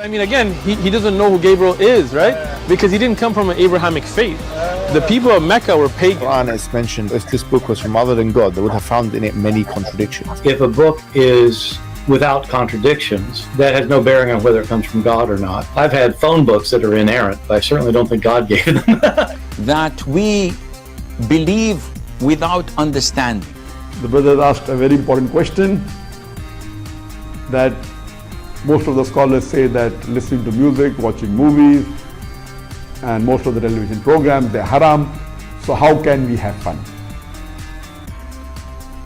I mean, again, he doesn't know who Gabriel is, right? Because he didn't come from an Abrahamic faith. The people of Mecca were pagan. Quran is mentioned, if this book was from other than God, they would have found in it many contradictions. If a book is without contradictions, that has no bearing on whether it comes from God or not. I've had phone books that are inerrant, but I certainly don't think God gave them. That we believe without understanding. The brother asked a very important question, that most of the scholars say that listening to music, watching movies, and most of the television programs, they're haram. So how can we have fun?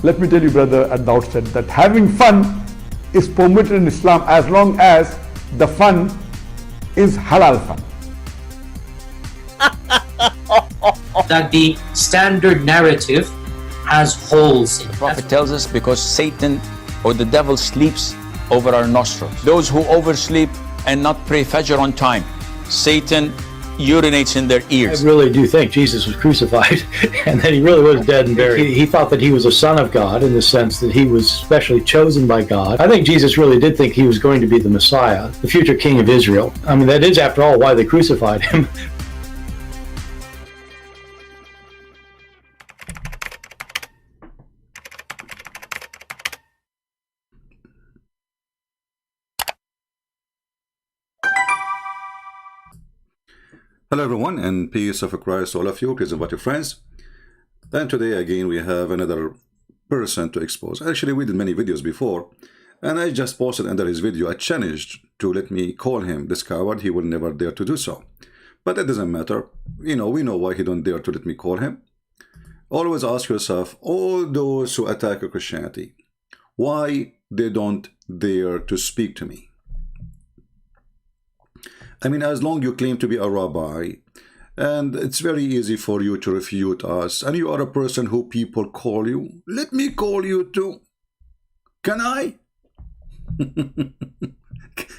Let me tell you, brother, at the outset, that having fun is permitted in Islam as long as the fun is halal fun. That the standard narrative has holes in it. The Prophet tells us because Satan or the devil sleeps over our nostrils. Those who oversleep and not pray Fajr on time, Satan urinates in their ears. I really do think Jesus was crucified and that he really was dead and buried. He thought that he was a son of God in the sense that he was specially chosen by God. I think Jesus really did think he was going to be the Messiah, the future king of Israel. I mean, that is, after all, why they crucified him. Hello everyone, and peace of Christ to all of you. Please invite your friends. And today again we have another person to expose. Actually, we did many videos before, and I just posted under his video a challenge to let me call him this coward. He will never dare to do so, but that doesn't matter. You know, we know why he don't dare to let me call him. Always ask yourself, all those who attack Christianity, why they don't dare to speak to me? I mean, as long you claim to be a rabbi, and it's very easy for you to refute us, and you are a person who people call you, let me call you too. Can I?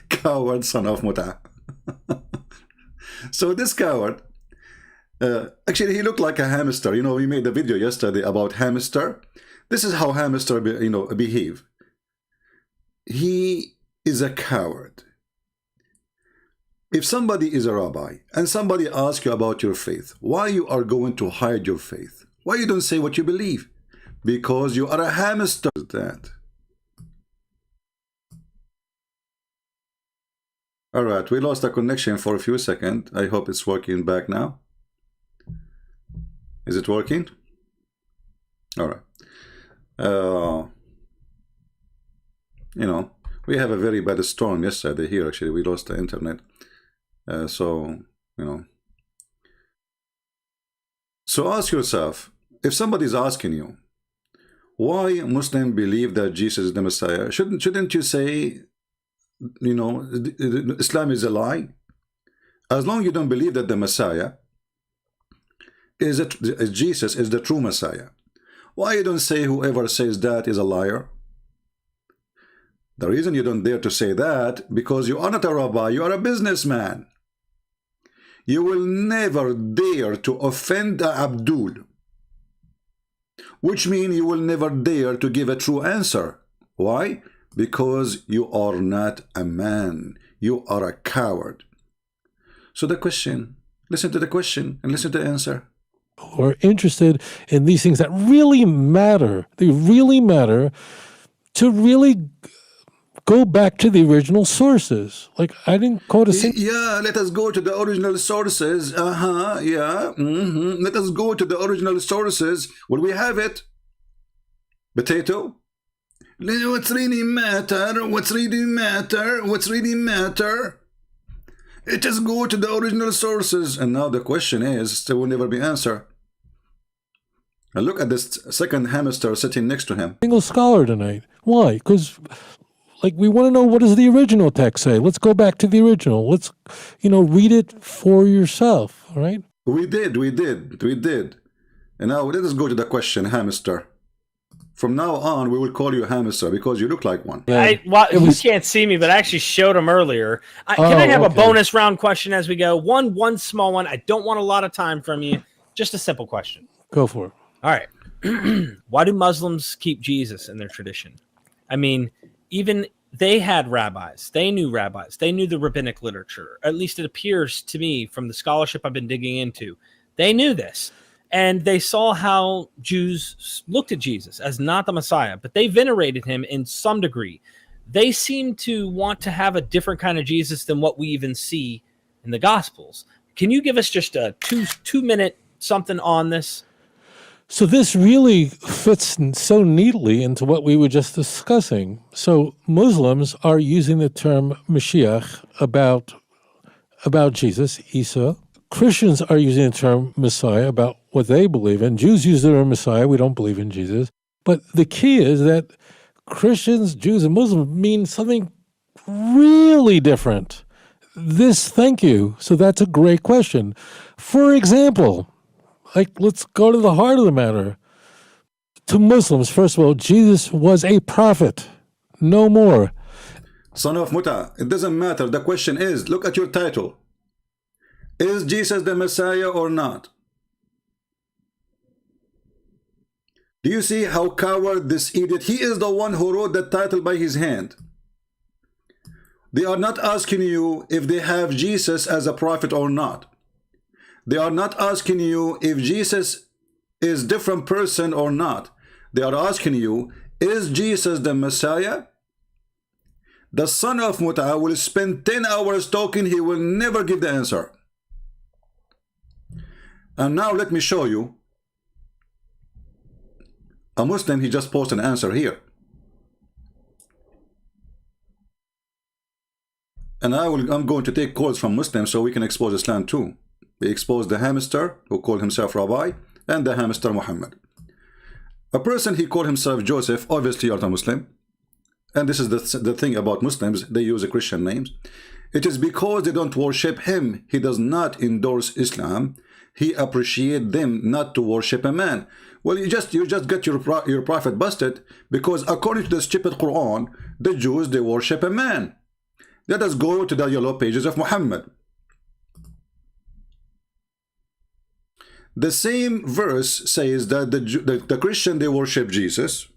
Coward, son of Muta. So this coward, actually he looked like a hamster. You know, we made a video yesterday about hamster. This is how hamster behave. He is a coward. If somebody is a rabbi and somebody asks you about your faith, why you are going to hide your faith? Why you don't say what you believe? Because you are a hamster. That. All right, we lost the connection for a few seconds. I hope it's working back now. Is it working? All right. You know, we have a very bad storm yesterday here. Actually, we lost the internet. So, you know. So ask yourself, if somebody is asking you, why Muslims believe that Jesus is the Messiah, shouldn't you say, you know, Islam is a lie? As long as you don't believe that the Messiah is Jesus is the true Messiah, why you don't say whoever says that is a liar? The reason you don't dare to say that, because you are not a rabbi, you are a businessman. You will never dare to offend Abdul, which means you will never dare to give a true answer. Why? Because you are not a man. You are a coward. So the question, listen to the question and listen to the answer. Or interested in these things that really matter. They really matter to really go back to the original sources. Like, I didn't quote a single... Yeah, let us go to the original sources. Yeah. Let us go to the original sources. Will we have it? Potato? What's really matter? What's really matter? What's really matter? Let us go to the original sources. And now the question is, there will never be answer. And look at this second hamster sitting next to him. Single scholar tonight. Why? Because... like, we want to know, what does the original text say? Let's go back to the original. Let's, you know, read it for yourself, all right? We did. And now let us go to the question, hamster. From now on, we will call you hamster because you look like one. You can't see me, but I actually showed him earlier. Can I have a bonus round question as we go? One small one. I don't want a lot of time from you. Just a simple question. Go for it. All right. Why do Muslims keep Jesus in their tradition? I mean, even they had rabbis. They knew rabbis. They knew the rabbinic literature. At least it appears to me from the scholarship I've been digging into. They knew this. And they saw how Jews looked at Jesus as not the Messiah, but they venerated him in some degree. They seem to want to have a different kind of Jesus than what we even see in the Gospels. Can you give us just a two-minute something on this? So this really fits so neatly into what we were just discussing. So Muslims are using the term Mashiach about Jesus, Isa. Christians are using the term Messiah about what they believe in. Jews use the term Messiah. We don't believe in Jesus. But the key is that Christians, Jews, and Muslims mean something really different. Thank you. So that's a great question. For example, let's go to the heart of the matter. To Muslims, first of all, Jesus was a prophet. No more. Son of Muta, it doesn't matter. The question is, look at your title. Is Jesus the Messiah or not? Do you see how coward this idiot? He is the one who wrote the title by his hand. They are not asking you if they have Jesus as a prophet or not. They are not asking you if Jesus is a different person or not. They are asking you, is Jesus the Messiah? The son of Muta will spend 10 hours talking. He will never give the answer. And now let me show you a Muslim. He just posted an answer here. And I'm going to take calls from Muslims so we can expose Islam too. We expose the hamster who called himself Rabbi and the hamster Muhammad. A person, he called himself Joseph. Obviously you're not a Muslim. And this is the thing about Muslims. They use Christian names. It is because they don't worship him. He does not endorse Islam. He appreciates them not to worship a man. Well, you just got your prophet busted, because according to the stupid Quran, the Jews, they worship a man. Let us go to the yellow pages of Muhammad. The same verse says that the Christian, they worship Jesus.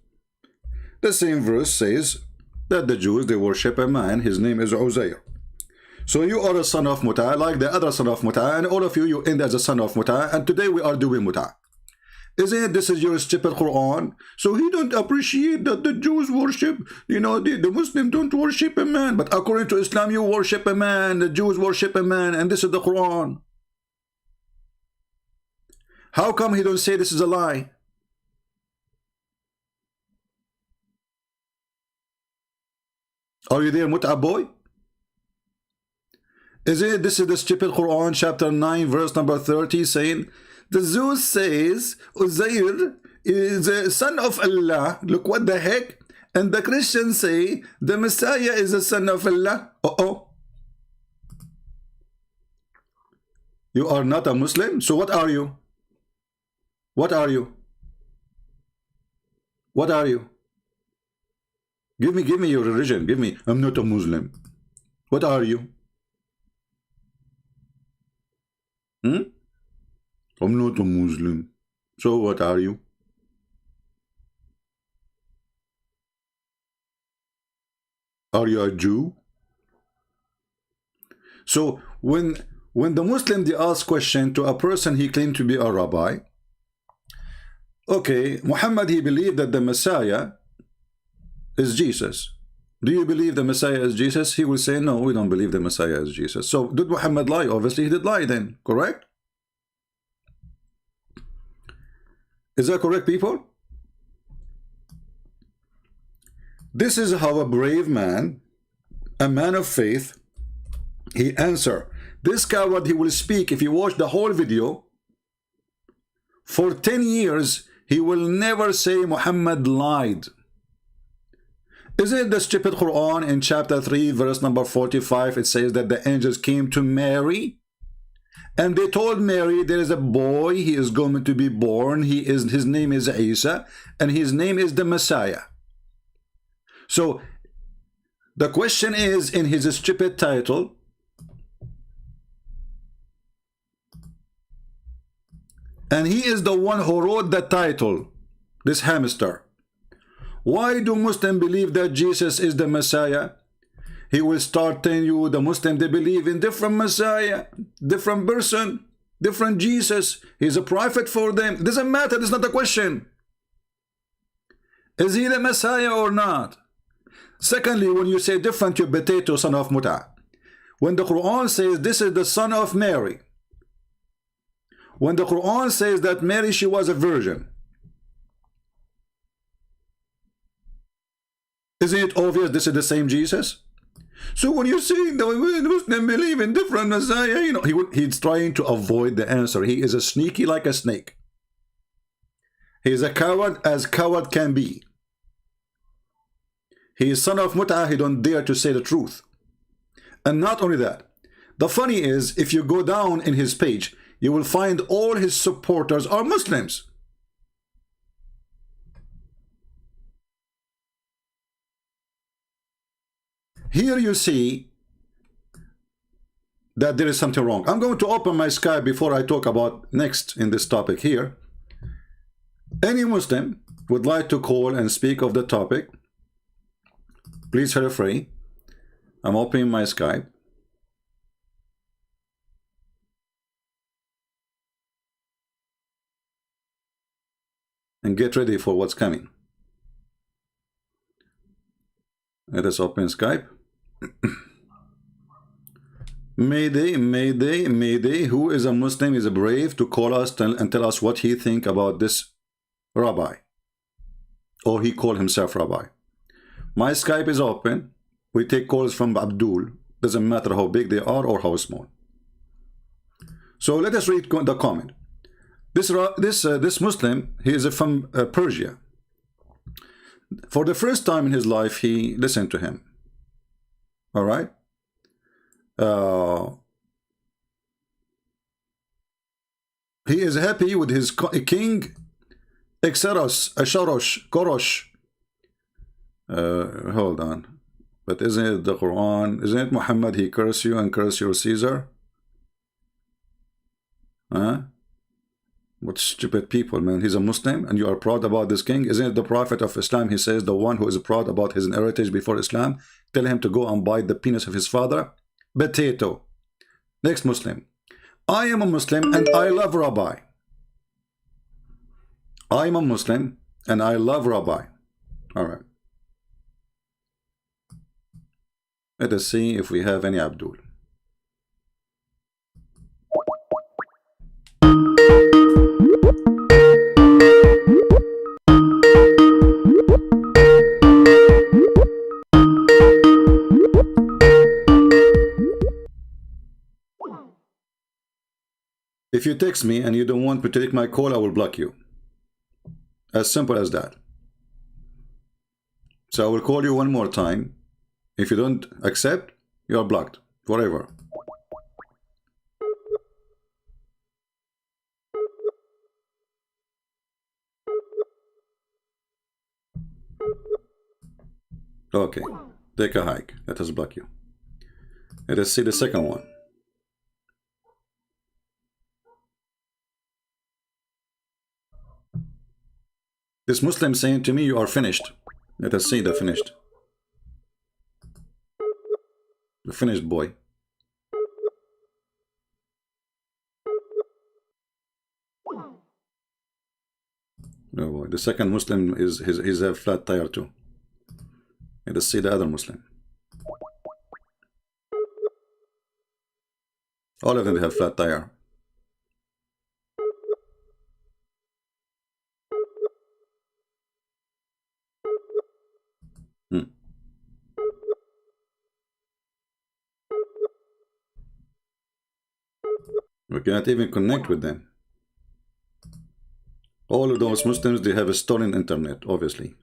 The same verse says that the Jews, they worship a man. His name is Uzair. So you are a son of Muta, like the other son of Muta, and all of you end as a son of Muta, and today we are doing Muta. Isn't it? This is your stupid Quran. So he don't appreciate that the Jews worship, the Muslims don't worship a man. But according to Islam, you worship a man, the Jews worship a man, and this is the Quran. How come he don't say this is a lie? Are you there, Muta boy? Isn't it? This is the stupid Quran, chapter 9, verse number 30, saying, the Zeus says Uzair is a son of Allah. Look what the heck. And the Christians say the Messiah is a son of Allah. You are not a Muslim? So what are you? What are you? What are you? Give me your religion. Give me. I'm not a Muslim. What are you? I'm not a Muslim. So what are you? Are you a Jew? So when the Muslim, they ask question to a person he claimed to be a rabbi. Okay, Muhammad, he believed that the Messiah is Jesus. Do you believe the Messiah is Jesus? He will say, no, we don't believe the Messiah is Jesus. So did Muhammad lie? Obviously he did lie then, correct? Is that correct, people? This is how a brave man, a man of faith, he answer. This coward, he will speak. If you watch the whole video, for 10 years, he will never say Muhammad lied. Isn't it the stupid Quran in chapter 3, verse number 45? It says that the angels came to Mary, and they told Mary there is a boy, he is going to be born, his name is Isa, and his name is the Messiah. So the question is, in his stupid title, and he is the one who wrote the title, this hamster. Why do Muslims believe that Jesus is the Messiah? He will start telling you the Muslims, they believe in different Messiah, different person, different Jesus. He's a prophet for them. It doesn't matter. It's not a question. Is he the Messiah or not? Secondly, when you say different, you potato, son of Muta. When the Quran says this is the son of Mary, when the Quran says that Mary, she was a virgin, isn't it obvious this is the same Jesus? So when you're saying that Muslims believe in different Messiah, you know, he's trying to avoid the answer. He is a sneaky like a snake. He is a coward as coward can be. He is son of Mut'ah. He don't dare to say the truth. And not only that, the funny is, if you go down in his page, you will find all his supporters are Muslims. Here you see that there is something wrong. I'm going to open my Skype before I talk about next in this topic here. Any Muslim would like to call and speak of the topic, please feel free. I'm opening my Skype. And get ready for what's coming. Let us open Skype. Mayday, Mayday, Mayday. Who is a Muslim is brave to call us and tell us what he think about this rabbi. Or he called himself rabbi. My Skype is open. We take calls from Abdul. Doesn't matter how big they are or how small. So let us read the comment. This Muslim, he is from Persia. For the first time in his life, he listened to him. All right. He is happy with his king, Korosh. Hold on. But isn't it the Quran? Isn't it Muhammad? He curse you and curse your Caesar. Huh? What stupid people, man. He's a Muslim and you are proud about this king. Isn't it the Prophet of Islam? He says the one who is proud about his heritage before Islam, tell him to go and bite the penis of his father. Potato. Next Muslim. I am a Muslim and I love Rabbi. I am a Muslim and I love Rabbi. All right. Let us see if we have any Abdul. If you text me and you don't want to take my call, I will block you. As simple as that. So I will call you one more time. If you don't accept, you are blocked forever. Okay, take a hike. Let us block you. Let us see the second one. This Muslim saying to me, you are finished. Let us see the finished. The finished boy. No boy. The second Muslim is a flat tire too. Let us see the other Muslim. All of them have flat tire. We cannot even connect with them. All of those Muslims, they have a stolen internet, obviously.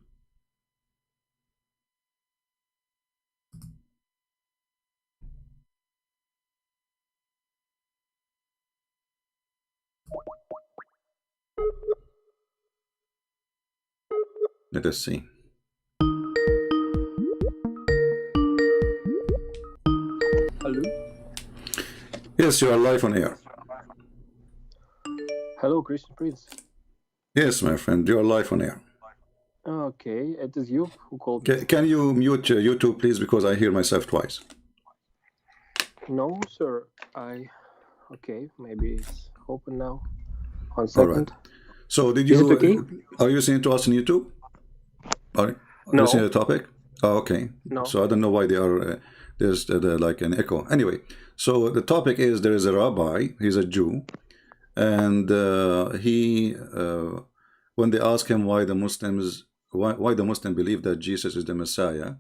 Let us see. Hello? Yes, you are live on air. Hello, Christian Prince. Yes, my friend, you are live on air. Okay, it is you who called me. Can you mute YouTube, please, because I hear myself twice. No, sir. Okay, maybe it's open now. 1 All second. right. So did Is you? it okay? Are you listening to us on YouTube? Are you listening to the topic? Oh, okay. No. So I don't know why they are. There's like an echo. Anyway, so the topic is there is a rabbi. He's a Jew, and when they ask him why the Muslim believe that Jesus is the Messiah,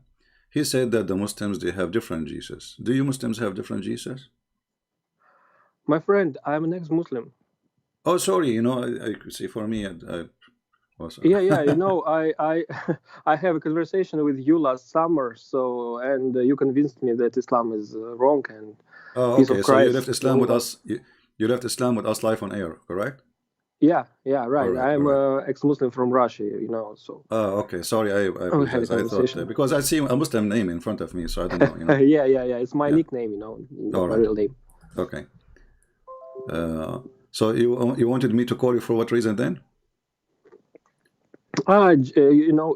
he said that the Muslims, they have different Jesus. Do you Muslims have different Jesus? My friend, I'm an ex-Muslim. Oh, sorry. You know, I see. For me, I was. Yeah. You know, I I have a conversation with you last summer. So, and you convinced me that Islam is wrong and Oh, peace okay. of So you Christ. left Islam with us. You left Islam with us live on air, correct? Yeah, right. All right, I'm all right. ex-Muslim from Russia. You know, so. Oh, okay. Sorry, I We had a apologize. I thought conversation. because I see a Muslim name in front of me, so I don't know. You know. Yeah. It's my Yeah. nickname. You know, not All my right. real name. Okay. So you wanted me to call you for what reason then? You know,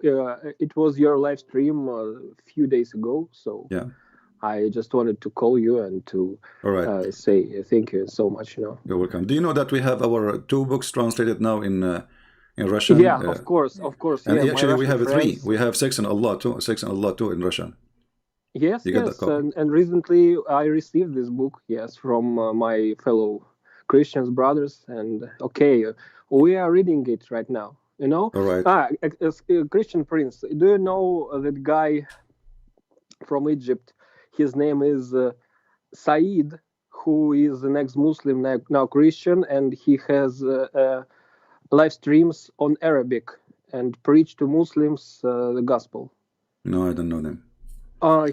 it was your live stream a few days ago, so Yeah. I just wanted to call you and to All right. say thank you so much. You know. You're welcome. Do you know that we have our 2 books translated now in Russian? Yeah, of course. And Yeah, my actually, we Russian have 3. friends. We have 6 and Allah too. 6 and Allah too in Russian. Yes, You get that copy? and recently I received this book, yes, from my fellow Christians brothers, and okay, we are reading it right now. You know, All right. Christian Prince. Do you know that guy from Egypt? His name is Said, who is an ex-Muslim now Christian, and he has live streams on Arabic and preach to Muslims the gospel. No, I don't know them.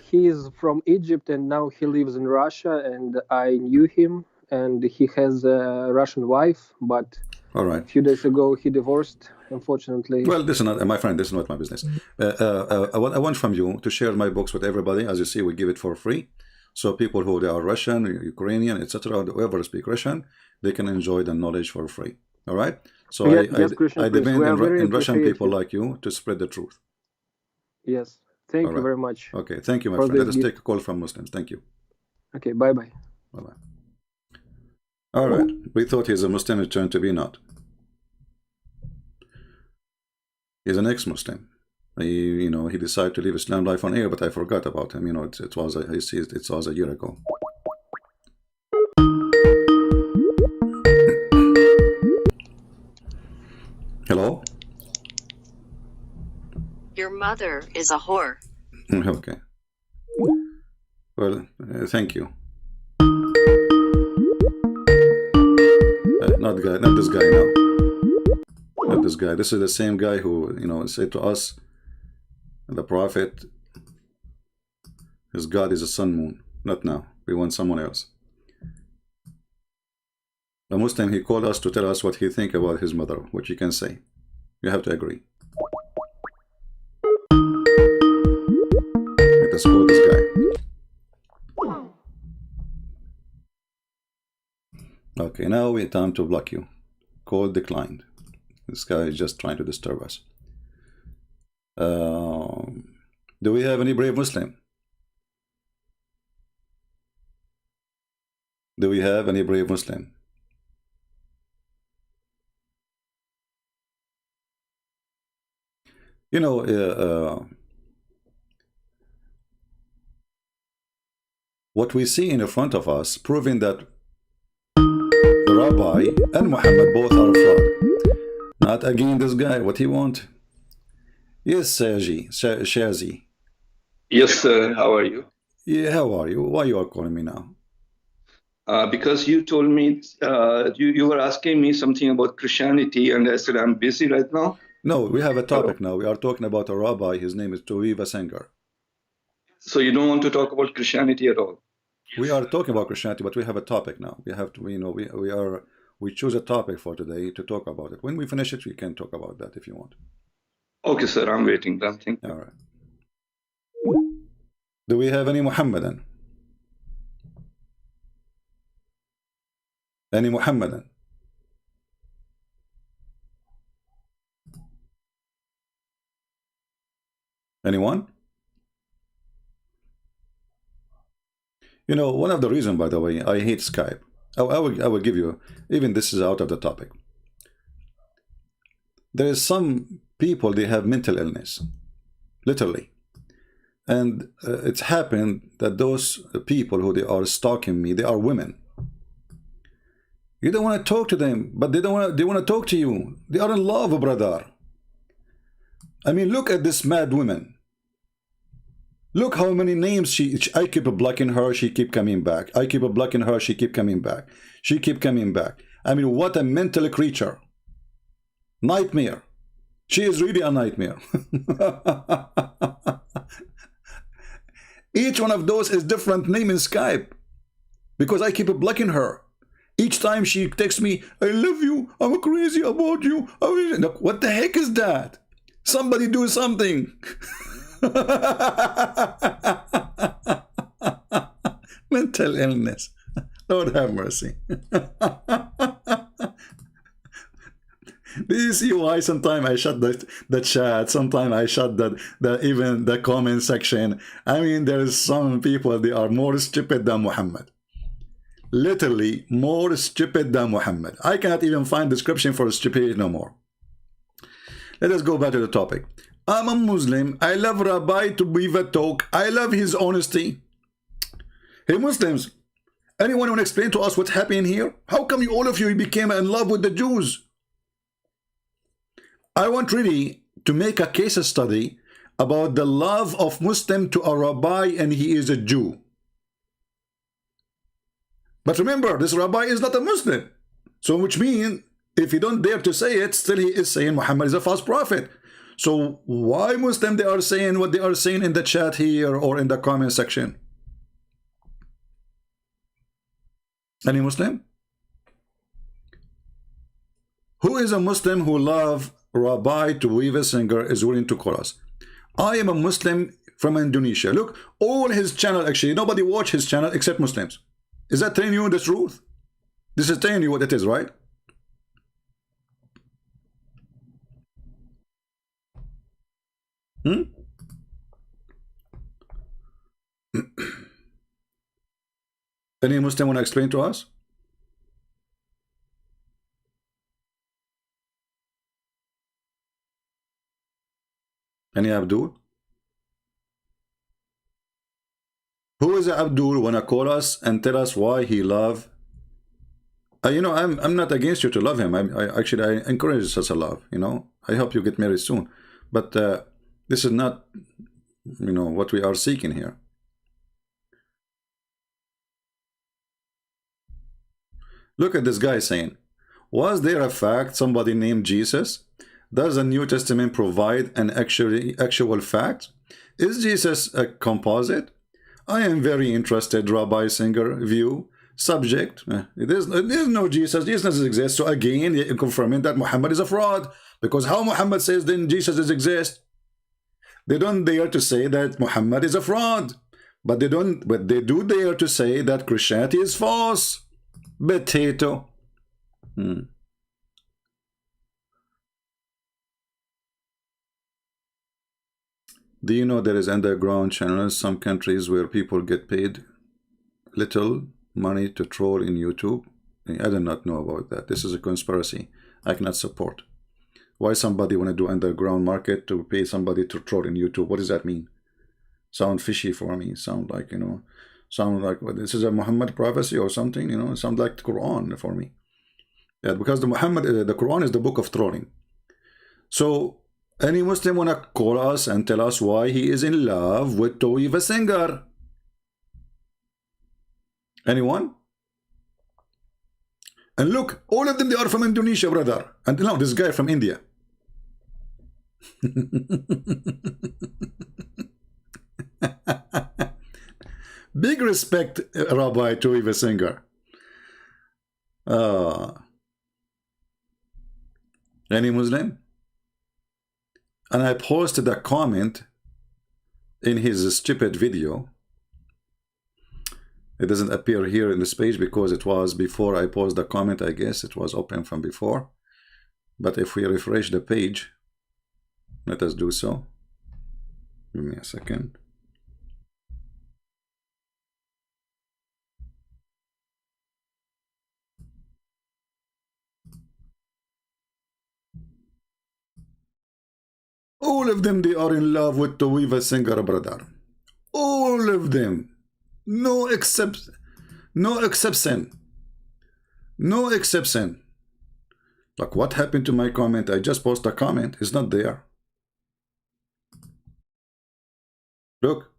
He is from Egypt and now he lives in Russia, and I knew him, and he has a Russian wife, but All right. a few days ago he divorced, unfortunately. Well, this is not my friend. This is not my business. I want from you to share my books with everybody. As you see, we give it for free, so people who they are Russian, Ukrainian, etc., whoever speak Russian, they can enjoy the knowledge for free. All right. So yes, Christian I Prince, depend we are very in Russian people appreciative. like you to spread the truth. Yes, thank All you right. very much. Okay. Thank you, my for friend. Let this us gift. take a call from Muslims. Thank you. Okay, bye. Bye bye. All right. We thought he's a Muslim. It turned to be not. He's an ex-Muslim. He decided to leave Islam life on air, but I forgot about him. You know, it was a year ago. Hello? Your mother is a whore. Okay. Well, thank you. Not this guy now. Not this guy. This is the same guy who, said to us, the Prophet, his God is a sun moon. Not now. We want someone else. A Muslim, he called us to tell us what he think about his mother, what you can say. You have to agree. Let us call this guy. Okay, now it's time to block you. Call declined. This guy is just trying to disturb us. Do we have any brave Muslim? Do we have any brave Muslim? You know, what we see in front of us, proving that the Rabbi and Muhammad both are fraud. Not again this guy, what he want? Yes, Shazi. Yes, sir. How are you? Yeah, how are you? Why you are calling me now? Because you told me, you were asking me something about Christianity, and I said, I'm busy right now. No, we have a topic now. We are talking about a rabbi. His name is Tovia Singer. So you don't want to talk about Christianity at all? We are talking about Christianity, but we have a topic now. We have to, we choose a topic for today to talk about it. When we finish it, we can talk about that if you want. Okay, sir. I'm waiting. Then thank you. All right. Do we have any Muhammadan? Any Muhammadan? Anyone? You know, one of the reasons, by the way, I hate Skype. I will give you, even this is out of the topic. There is some people, they have mental illness, literally. And it's happened that those people who they are stalking me, they are women. You don't want to talk to them, but they want to talk to you. They are in love, brother. I mean, look at this mad woman. Look how many names I keep blocking her, she keep coming back. I keep blocking her, she keep coming back. She keep coming back. I mean, what a mental creature. Nightmare. She is really a nightmare. Each one of those is different name in Skype. Because I keep blocking her. Each time she texts me, I love you, I'm crazy about you. Look, what the heck is that? Somebody do something. Mental illness. Lord have mercy. Do you see why sometimes I shut the chat, sometimes I shut even the comment section? I mean, there's some people, they are more stupid than Muhammad. Literally more stupid than Muhammad. I cannot even find description for stupidity no more. Let us go back to the topic. I'm a Muslim. I love Rabbi Tovia talk. I love his honesty. Hey Muslims, anyone want to explain to us what's happening here? How come you, all of you became in love with the Jews? I want really to make a case study about the love of Muslim to a rabbi, and he is a Jew. But remember, this rabbi is not a Muslim. So which means, if he don't dare to say it, still he is saying Muhammad is a false prophet. So why Muslim they are saying what they are saying in the chat here or in the comment section? Any Muslim? Who is a Muslim who love Rabbi Tovia Singer is willing to call us? I am a Muslim from Indonesia. Look, all his channel, actually, nobody watch his channel except Muslims. Is that telling you the truth? This is telling you what it is, right? Any Muslim want to explain to us? Any Abdul? Who is Abdul? Wanna call us and tell us why he love? You know, I'm not against you to love him. I actually encourage such a love. You know, I hope you get married soon. But this is not, you know, what we are seeking here. Look at this guy saying, was there a fact somebody named Jesus? Does the New Testament provide an actual fact? Is Jesus a composite? I am very interested, Rabbi Singer view. Subject, there's no Jesus. Jesus exists. So again, confirming that Muhammad is a fraud. Because how Muhammad says then Jesus exists? They don't dare to say that Muhammad is a fraud. But they do dare to say that Christianity is false. Potato. Do you know there is underground channels, some countries where people get paid little money to troll in YouTube? I do not know about that. This is a conspiracy I cannot support. Why somebody want to do underground market to pay somebody to troll in YouTube? What does that mean? Sound fishy for me. Sound like, you know, sound like what, this is a Muhammad prophecy or something, you know, sound like the Quran for me. Yeah, because the Quran is the book of trolling. So any Muslim wanna call us and tell us why he is in love with Tovia Singer? Anyone? And look, all of them, they are from Indonesia, brother. And no, this guy from India. Big respect, Rabbi Tovia Singer. Any Muslim? And I posted a comment in his stupid video. It doesn't appear here in this page because it was before I posted the comment. I guess it was open from before. But if we refresh the page, let us do so. Give me a second. All of them, they are in love with Tovia Singer, brother. All of them. No exception. No exception. No exception. Like, what happened to my comment? I just posted a comment. It's not there. Look.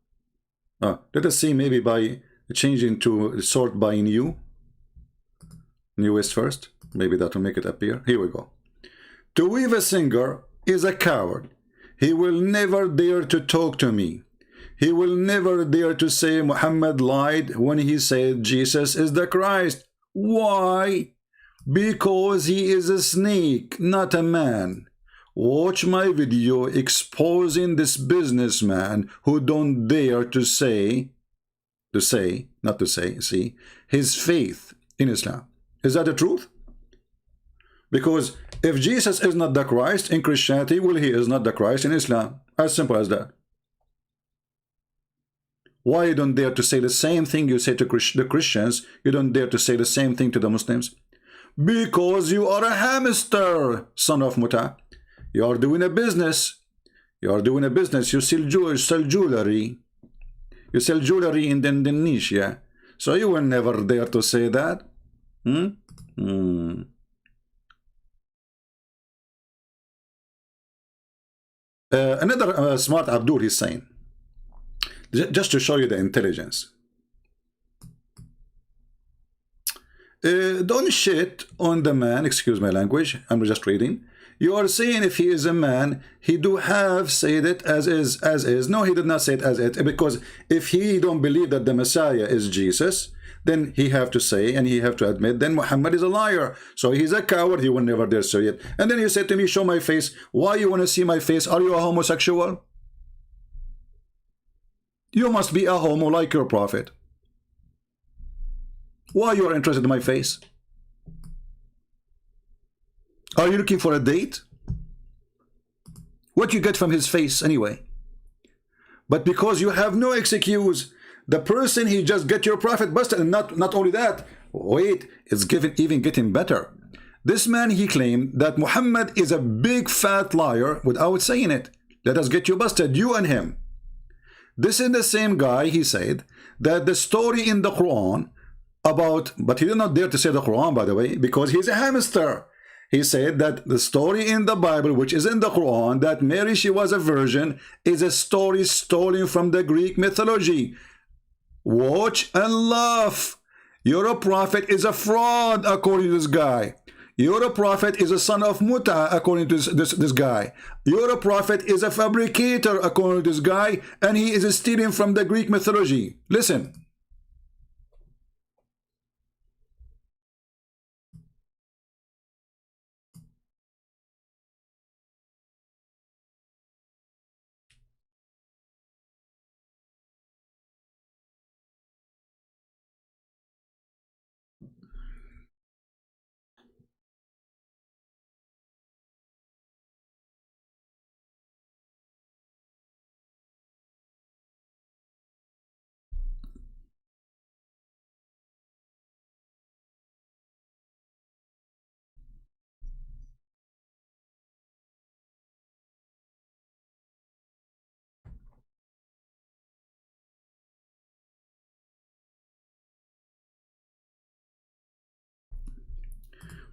Let us see, maybe by changing to sort by newest first. Maybe that will make it appear. Here we go. Tovia Singer is a coward. He will never dare to talk to me. He will never dare to say Muhammad lied when he said Jesus is the Christ. Why? Because he is a snake, not a man. Watch my video exposing this businessman who don't dare to say, see, his faith in Islam. Is that the truth? Because if Jesus is not the Christ in Christianity, well, he is not the Christ in Islam. As simple as that. Why you don't dare to say the same thing you say to the Christians? You don't dare to say the same thing to the Muslims? Because you are a hamster, son of Muta. You are doing a business. You are doing a business. You sell jewelry. You sell jewelry in Indonesia. So you will never dare to say that. Another smart Abdul is saying, just to show you the intelligence, don't shit on the man, excuse my language, I'm just reading. You are saying if he is a man, he do have said it as is. No, he did not say it as it, because if he don't believe that the Messiah is Jesus, then he have to say, and he have to admit, then Muhammad is a liar. So he's a coward, he will never dare say it. And then he said to me, show my face. Why you want to see my face? Are you a homosexual? You must be a homo like your prophet. Why you are interested in my face? Are you looking for a date? What you get from his face anyway? But because you have no excuse, the person he just get your prophet busted, and not only that, wait, it's even getting better. This man, he claimed that Muhammad is a big fat liar without saying it. Let us get you busted, you and him. This is the same guy, he said, that the story in the Quran about, but he did not dare to say the Quran, by the way, because he's a hamster. He said that the story in the Bible, which is in the Quran, that Mary, she was a virgin, is a story stolen from the Greek mythology. Watch and laugh. Your prophet is a fraud, according to this guy. Your prophet is a son of Muta, according to this guy. Your prophet is a fabricator, according to this guy, and he is stealing from the Greek mythology. Listen.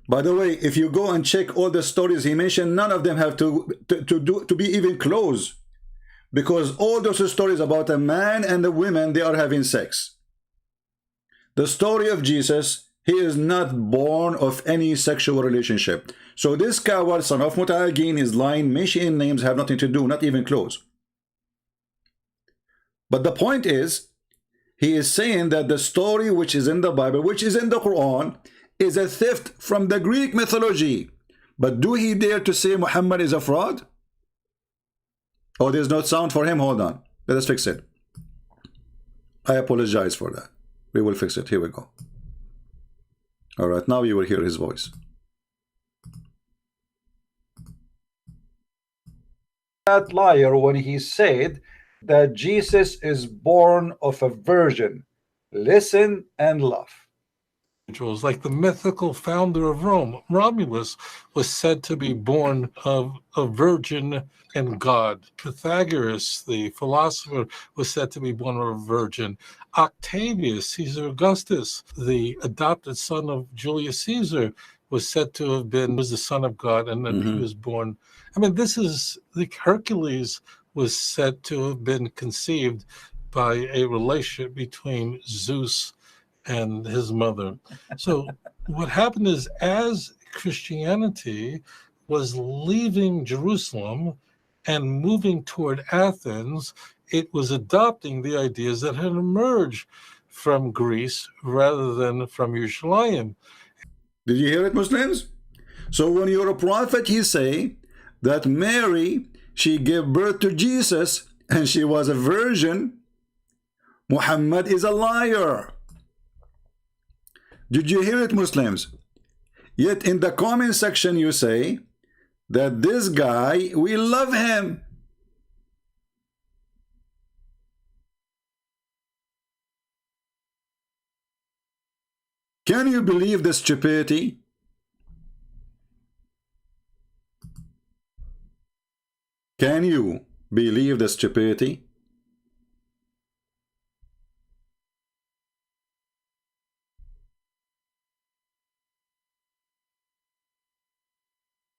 By the way, if you go and check all the stories he mentioned, none of them have to be even close, because all those stories about a man and a woman, they are having sex. The story of Jesus, he is not born of any sexual relationship. So this coward, son of Muta, again, is lying, mentioning names have nothing to do, not even close. But the point is, he is saying that the story which is in the Bible, which is in the Quran, is a theft from the Greek mythology. But do he dare to say Muhammad is a fraud? Oh, there's no sound for him. Hold on. Let us fix it. I apologize for that. We will fix it. Here we go. All right, now you will hear his voice. That liar when he said that Jesus is born of a virgin. Listen and laugh. Individuals, like the mythical founder of Rome, Romulus, was said to be born of a virgin and God. Pythagoras, the philosopher, was said to be born of a virgin. Octavius, Caesar Augustus, the adopted son of Julius Caesar, was said to have been was the son of God, and then he was born. I mean, this is the Hercules was said to have been conceived by a relation between Zeus and his mother. So what happened is, as Christianity was leaving Jerusalem and moving toward Athens, it was adopting the ideas that had emerged from Greece rather than from Yerushalayim. Did you hear it, Muslims? So when you're a prophet, you say that Mary, she gave birth to Jesus and she was a virgin. Muhammad is a liar. Did you hear it, Muslims? Yet in the comment section you say that this guy, we love him. Can you believe the stupidity? Can you believe the stupidity?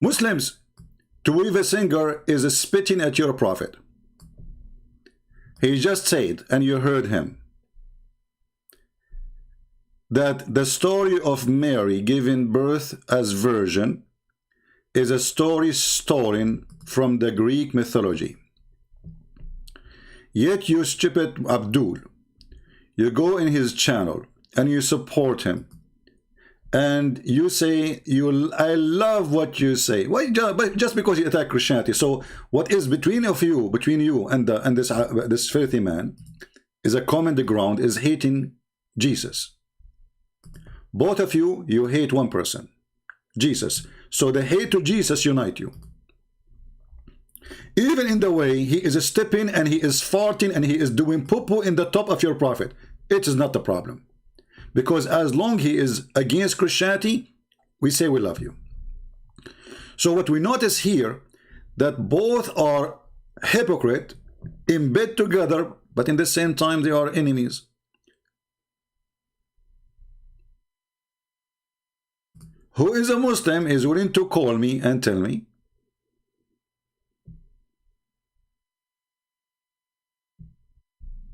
Muslims, Tovia Singer is spitting at your prophet. He just said, and you heard him, that the story of Mary giving birth as virgin is a story stolen from the Greek mythology. Yet you stupid Abdul, you go in his channel and you support him. And you say, I love what you say. Why? But just because you attack Christianity. So what is between you and this filthy man is a common ground, is hating Jesus. Both of you hate one person, Jesus. So the hate to Jesus unite you. Even in the way he is stepping and he is farting and he is doing poo-poo in the top of your prophet, it is not the problem. Because as long he is against Christianity, we say we love you. So what we notice here, that both are hypocrite, in bed together, but in the same time they are enemies. Who is a Muslim is willing to call me and tell me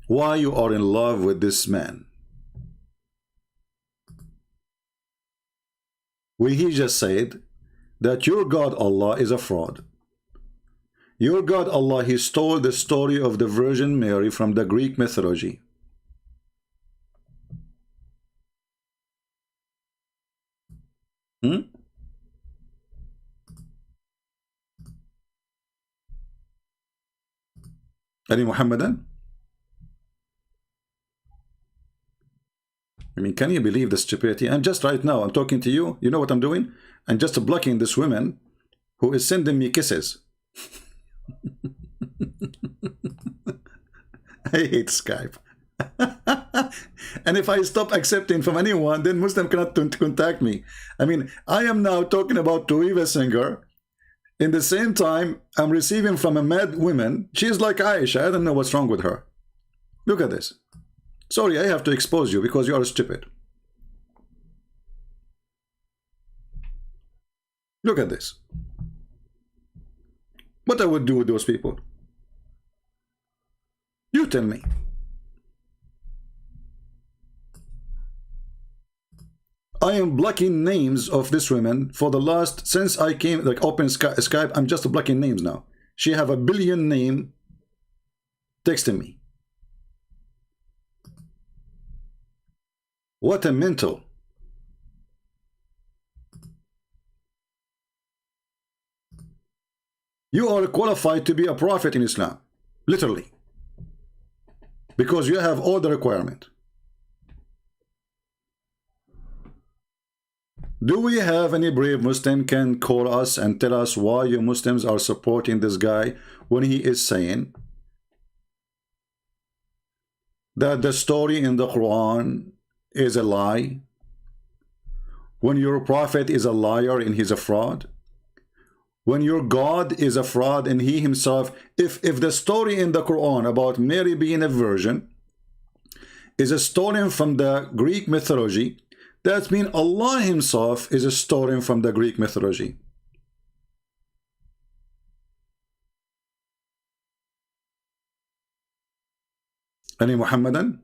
why you are in love with this man. He just said that your God Allah is a fraud. Your God Allah, he stole the story of the Virgin Mary from the Greek mythology. Any Muhammadan? I mean, can you believe the stupidity? And just right now, I'm talking to you. You know what I'm doing? I'm just blocking this woman who is sending me kisses. I hate Skype. And if I stop accepting from anyone, then Muslim cannot contact me. I mean, I am now talking about Tovia Singer. In the same time, I'm receiving from a mad woman. She's like Aisha. I don't know what's wrong with her. Look at this. Sorry, I have to expose you because you are stupid. Look at this. What I would do with those people? You tell me. I am blocking names of this woman for the last, since I came, like open Skype, I'm just blocking names now. She have a billion name texting me. What a mental. You are qualified to be a prophet in Islam, literally, because you have all the requirement. Do we have any brave Muslim can call us and tell us why you Muslims are supporting this guy when he is saying that the story in the Quran is a lie? When your prophet is a liar and he's a fraud? When your God is a fraud and he himself, if the story in the Quran about Mary being a virgin is a story from the Greek mythology, that means Allah himself is a story from the Greek mythology. Any Muhammadan?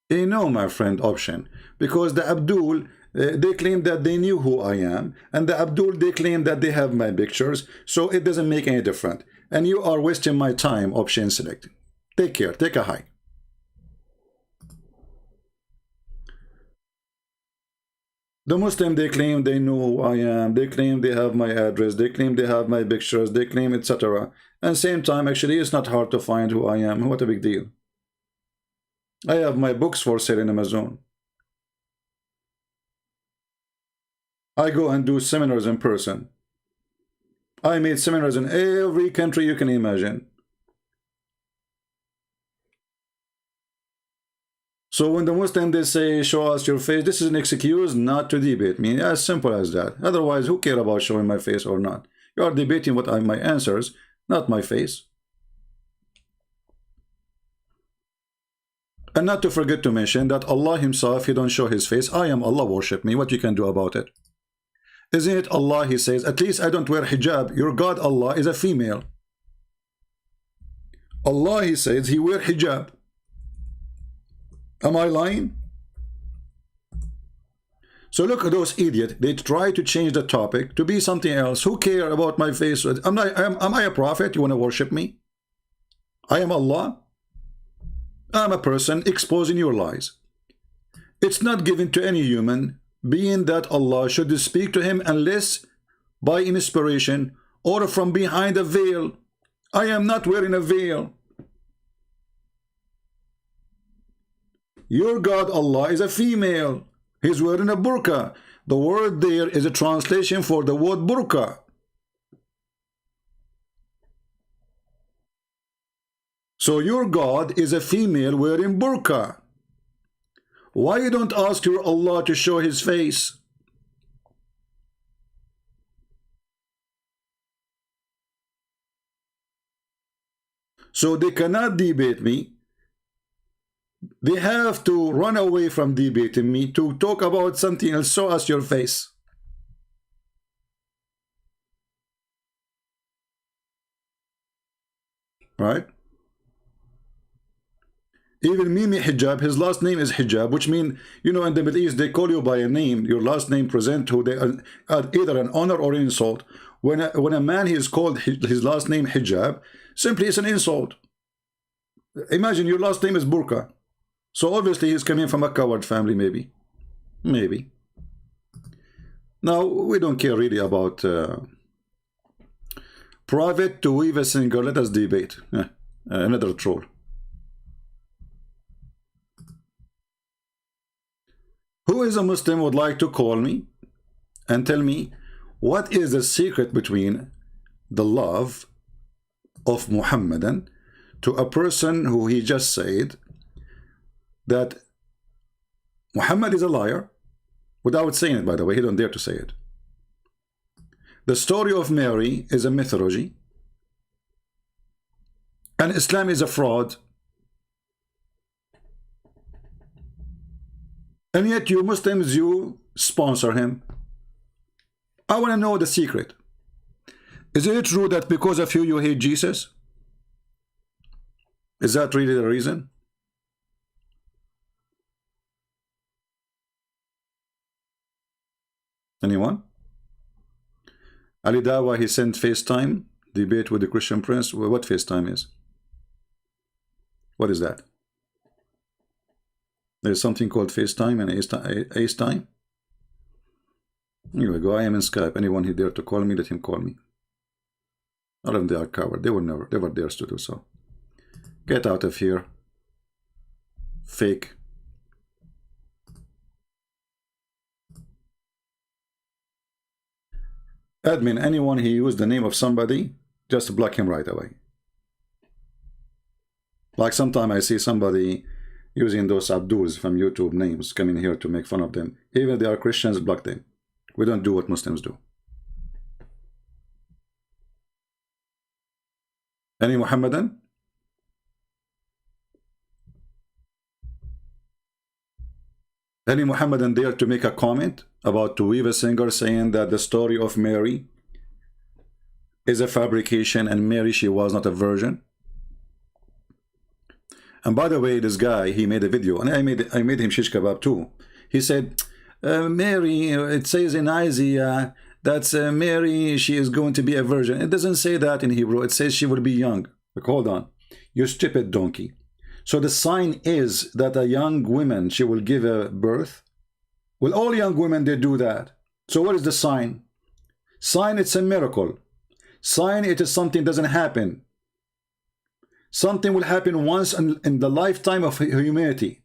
No, my friend, option. Because the Abdul, they claim that they knew who I am, and the Abdul, they claim that they have my pictures, so it doesn't make any difference. And you are wasting my time, option select. Take care, take a hike. The Muslim, they claim they know who I am, they claim they have my address, they claim they have my pictures, they claim etc. And same time, actually, it's not hard to find who I am. What a big deal. I have my books for sale in Amazon. I go and do seminars in person. I made seminars in every country you can imagine. So when the Muslim, they say, show us your face, this is an excuse not to debate me. As simple as that. Otherwise, who care about showing my face or not? You are debating what are my answers, not my face. And not to forget to mention that Allah himself, he don't show his face. I am Allah, worship me. What you can do about it? Isn't it Allah, he says, at least I don't wear hijab. Your God Allah is a female. Allah, he says, he wear hijab. Am I lying? So look at those idiots. They try to change the topic to be something else. Who care about my face? Am I a prophet? You want to worship me? I am Allah. I'm a person exposing your lies. It's not given to any human being that Allah should speak to him unless by inspiration or from behind a veil. I am not wearing a veil. Your God Allah is a female. He's wearing a burqa. The word there is a translation for the word burqa. So your God is a female wearing burqa. Why you don't ask your Allah to show his face? So they cannot debate me. They have to run away from debating me to talk about something else. Show us your face. Right? Even Mimi Hijab, his last name is Hijab, which means, you know, in the Middle East, they call you by a name. Your last name present who they are either an honor or an insult. When a man is called his last name Hijab, simply it's an insult. Imagine your last name is Burqa. So obviously he's coming from a coward family, maybe. Maybe. Now, we don't care really about private Tovia Singer. Let us debate. Another troll. Who is a Muslim would like to call me and tell me what is the secret between the love of Muhammadan to a person who he just said that Muhammad is a liar, without saying it, by the way. He don't dare to say it. The story of Mary is a mythology, and Islam is a fraud. And yet you Muslims, you sponsor him. I want to know the secret. Is it true that because of you hate Jesus? Is that really the reason? Anyone? Ali Dawa, he sent FaceTime debate with the Christian Prince. What FaceTime is? What is that? There's something called FaceTime and AceTime. Here we go. I am in Skype. Anyone who dare to call me, let him call me. All of them, they are coward. They will never dare to do so. Get out of here. Fake. Admin, anyone he used the name of somebody, just block him right away. Like sometimes I see somebody using those Abduls from YouTube names coming here to make fun of them. Even if they are Christians, block them. We don't do what Muslims do. Any Muhammadan? Any Muhammadan dare to make a comment about Tovia Singer saying that the story of Mary is a fabrication and Mary, she was not a virgin? And by the way, this guy, he made a video, and I made him shish kebab too. He said, Mary, it says in Isaiah that Mary, she is going to be a virgin. It doesn't say that in Hebrew. It says she will be young. Like, hold on, you stupid donkey. So the sign is that a young woman, she will give a birth. Well, all young women, they do that. So what is the sign? Sign, it's a miracle. Sign, it is something doesn't happen. Something will happen once in the lifetime of humanity.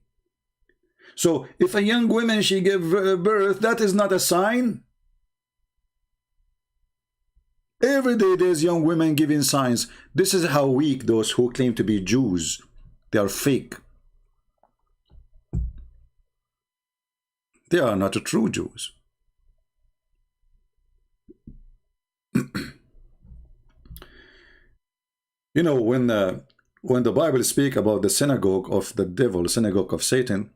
So if a young woman, she give birth, that is not a sign. Every day there's young women giving signs. This is how weak those who claim to be Jews. They are fake. They are not true Jews. You know, when the Bible speaks about the synagogue of the devil, synagogue of Satan,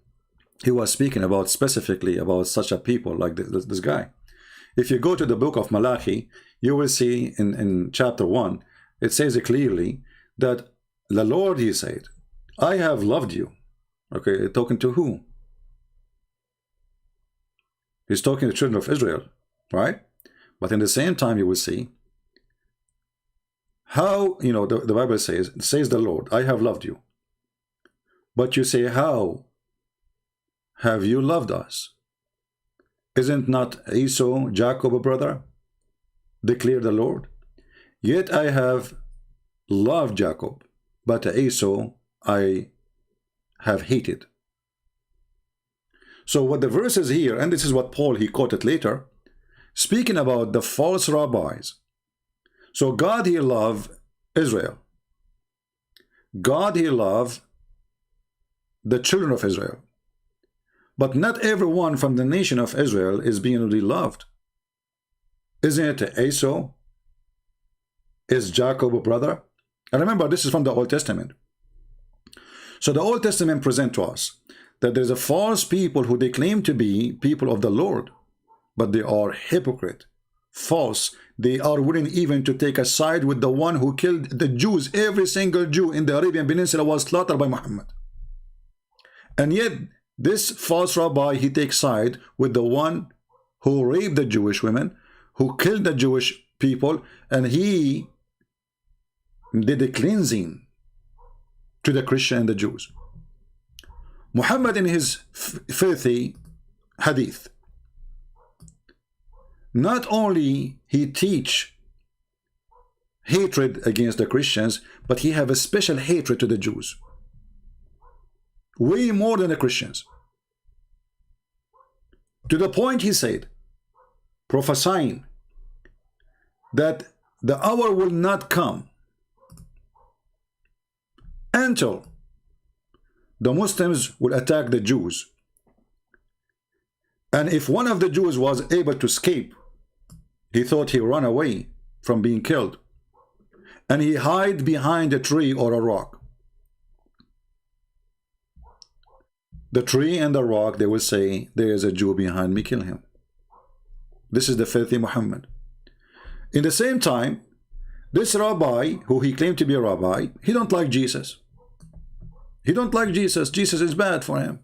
he was speaking about specifically about such a people like this guy. If you go to the book of Malachi, you will see in chapter 1, it says clearly that the Lord, he said, I have loved you. Okay, talking to who? He's talking to the children of Israel, right? But in the same time, you will see how, you know, the Bible says the Lord, I have loved you. But you say, how have you loved us? Isn't not Esau, Jacob a brother? Declare the Lord. Yet I have loved Jacob, but Esau I have hated. So what the verse is here, and this is what Paul, he quoted later, speaking about the false rabbis. So God, he loved Israel. God, he loved the children of Israel. But not everyone from the nation of Israel is being really loved. Isn't it Esau? Is Jacob a brother? And remember, this is from the Old Testament. So the Old Testament presents to us that there's a false people who they claim to be people of the Lord, but they are hypocrite, false. They are willing even to take a side with the one who killed the Jews. Every single Jew in the Arabian Peninsula was slaughtered by Muhammad. And yet, this false rabbi, he takes side with the one who raped the Jewish women, who killed the Jewish people, and he did a cleansing to the Christian and the Jews. Muhammad, in his filthy hadith, not only he teach hatred against the Christians, but he have a special hatred to the Jews. Way more than the Christians. To the point he said, prophesying that the hour will not come until the Muslims will attack the Jews. And if one of the Jews was able to escape, he thought he ran away from being killed, and he hid behind a tree or a rock. The tree and the rock, they will say, there is a Jew behind me, kill him. This is the filthy Muhammad. In the same time, this rabbi, who he claimed to be a rabbi, he don't like Jesus. He don't like Jesus. Jesus is bad for him.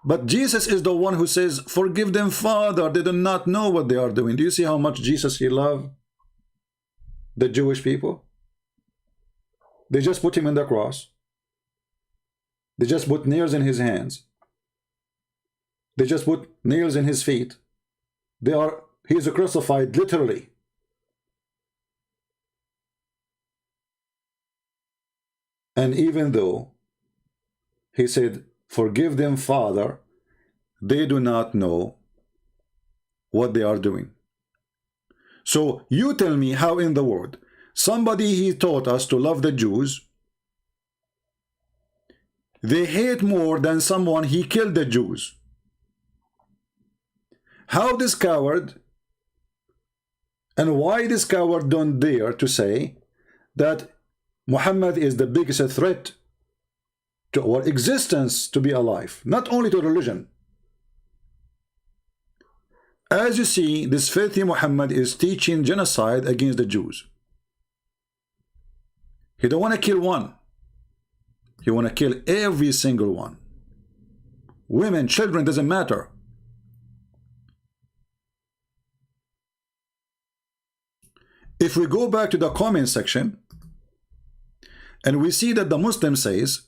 But Jesus is the one who says, forgive them, Father. They do not know what they are doing. Do you see how much Jesus, he loved the Jewish people? They just put him in the cross. They just put nails in his hands. They just put nails in his feet. He is crucified literally. And even though he said, forgive them, Father, they do not know what they are doing. So you tell me how in the world somebody he taught us to love the Jews, they hate more than someone he killed the Jews. How this coward, and why this coward don't dare to say that Muhammad is the biggest threat to our existence to be alive, not only to religion. As you see, this filthy Muhammad is teaching genocide against the Jews. He don't want to kill one. He want to kill every single one. Women, children, doesn't matter. If we go back to the comment section and we see that the Muslim says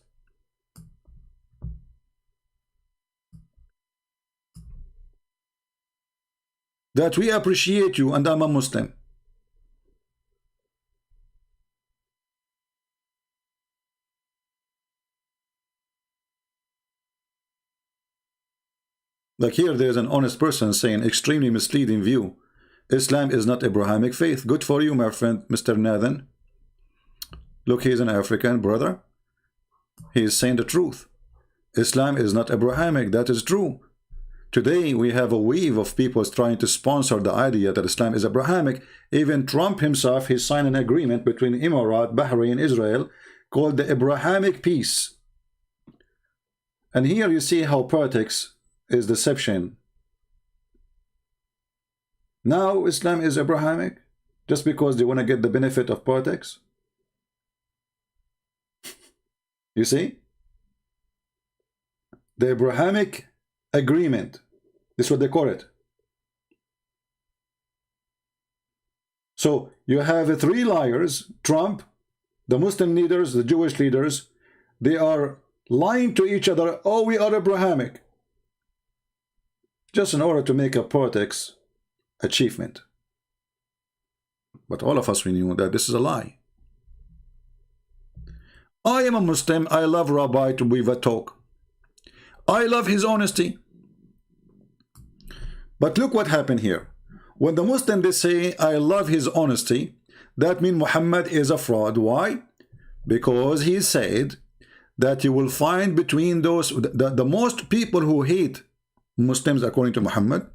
that we appreciate you and I'm a Muslim. Like here, there's an honest person saying extremely misleading view. Islam is not Abrahamic faith. Good for you, my friend, Mr. Nathan. Look, he's an African brother. He is saying the truth. Islam is not Abrahamic. That is true. Today, we have a wave of people trying to sponsor the idea that Islam is Abrahamic. Even Trump himself, he signed an agreement between Emirat, Bahrain, Israel, called the Abrahamic Peace. And here you see how politics is deception. Now Islam is Abrahamic just because they want to get the benefit of politics. You see? The Abrahamic agreement. This is what they call it. So you have three liars, Trump, the Muslim leaders, the Jewish leaders. They are lying to each other. Oh, we are Abrahamic. Just in order to make a politics achievement. But all of us, we knew that this is a lie. I am a Muslim. I love Rabbi Tovia talk. I love his honesty. But look what happened here. When the Muslim, they say, I love his honesty, that means Muhammad is a fraud. Why? Because he said that you will find between those, the most people who hate Muslims, according to Muhammad,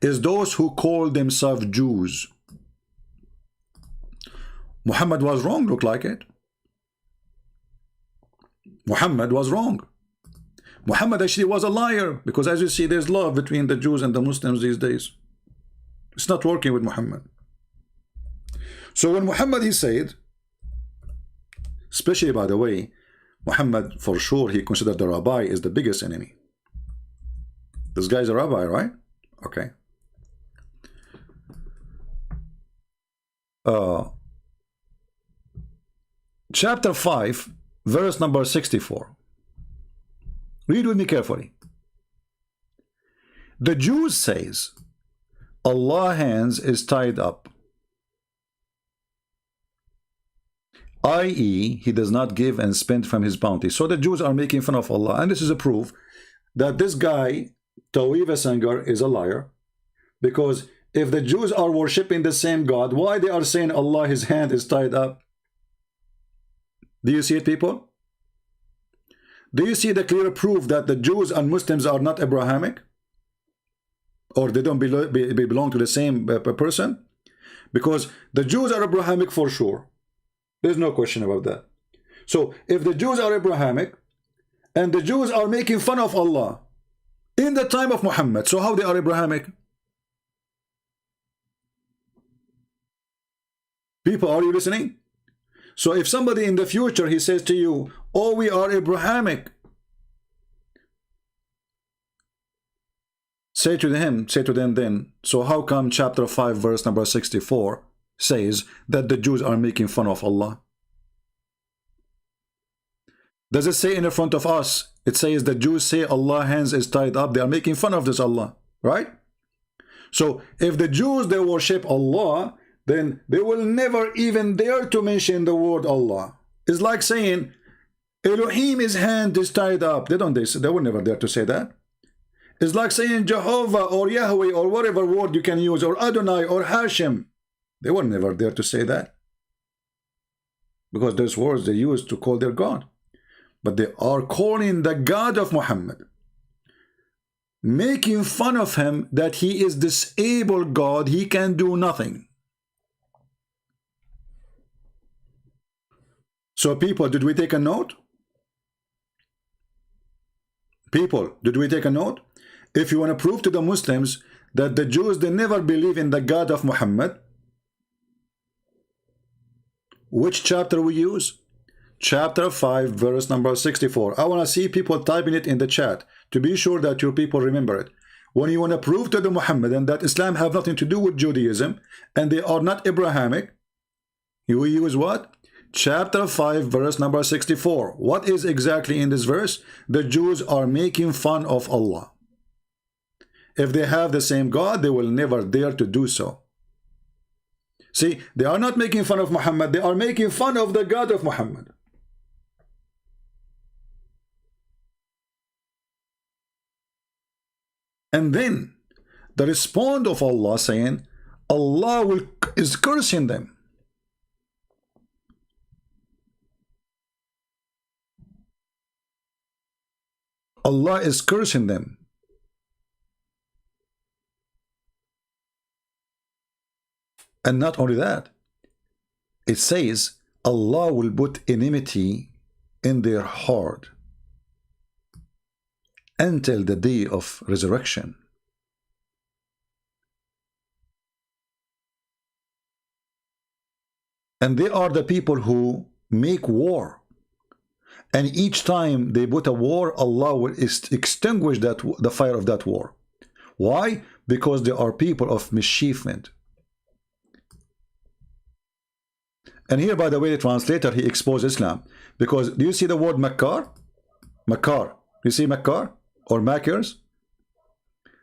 is those who call themselves Jews. Muhammad was wrong, look like it. Muhammad was wrong. Muhammad actually was a liar, because as you see, there's love between the Jews and the Muslims these days. It's not working with Muhammad. So when Muhammad, he said, especially by the way, Muhammad for sure, he considered the rabbi is the biggest enemy. This guy's a rabbi, right? Okay. Chapter 5, verse number 64. Read with me carefully. The Jews says, Allah's hands is tied up, i.e., he does not give and spend from his bounty. So the Jews are making fun of Allah, and this is a proof that this guy, Tovia Singer, is a liar, because if the Jews are worshipping the same God, why they are saying Allah, his hand is tied up? Do you see it, people? Do you see the clear proof that the Jews and Muslims are not Abrahamic? Or they don't belong to the same person? Because the Jews are Abrahamic for sure. There's no question about that. So if the Jews are Abrahamic, and the Jews are making fun of Allah in the time of Muhammad, so how they are Abrahamic? People, are you listening? So if somebody in the future, he says to you, oh, we are Abrahamic, say to them then, so how come chapter 5 verse number 64 says that the Jews are making fun of Allah? Does it say in the front of us, it says the Jews say Allah's hands is tied up, they are making fun of this Allah, right? So if the Jews, they worship Allah, then they will never even dare to mention the word Allah. It's like saying Elohim, his hand is tied up. They will never dare to say that. It's like saying Jehovah or Yahweh or whatever word you can use, or Adonai or Hashem. They were never there to say that, because those words they used to call their God. But they are calling the God of Muhammad, making fun of him that he is disabled God, he can do nothing. So people, did we take a note? People, did we take a note? If you want to prove to the Muslims that the Jews, they never believe in the God of Muhammad, which chapter we use? Chapter 5, verse number 64. I want to see people typing it in the chat to be sure that your people remember it. When you want to prove to the Muhammadan that Islam have nothing to do with Judaism and they are not Abrahamic, you use what? Chapter 5, verse number 64. What is exactly in this verse? The Jews are making fun of Allah. If they have the same God, they will never dare to do so. See, they are not making fun of Muhammad, they are making fun of the God of Muhammad. And then the response of Allah saying, Allah is cursing them. Allah is cursing them. And not only that, it says Allah will put enmity in their heart until the day of resurrection. And they are the people who make war. And each time they put a war, Allah will extinguish the fire of that war. Why? Because they are people of mischievement. And here, by the way, the translator, he exposed Islam. Because do you see the word Makkar? Makkar. You see Makkar? Or Makers?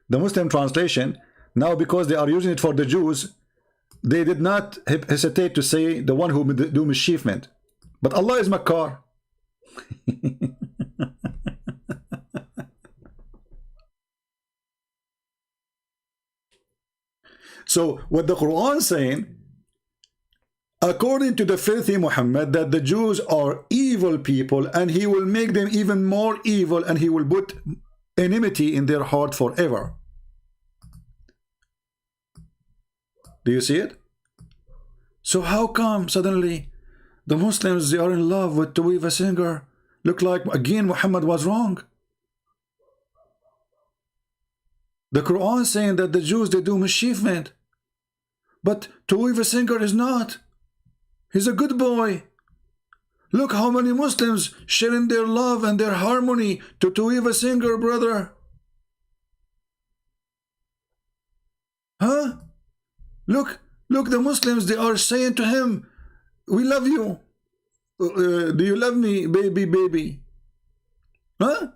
The Muslim translation, now because they are using it for the Jews, they did not hesitate to say the one who do mischievement. But Allah is Makkar. So what the Quran is saying, according to the filthy Muhammad, that the Jews are evil people and he will make them even more evil and he will put enmity in their heart forever. Do you see it? So how come suddenly the Muslims, they are in love with Tovia Singer? Look like again Muhammad was wrong. The Quran is saying that the Jews, they do mischievement, but Tovia Singer is not. He's a good boy. Look how many Muslims sharing their love and their harmony to Tovia Singer, brother. Huh? Look, the Muslims, they are saying to him, we love you. Do you love me, baby? Huh?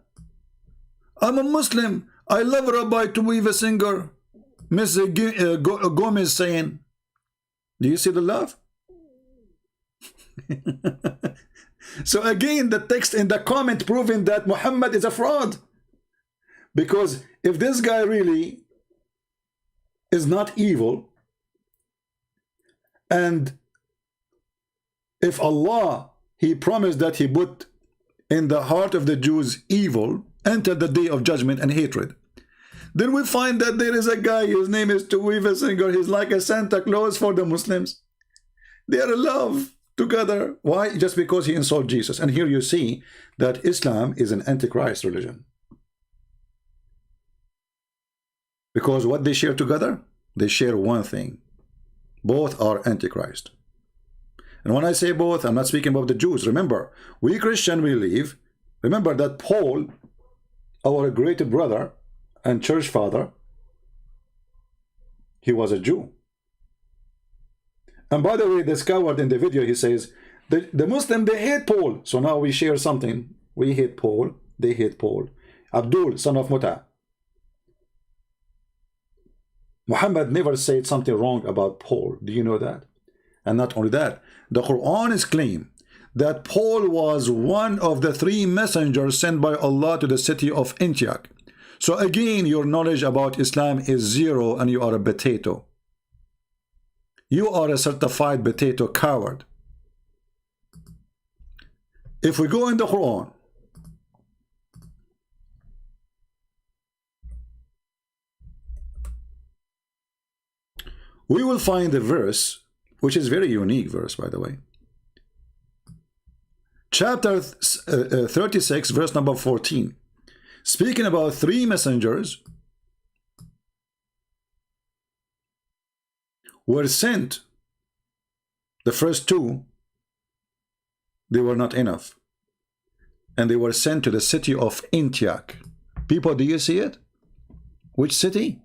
I'm a Muslim. I love Rabbi Tovia Singer. Miss Gomez saying, do you see the love? So again, the text in the comment proving that Muhammad is a fraud. Because if this guy really is not evil, and if Allah, he promised that he put in the heart of the Jews evil until the day of judgment and hatred, then we find that there is a guy, his name is Tovia Singer. He's like a Santa Claus for the Muslims. They are in love together. Why? Just because he insulted Jesus. And here you see that Islam is an antichrist religion. Because what they share together? They share one thing. Both are antichrist. And when I say both, I'm not speaking about the Jews. Remember, we Christian believe, remember that Paul, our great brother and church father, he was a Jew. And by the way, this coward in the video, he says, the Muslim, they hate Paul. So now we share something. We hate Paul, they hate Paul. Abdul, son of Muta. Muhammad never said something wrong about Paul. Do you know that? And not only that, the Quran is claim that Paul was one of the 3 messengers sent by Allah to the city of Antioch. So again, your knowledge about Islam is zero and you are a potato. You are a certified potato coward. If we go in the Quran, we will find a verse, which is very unique verse, by the way. Chapter 36, verse number 14. Speaking about three messengers were sent. The first two, they were not enough. And they were sent to the city of Antioch. People, do you see it? Which city?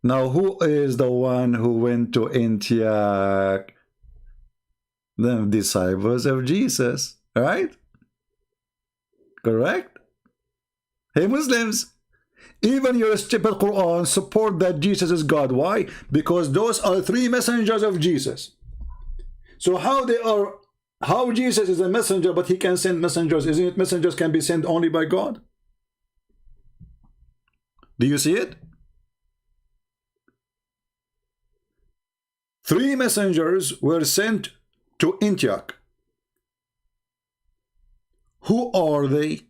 Now, who is the one who went to Antioch? The disciples of Jesus, right? Correct? Hey, Muslims, even your stupid Quran support that Jesus is God. Why? Because those are three messengers of Jesus. So how Jesus is a messenger, but he can send messengers? Isn't it messengers can be sent only by God? Do you see it? Three messengers were sent to Antioch. Who are they?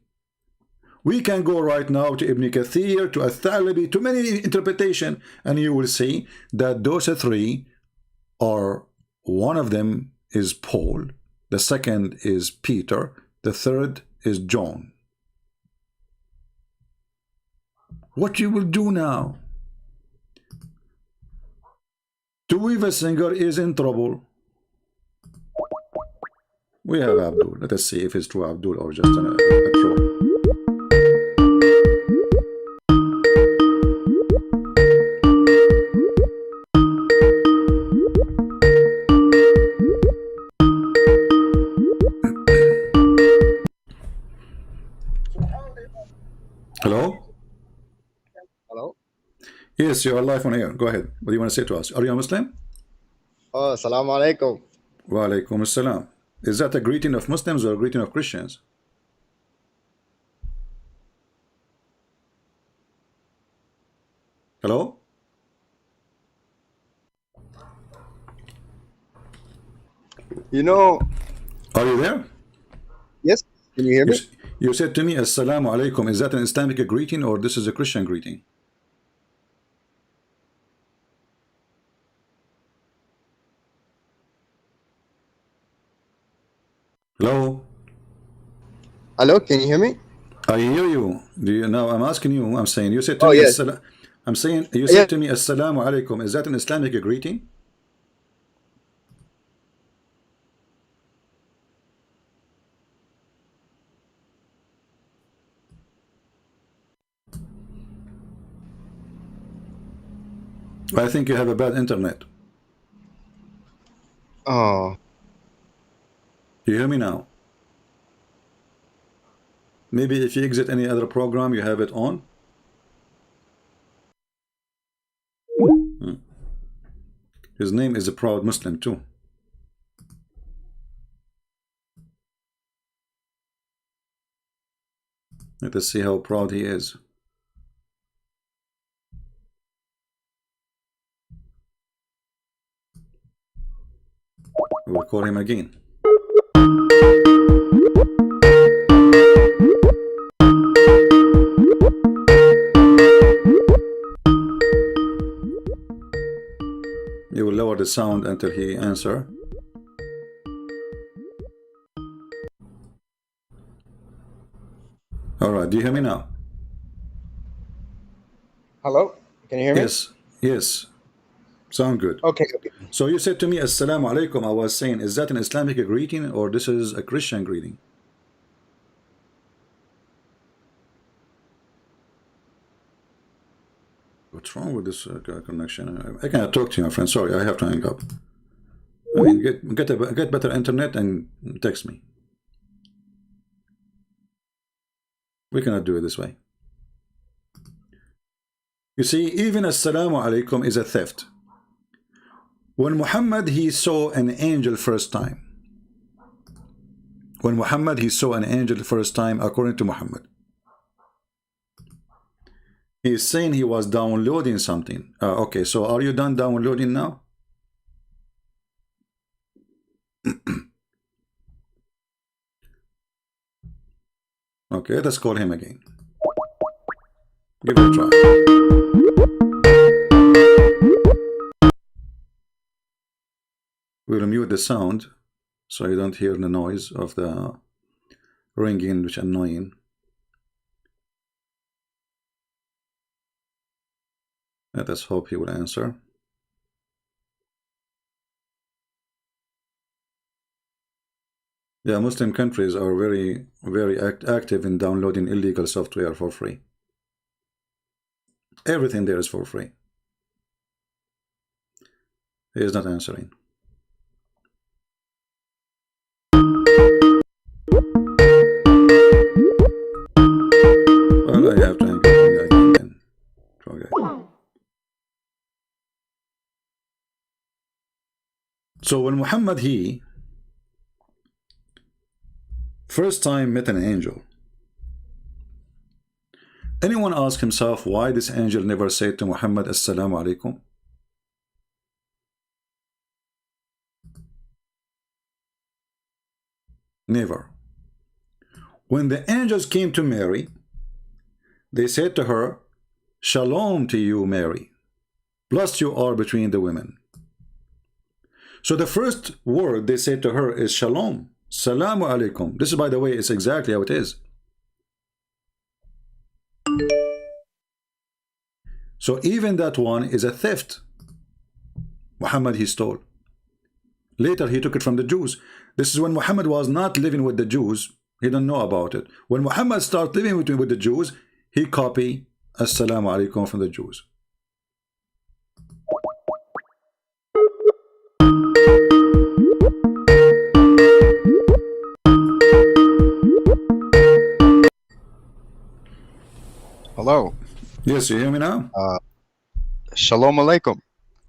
We can go right now to Ibn Kathir, to Al-Thalabi, to many interpretation, and you will see that those three are, one of them is Paul, the second is Peter, the third is John. What you will do now? Tovia Singer is in trouble. We have Abdul. Let us see if it's true Abdul or just a troll. Hello? Hello? Yes, you are live on air. Go ahead. What do you want to say to us? Are you a Muslim? Oh, assalamu alaikum. Wa alaikum assalam. Is that a greeting of Muslims or a greeting of Christians? Hello? You know... Are you there? Yes, can you hear me? You said to me, assalamu alaikum. Is that an Islamic greeting or this is a Christian greeting? Hello? Hello, can you hear me? I hear you. Do you now? I'm asking you. I'm saying you said to me. Yes. I'm saying you said to me, assalamu alaikum. Is that an Islamic greeting? I think you have a bad internet. Oh. You hear me now? Maybe if you exit any other program, you have it on. His name is a proud Muslim too. Let us see how proud he is. We'll call him again. You will lower the sound until he answer. All right, do you hear me now? Hello, can you hear me? Yes, yes. Sound good. Okay. So you said to me, assalamu alaikum. I was saying, is that an Islamic greeting or this is a Christian greeting? What's wrong with this connection? I cannot talk to you, my friend. Sorry, I have to hang up. I mean, get better internet and text me. We cannot do it this way. You see, even assalamu alaikum is a theft. When Muhammad, he saw an angel first time. When Muhammad, he saw an angel first time, according to Muhammad. He's saying he was downloading something. Okay, so are you done downloading now? Okay, let's call him again. Give it a try. We'll mute the sound so you don't hear the noise of the ringing, which is annoying. Let us hope he will answer. Yeah, Muslim countries are very, very active in downloading illegal software for free. Everything there is for free. He is not answering. Well, I have to engage again. Okay. So when Muhammad, he first time met an angel, anyone ask himself why this angel never said to Muhammad, Assalamu alaikum? Never. When the angels came to Mary, they said to her, Shalom to you, Mary. Blessed you are between the women. So the first word they said to her is Shalom. Salamu alaikum. This is, by the way, it's exactly how it is. So even that one is a theft. Muhammad, he stole. Later he took it from the Jews. This is when Muhammad was not living with the Jews. He don't know about it. When Muhammad started living with the Jews, he copied Assalamu alaikum from the Jews. Hello. Yes, you hear me now? Shalom alaikum.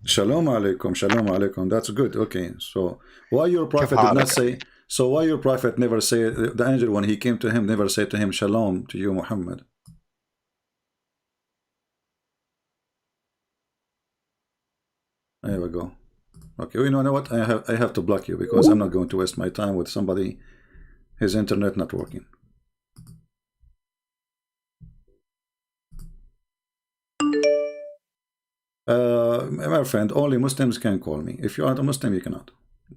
Shalom alaikum. Shalom alaikum. That's good. Okay. So why your prophet did not say? So why your prophet never say, the angel when he came to him never said to him, Shalom to you, Muhammad? There we go. Okay. Well, you know what? I have to block you because I'm not going to waste my time with somebody his internet not working. My friend, only Muslims can call me. If you aren't a Muslim, you cannot.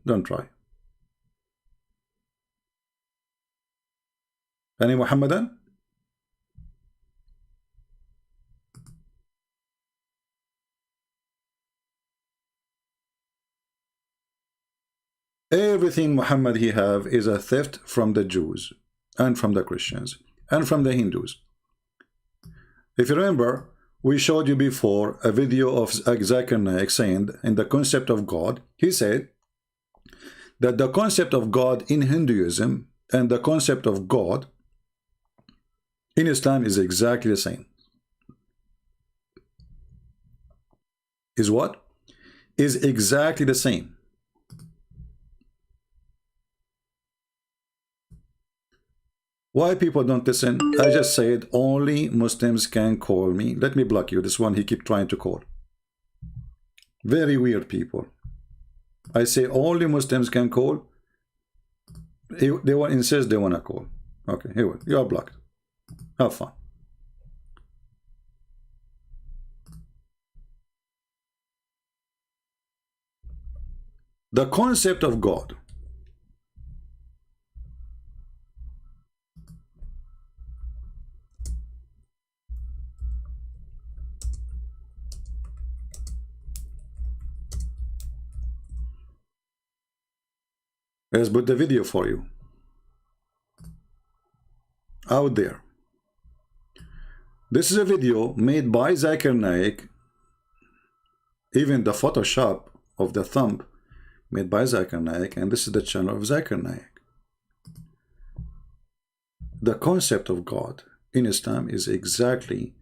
Don't try. Any Muhammadan? Everything Muhammad he have is a theft from the Jews and from the Christians and from the Hindus. If you remember, we showed you before a video of Zakir Naik saying in the concept of God, he said that the concept of God in Hinduism and the concept of God in Islam is exactly the same. Is what? Is exactly the same. Why people don't listen? I just said only Muslims can call me. Let me block you. This one he keep trying to call. Very weird people. I say only Muslims can call. They will insist they want to call. Okay, here you are blocked. Have fun. The concept of God. Let's put the video for you. Out there. This is a video made by Zakir Naik. Even the Photoshop of the thumb made by Zakir Naik, and this is the channel of Zakir Naik. The concept of God in Islam is exactly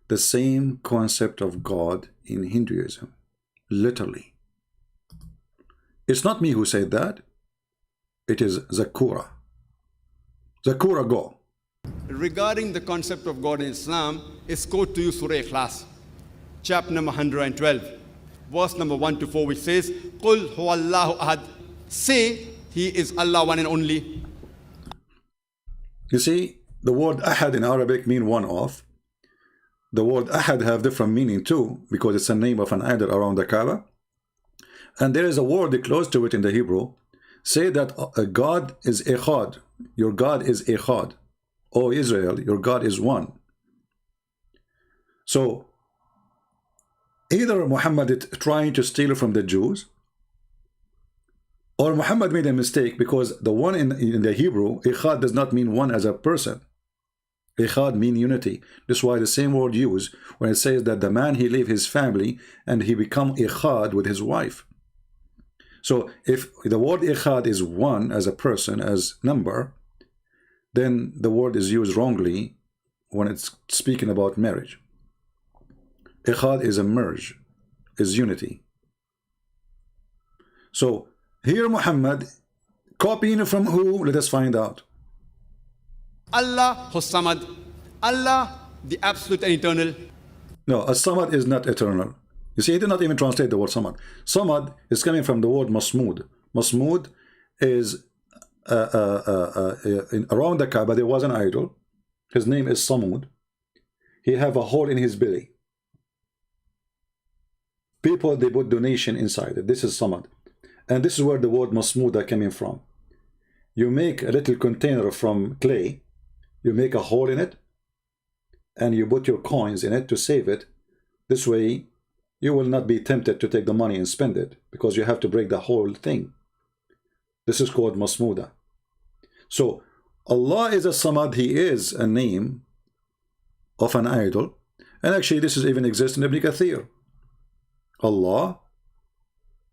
the same concept of God in Hinduism. Literally. It's not me who said that. It is Zakura. Zakura, go. regarding the concept of God in Islam is quote to you Surah Ikhlas, chapter number 112, verse number 1 to 4, which says, Qul huwallahu ahad. Say, He is Allah, one and only. You see, the word ahad in Arabic mean one of. The word ahad have different meaning too, because it's a name of an idol around the Kaaba. And there is a word close to it in the Hebrew. Say that God is echad. Your God is echad. O Israel, your God is one. So either Muhammad is trying to steal from the Jews, or Muhammad made a mistake, because the one in the Hebrew, echad, does not mean one as a person. Echad mean unity. This is why the same word used when it says that the man, he leave his family and he become echad with his wife. So if the word echad is one as a person, as number, then the word is used wrongly when it's speaking about marriage. Echad is a merge, is unity. So here Muhammad copying from who? Let us find out. Allah Samad. Allah, the absolute and eternal. No, as-Samad is not eternal. You see, he did not even translate the word Samad. Samad is coming from the word Masmud. Masmud is around the Kaaba there was an idol. His name is Samud. He have a hole in his belly. People, they put donation inside it. This is Samad. And this is where the word Masmuda coming from. You make a little container from clay, you make a hole in it, and you put your coins in it to save it. This way you will not be tempted to take the money and spend it, because you have to break the whole thing. This is called Masmuda. So Allah is a Samad. He is a name of an idol. And actually this is even exists in Ibn Kathir. Allah,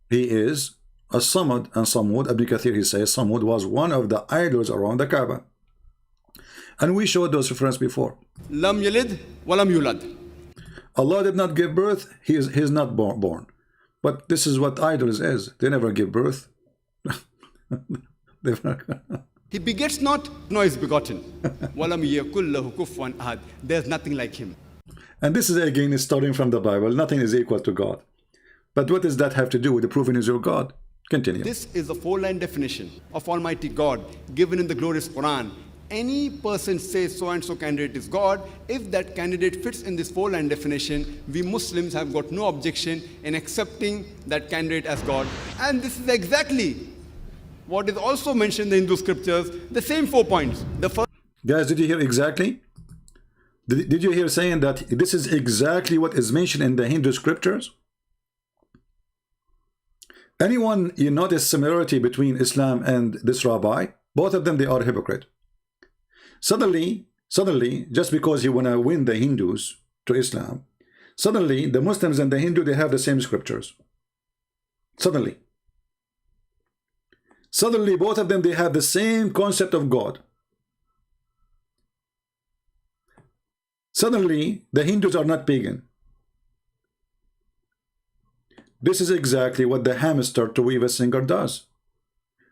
He is a Samad, and Samud, Ibn Kathir, he says Samud was one of the idols around the Kaaba. And we showed those references before. Lam yalid wa lam yulad. Allah did not give birth. He is not born. But this is what idols is. They never give birth. He begets not, nor is begotten. Walam yakul lahu kufuwan ahad. There's nothing like him. And this is again starting from the Bible. Nothing is equal to God. But what does that have to do with the proving is your God? Continue. This is a four-line definition of Almighty God given in the glorious Quran. Any person says so and so candidate is God. If that candidate fits in this four-line definition, we Muslims have got no objection in accepting that candidate as God. And this is exactly what is also mentioned in the Hindu scriptures, the same 4 points. The first. Guys, did you hear exactly? Did you hear saying that this is exactly what is mentioned in the Hindu scriptures? Anyone, you notice similarity between Islam and this rabbi? Both of them, they are hypocrite. Suddenly, just because you want to win the Hindus to Islam, suddenly the Muslims and the Hindu, they have the same scriptures. Suddenly, both of them, they have the same concept of God. Suddenly, the Hindus are not pagan. This is exactly what the hamster Tovia Singer does.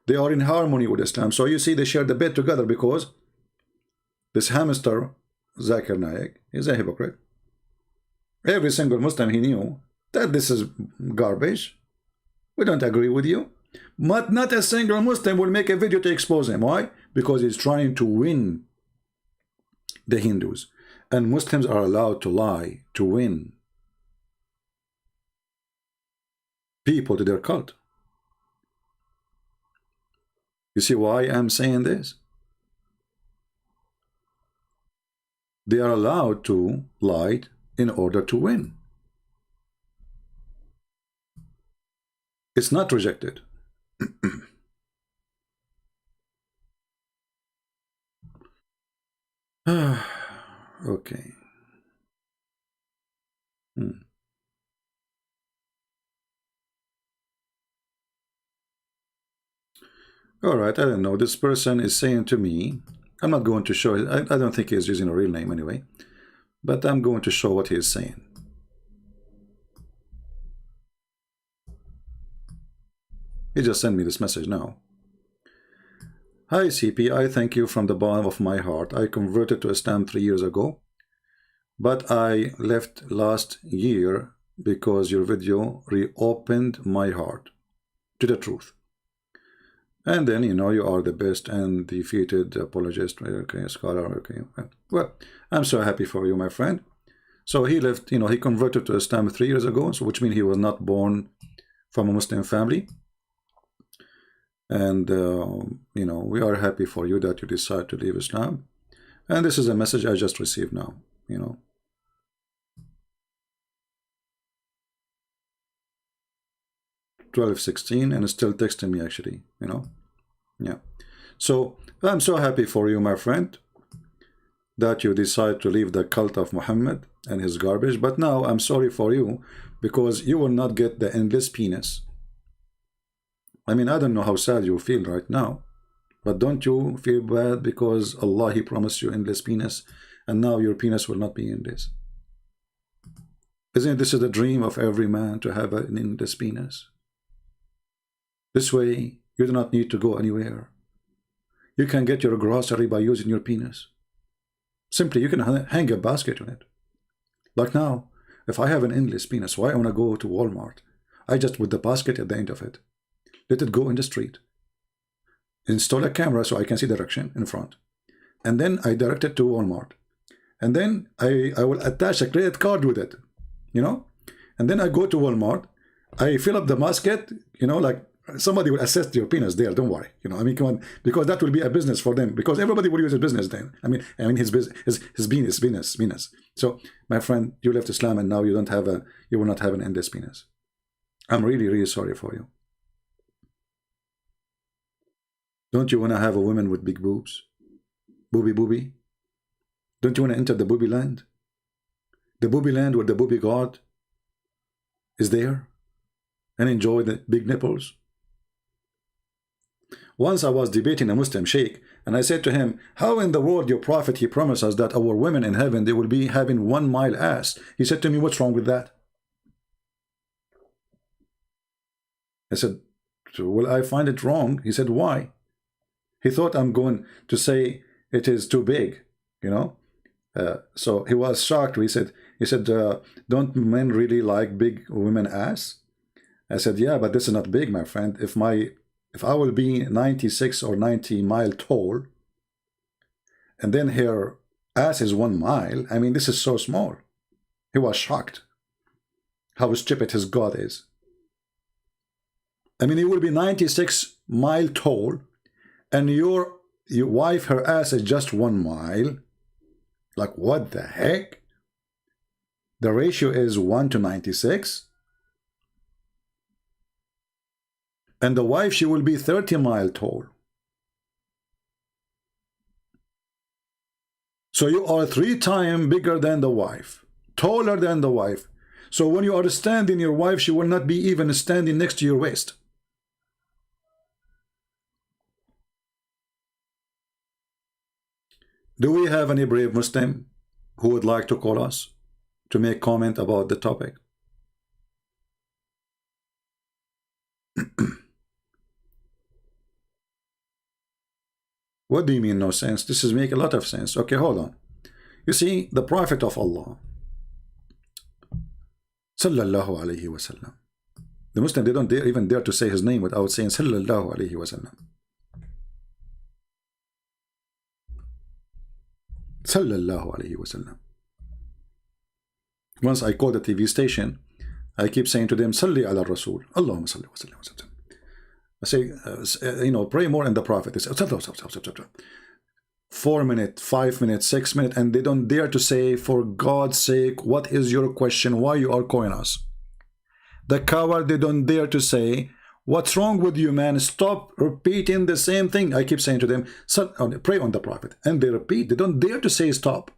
They are in harmony with Islam. So you see, they share the bed together because this hamster, Zakir Naik, is a hypocrite. Every single Muslim, he knew that this is garbage. We don't agree with you. But not a single Muslim will make a video to expose him. Why? Because he's trying to win the Hindus. And Muslims are allowed to lie to win people to their cult. You see why I'm saying this? They are allowed to lie in order to win. It's not rejected. Okay. All right, I don't know. This person is saying to me, I'm not going to show it. I don't think he's using a real name anyway, but I'm going to show what he is saying. He just sent me this message now. Hi CP, I thank you from the bottom of my heart. I converted to Islam 3 years ago, but I left last year because your video reopened my heart to the truth. And then, you know, you are the best and defeated apologist, okay, scholar, okay. Well, I'm so happy for you, my friend. So he left, you know, he converted to Islam 3 years ago, so which means he was not born from a Muslim family. And, you know, we are happy for you that you decide to leave Islam. And this is a message I just received now, you know. $12:16 and still texting me actually, you know. Yeah. So I'm so happy for you, my friend, that you decide to leave the cult of Muhammad and his garbage. But now I'm sorry for you because you will not get the endless penis. I mean, I don't know how sad you feel right now, but don't you feel bad because Allah, He promised you endless penis, and now your penis will not be endless? Isn't this the dream of every man, to have an endless penis? This way, you do not need to go anywhere. You can get your grocery by using your penis. Simply, you can hang a basket on it. Like now, if I have an endless penis, why I want to go to Walmart? I just put the basket at the end of it. Let it go in the street. Install a camera so I can see direction in front. And then I direct it to Walmart. And then I will attach a credit card with it, you know? And then I go to Walmart. I fill up the basket, you know, like somebody will assess your penis there, don't worry. You know, I mean, come on, because that will be a business for them, because everybody will use a business then. I mean his penis. So, my friend, you left Islam and now you don't have you will not have an endless penis. I'm really, really sorry for you. Don't you want to have a woman with big boobs? Booby? Don't you want to enter the booby land? The booby land where the booby god is there and enjoy the big nipples? Once I was debating a Muslim sheikh and I said to him, how in the world your prophet, he promised us that our women in heaven, they will be having 1 mile ass? He said to me, what's wrong with that? I said, well, I find it wrong. He said, why? He thought I'm going to say it is too big, you know. So he was shocked. He said, don't men really like big women ass? I said, yeah, but this is not big, my friend. If I will be 96 or 90 mile tall, and then her ass is 1 mile, I mean, this is so small. He was shocked how stupid his God is. I mean, he will be 96 mile tall, and your wife, her ass is just 1 mile. Like, what the heck? The ratio is 1 to 96. And the wife, she will be 30 mile tall. So you are 3 times bigger than the wife, taller than the wife. So when you are standing, your wife, she will not be even standing next to your waist. Do we have any brave Muslim who would like to call us to make comment about the topic? What do you mean no sense? This is make a lot of sense. Okay, hold on. You see, the Prophet of Allah, sallallahu alaihi wasallam, the Muslim, they don't even dare to say his name without saying sallallahu alaihi wasallam. Sallallahu alaihi wasallam. Once I called the TV station, I keep saying to them, Salli ala Rasul, Allahumma salli wa sallim wa sallam. I say, you know, pray more in the Prophet. They say, 4 minutes, 5 minutes, 6 minutes, and they don't dare to say, for God's sake, what is your question? Why you are calling us? The coward, they don't dare to say, what's wrong with you, man? Stop repeating the same thing. I keep saying to them, pray on the Prophet. And they repeat. They don't dare to say stop.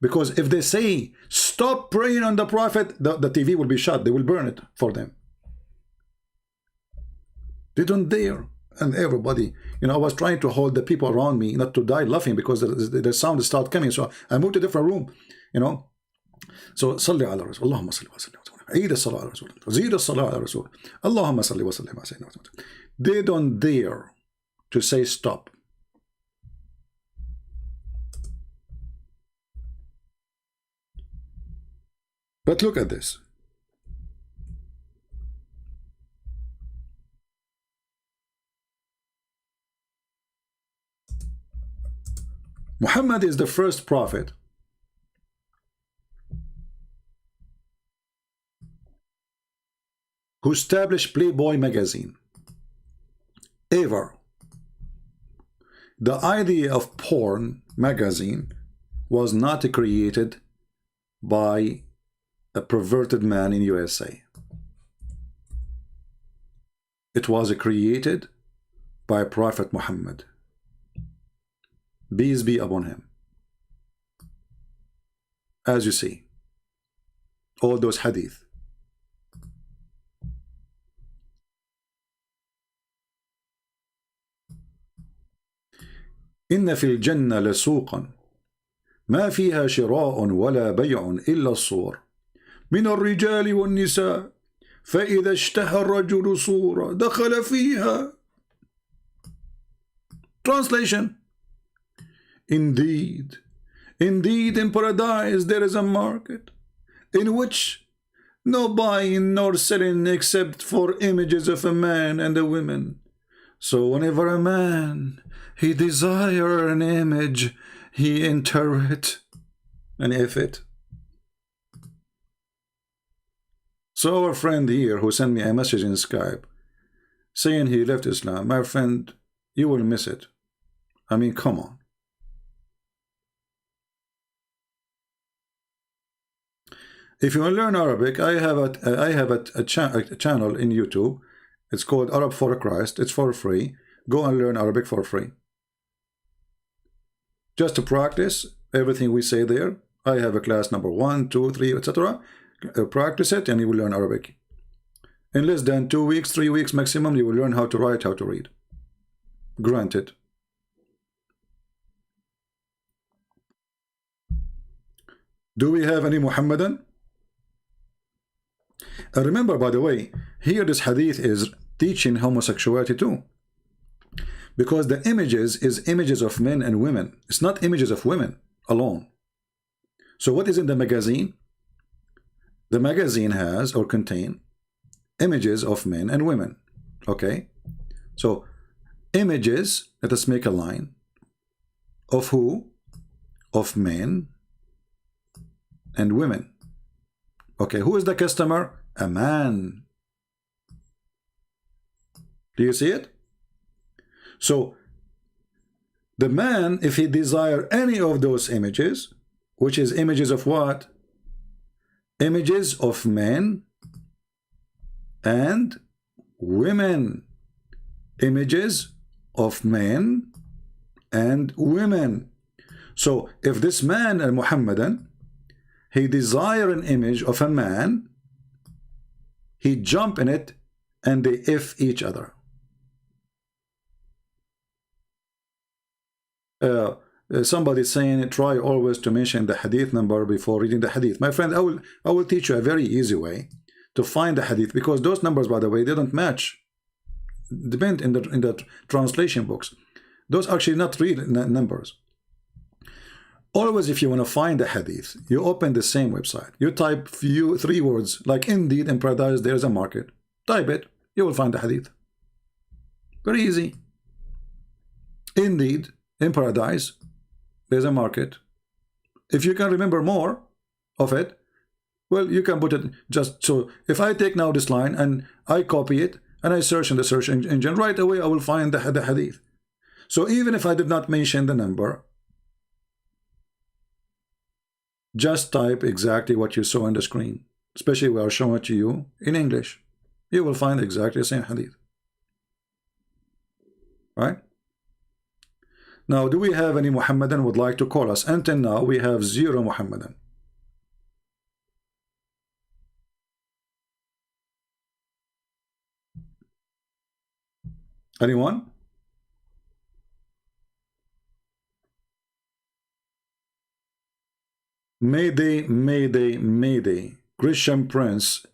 Because if they say, stop praying on the Prophet, the TV will be shut. They will burn it for them. They don't dare. And everybody, you know, I was trying to hold the people around me not to die laughing because the sound start coming. So I moved to a different room, you know. So, Salli ala Rasul, Allahumma salli wa sallim wa sallim. Eid as-salah ala Rasul. Zid as-salah ala Rasul. Allahumma salli wa sallim wa sallim. They don't dare to say stop. But look at this. Muhammad is the first prophet who established Playboy magazine ever. The idea of porn magazine was not created by a perverted man in USA. It was created by Prophet Muhammad, peace be upon him. As you see, all those hadith. إن في الجنة لسوقا ما فيها شراء ولا بيع إلا الصور من الرجال والنساء فإذا اشتهى الرجل صورة دخل فيها. Translation: Indeed, in paradise there is a market in which no buying nor selling except for images of a man and a woman. So whenever a man he desire an image, he enter it and if it. So our friend here who sent me a message in Skype saying he left Islam, my friend, you will miss it. I mean, come on. If you want to learn Arabic, I have a channel in YouTube. It's called Arab for Christ. It's for free. Go and learn Arabic for free. Just to practice everything we say there. I have a class number 1, 2, 3, etc. Practice it and you will learn Arabic. In less than 2 weeks, 3 weeks maximum, you will learn how to write, how to read. Granted. Do we have any Muhammadan? Remember, by the way, here this hadith is teaching homosexuality too. Because the images is images of men and women. It's not images of women alone. So what is in the magazine? The magazine has or contain images of men and women. Okay? So images, let us make a line. Of who? Of men and women. Okay, who is the customer? A man. Do you see it? So the man, if he desire any of those images, which is images of what? Images of men and women. Images of men and women. So if this man, a Muhammadan, he desire an image of a man, he jump in it and they if each other. Somebody saying try always to mention the hadith number before reading the hadith. My friend, I will teach you a very easy way to find the hadith, because those numbers, by the way, they don't match. Depend in the translation books. Those are actually not real numbers. Always, if you want to find the hadith, you open the same website. You type 3 words like indeed in paradise there is a market. Type it, you will find the hadith. Very easy. Indeed in paradise there's a market. If you can remember more of it, well, you can put it just so. If I take now this line and I copy it and I search in the search engine, right away I will find the hadith. So even if I did not mention the number, just type exactly what you saw on the screen, especially we are showing it to you in English. You will find exactly the same hadith. Right? Now, do we have any Muhammadan would like to call us? Until now, we have 0 Muhammadan. Anyone? Mayday, mayday, mayday. Christian Prince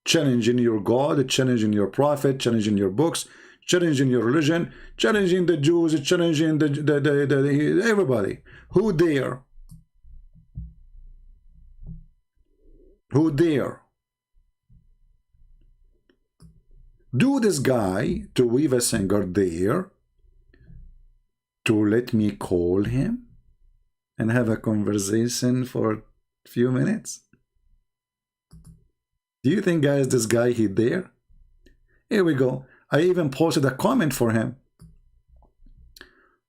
challenging your God, challenging your prophet, challenging your books, challenging your religion, challenging the Jews, challenging the everybody. Who dare? Who dare? Do this guy, Tovia Singer, dare to let me call him and have a conversation for a few minutes? Do you think, guys, this guy, he dare? Here we go. I even posted a comment for him,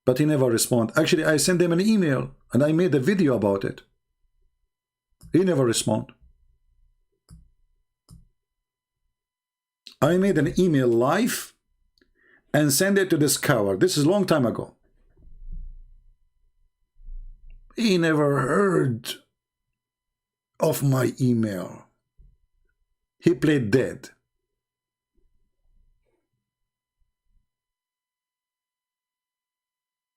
but he never responded. Actually, I sent him an email and I made a video about it. He never responded. I made an email live and sent it to this coward. This is a long time ago. He never heard of my email. He played dead.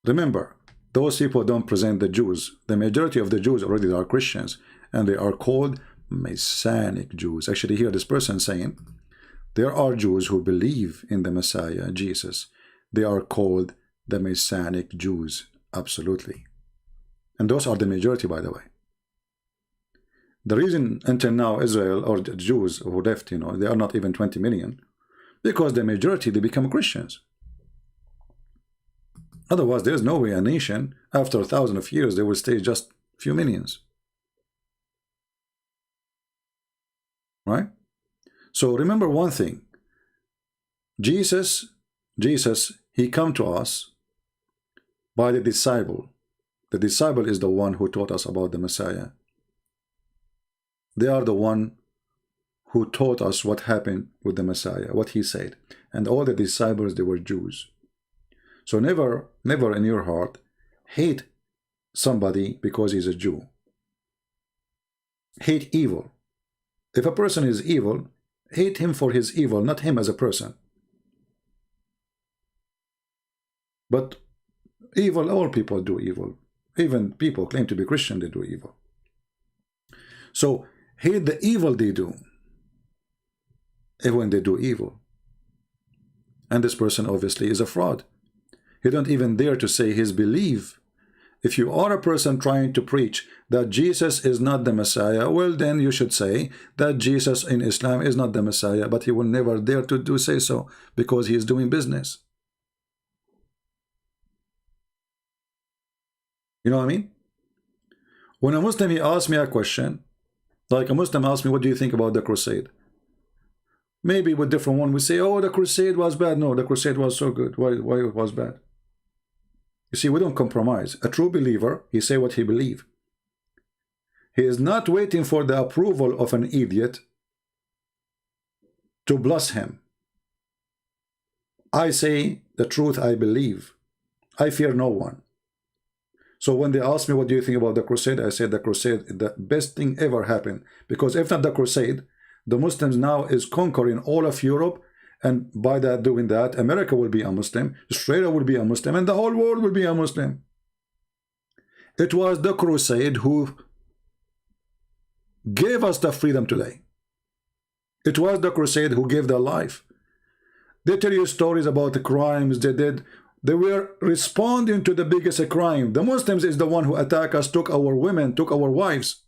Remember, those people don't present the Jews. The majority of the Jews already are Christians, and they are called Messianic Jews. Actually, here this person saying, there are Jews who believe in the Messiah, Jesus. They are called the Messianic Jews. Absolutely. And those are the majority, by the way. The reason until now Israel or the Jews who left, you know, they are not even 20 million, because the majority, they become Christians. Otherwise, there's no way a nation, after 1,000 of years, they will stay just few millions. Right? So remember one thing. Jesus, he come to us by the disciple. The disciple is the one who taught us about the Messiah. They are the one who taught us what happened with the Messiah, what he said. And all the disciples, they were Jews. So never in your heart hate somebody because he's a Jew. Hate evil. If a person is evil, hate him for his evil, not him as a person. But evil, all people do evil. Even people claim to be Christian, they do evil. So hate the evil they do, even when they do evil. And this person obviously is a fraud. He don't even dare to say his belief. If you are a person trying to preach that Jesus is not the Messiah, well, then you should say that Jesus in Islam is not the Messiah, but he will never dare to say so because he is doing business. You know what I mean? When a Muslim, he asks me a question, like a Muslim asks me, what do you think about the crusade? Maybe with different one, we say, oh, the crusade was bad. No, the crusade was so good. Why it was bad? You see, we don't compromise. A true believer, he say what he believe. He is not waiting for the approval of an idiot to bless him. I say the truth I believe. I fear no one. So when they ask me, what do you think about the crusade? I said the crusade, the best thing ever happened. Because if not the crusade, the Muslims now is conquering all of Europe. And by that, doing that, America will be a Muslim, Australia will be a Muslim, and the whole world will be a Muslim. It was the crusade who gave us the freedom today. It was the crusade who gave their life. They tell you stories about the crimes they did. They were responding to the biggest crime. The Muslims is the one who attacked us, took our women, took our wives,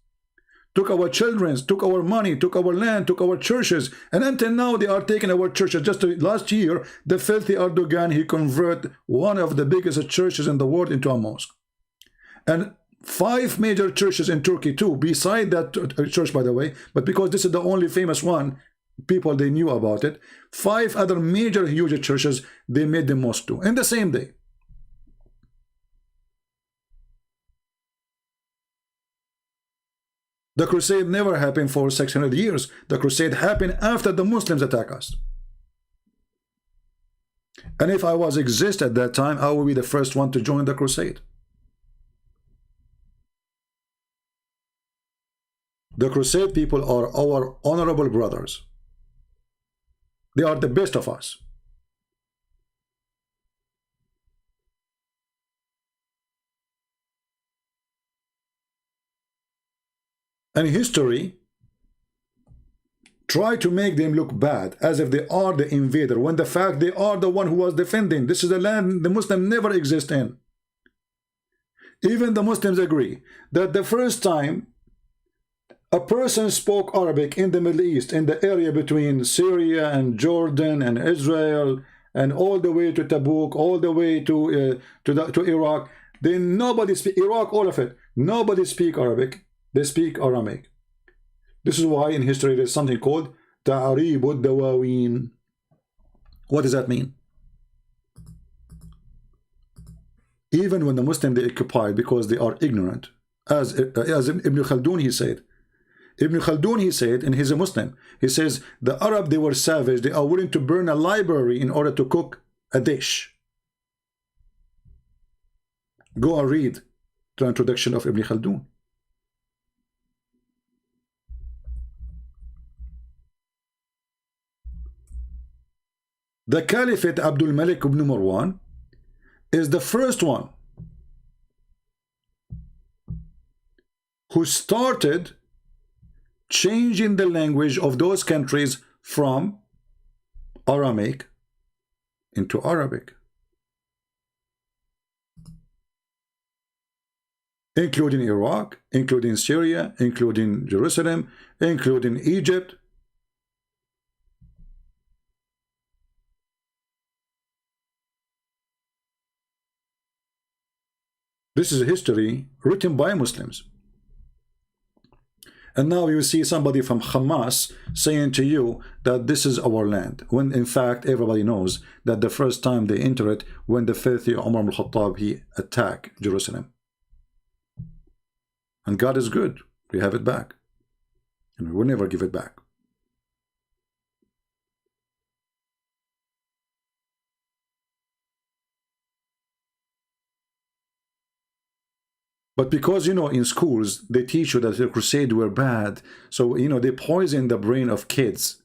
took our children, took our money, took our land, took our churches. And until now, they are taking our churches. Just last year, the filthy Erdogan, he converted one of the biggest churches in the world into a mosque. And 5 major churches in Turkey too, beside that church, by the way, but because this is the only famous one, people, they knew about it. 5 other major huge churches, they made the mosque too, in the same day. The crusade never happened for 600 years. The crusade happened after the Muslims attacked us. And if I was exist at that time, I would be the first one to join the crusade. The crusade people are our honorable brothers. They are the best of us. And history try to make them look bad, as if they are the invader, when the fact they are the one who was defending. This is a land the Muslim never exist in. Even the Muslims agree that the first time a person spoke Arabic in the Middle East, in the area between Syria and Jordan and Israel, and all the way to Tabuk, all the way to Iraq, then nobody speak Iraq, all of it. Nobody speak Arabic. They speak Aramaic. This is why in history there's something called Ta'arib al-Dawawin. What does that mean? Even when the Muslim they occupied because they are ignorant, as Ibn Khaldun he said. Ibn Khaldun he said, and he's a Muslim, he says the Arab they were savage, they are willing to burn a library in order to cook a dish. Go and read the introduction of Ibn Khaldun. The Caliphate Abdul Malik ibn Marwan is the first one who started changing the language of those countries from Aramaic into Arabic, including Iraq, including Syria, including Jerusalem, including Egypt. This is a history written by Muslims. And now you see somebody from Hamas saying to you that this is our land, when in fact everybody knows that the first time they enter it, when the filthy Umar al-Khattab he attacked Jerusalem. And God is good. We have it back. And we will never give it back. But because, you know, in schools, they teach you that the crusade were bad. So, you know, they poison the brain of kids.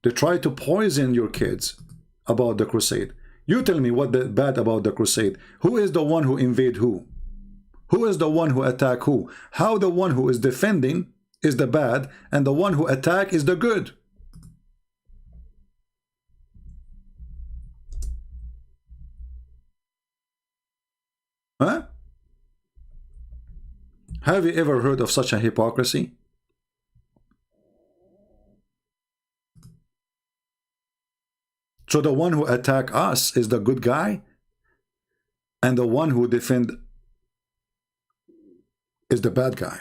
They try to poison your kids about the crusade. You tell me what the bad about the crusade. Who is the one who invade who? Who is the one who attack who? How the one who is defending is the bad and the one who attack is the good? Huh? Have you ever heard of such a hypocrisy? So the one who attack us is the good guy, and the one who defend is the bad guy.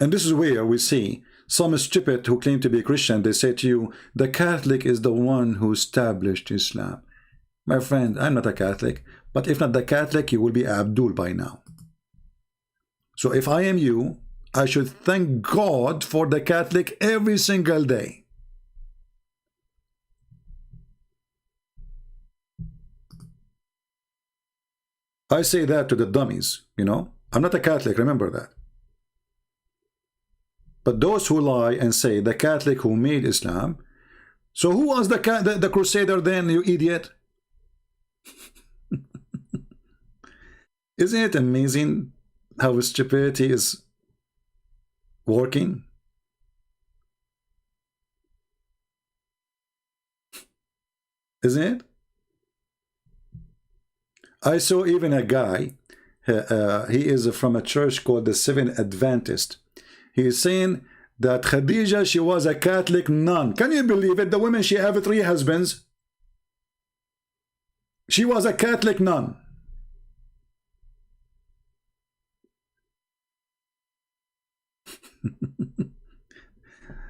And this is where we see some stupid who claim to be Christian. They say to you, the Catholic is the one who established Islam. My friend, I'm not a Catholic, but if not the Catholic, you will be Abdul by now. So if I am you, I should thank God for the Catholic every single day. I say that to the dummies, you know. I'm not a Catholic, remember that. But those who lie and say the Catholic who made Islam, so who was the Crusader then, you idiot? Isn't it amazing how stupidity is working? Isn't it? I saw even a guy, he is from a church called the Seventh Adventist. He is saying that Khadija, she was a Catholic nun. Can you believe it? The woman, she had 3 husbands. She was a Catholic nun.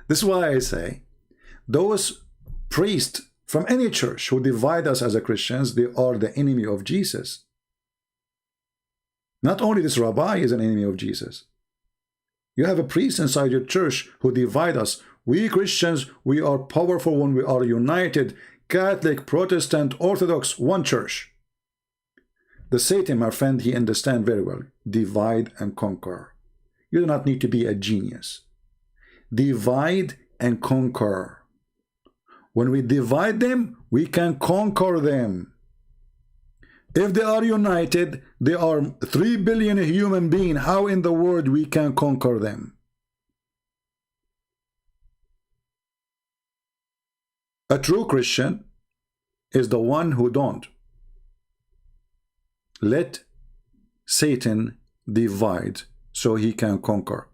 This is why I say those priests from any church who divide us as a Christians, they are the enemy of Jesus. Not only this rabbi is an enemy of Jesus. You have a priest inside your church who divide us. We Christians, we are powerful when we are united. Catholic, Protestant, Orthodox, one church. The Satan, my friend, he understands very well. Divide and conquer. You do not need to be a genius. Divide and conquer. When we divide them, we can conquer them. If they are united, they are 3 billion human beings. How in the world we can conquer them? A true Christian is the one who don't let Satan divide so he can conquer.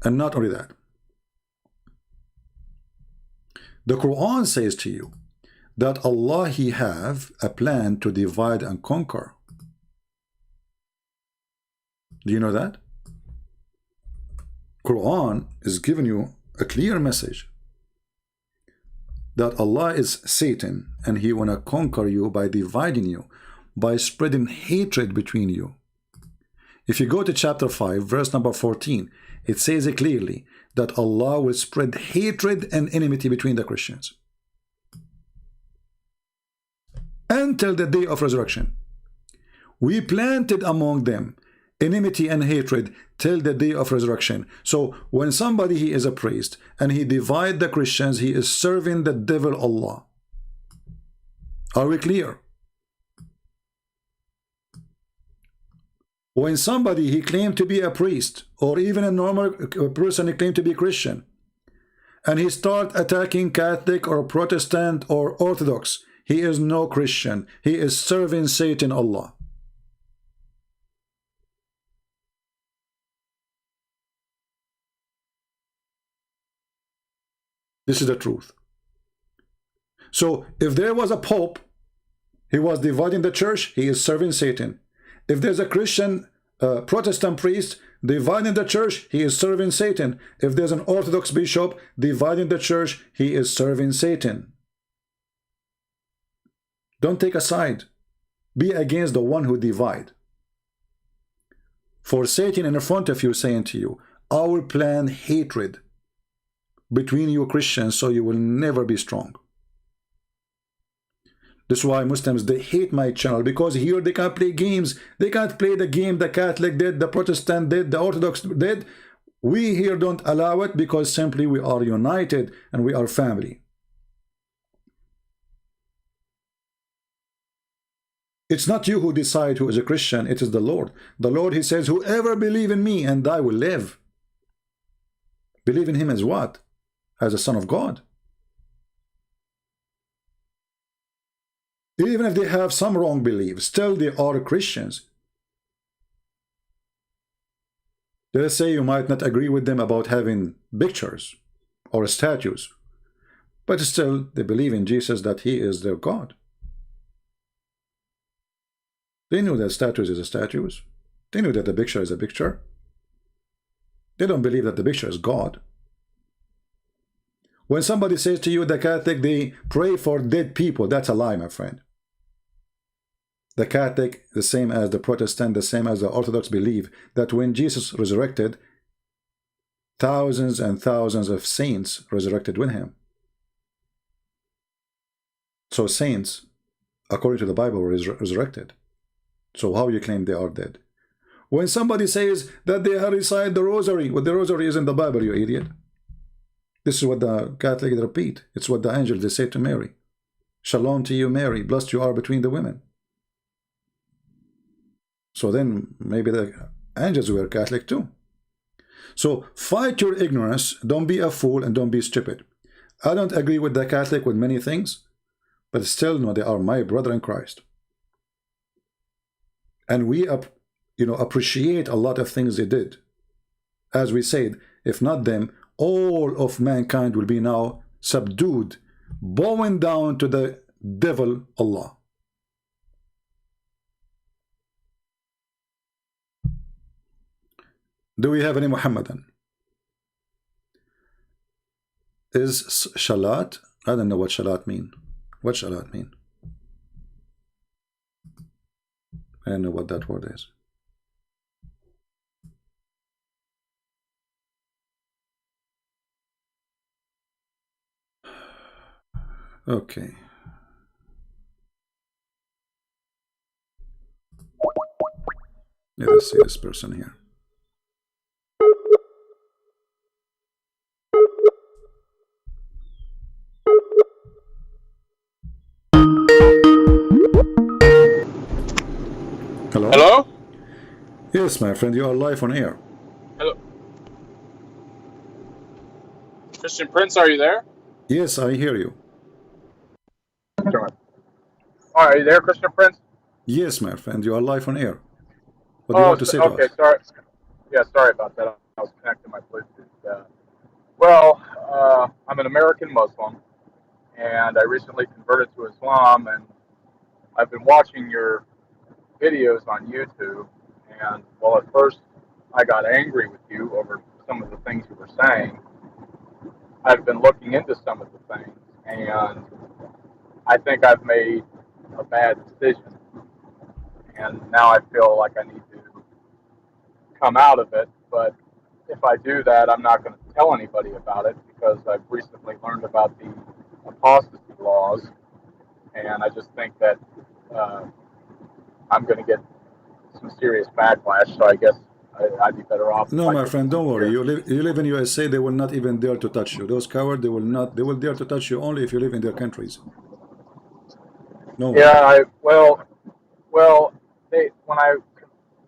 And not only that, the Quran says to you that Allah, He have a plan to divide and conquer. Do you know that? Quran is giving you a clear message that Allah is Satan and He wanna conquer you by dividing you, by spreading hatred between you. If you go to chapter 5 verse number 14, it says it clearly that Allah will spread hatred and enmity between the Christians until the day of resurrection. We planted among them enmity and hatred till the day of resurrection. So when somebody he is a priest and he divide the Christians, he is serving the devil Allah. Are we clear? When somebody he claimed to be a priest, or even a normal person he claimed to be Christian, and he start attacking Catholic or Protestant or Orthodox, he is no Christian. He is serving Satan Allah. This is the truth. So if there was a pope, he was dividing the church, he is serving Satan. If there's a Christian Protestant priest dividing the church, he is serving Satan. If there's an Orthodox bishop dividing the church, he is serving Satan. Don't take a side. Be against the one who divide. For Satan in front of you saying to you, I will plan hatred between you Christians so you will never be strong. This is why Muslims, they hate my channel, because here they can't play games. They can't play the game the Catholic did, the Protestant did, the Orthodox did. We here don't allow it because simply we are united and we are family. It's not you who decide who is a Christian, it is the Lord. The Lord, He says, whoever believe in me and I will live. Believe in Him as what? As a Son of God. Even if they have some wrong beliefs, still they are Christians. Let's say you might not agree with them about having pictures or statues, but still they believe in Jesus, that He is their God. They knew that statues is a statues. They knew that the picture is a picture. They don't believe that the picture is God. When somebody says to you, the Catholic, they pray for dead people, that's a lie, my friend. The Catholic, the same as the Protestant, the same as the Orthodox, believe that when Jesus resurrected, thousands and thousands of saints resurrected with Him. So saints, according to the Bible, were resurrected. So how you claim they are dead? When somebody says that they recite the rosary, well, the rosary is in the Bible, you idiot. This is what the Catholic repeat. It's what the angels they say to Mary. Shalom to you, Mary. Blessed you are between the women. So then maybe the angels were Catholic too. So fight your ignorance. Don't be a fool and don't be stupid. I don't agree with the Catholic with many things, but still, no, they are my brother in Christ. And we appreciate a lot of things they did. As we said, if not them, all of mankind will be now subdued, bowing down to the devil Allah. Do we have any Muhammadan? Is shalat? I don't know what shalat mean. What shalat mean? I don't know what that word is. Okay. Let us see this person here. Hello? Hello? Yes, my friend, you are live on air. Hello. Christian Prince, are you there? Yes, I hear you. Sure. All right, are you there, Christian Prince? Yes, my friend, you are live on air. What do you Oh, want to say to okay, us? sorry. Yeah, sorry about that. I was connecting my Bluetooth. I'm an American Muslim, and I recently converted to Islam, and I've been watching your videos on YouTube. And well, at first I got angry with you over some of the things you were saying. I've been looking into some of the things, and I think I've made a bad decision. And now I feel like I need to come out of it. But if I do that, I'm not going to tell anybody about it because I've recently learned about the apostasy laws, and I just think that I'm going to get some serious backlash. So I guess I'd be better off. No, my friend, don't worry. You live in USA, they will not even dare to touch you. Those cowards, they will dare to touch you only if you live in their countries. No way. Yeah, when I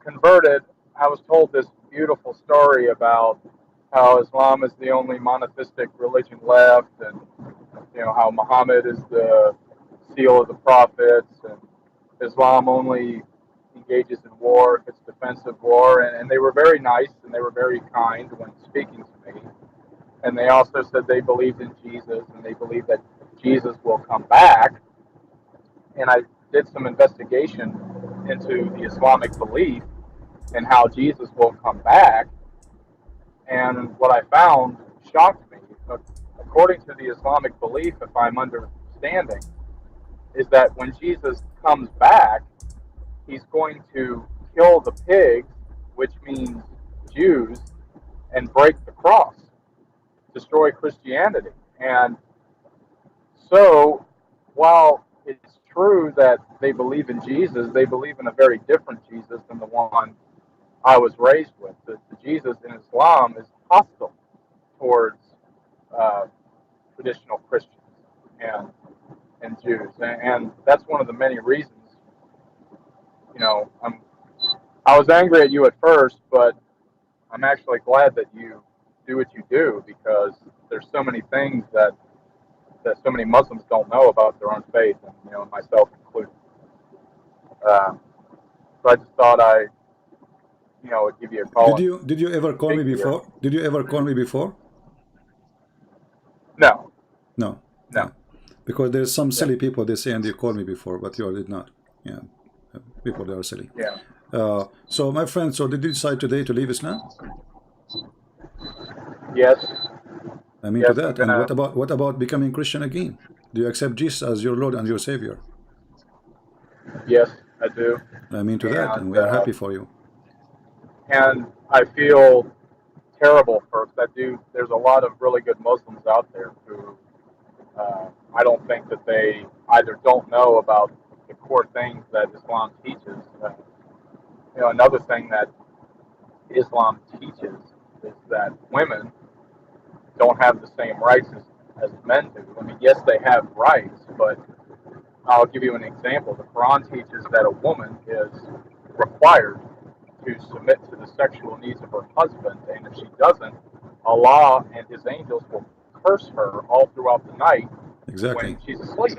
converted, I was told this beautiful story about how Islam is the only monotheistic religion left, and how Muhammad is the seal of the prophets, and Islam only engages in war if it's defensive war, and they were very nice and they were very kind when speaking to me. And they also said they believed in Jesus and they believe that Jesus will come back. And I did some investigation into the Islamic belief and how Jesus will come back. And what I found shocked me. According to the Islamic belief, if I'm understanding, is that when Jesus comes back, he's going to kill the pigs, which means Jews, and break the cross, destroy Christianity. And so, while it's true that they believe in Jesus, they believe in a very different Jesus than the one I was raised with. The Jesus in Islam is hostile towards traditional Christians and Jews, and that's one of the many reasons. I was angry at you at first, but I'm actually glad that you do what you do because there's so many things that so many Muslims don't know about their own faith, and myself included. So I just thought I would give you a call. Did you ever call me before? Did you ever call me before? No. No. Yeah. Because there's some silly people they say and they called me before, but you did not. Yeah. People, they are silly. Yeah. So my friend, so did you decide today to leave Islam? Yes. I mean, to that. And what about becoming Christian again? Do you accept Jesus as your Lord and your Savior? Yes, I do. I mean, to that, and we are happy for you. And I feel terrible for that dude. There's a lot of really good Muslims out there who I don't think that they either don't know about the core things that Islam teaches. Another thing that Islam teaches is that women don't have the same rights as men do. I mean, yes, they have rights, but I'll give you an example. The Quran teaches that a woman is required to submit to the sexual needs of her husband, and if she doesn't, Allah and His angels will curse her all throughout the night when she's asleep.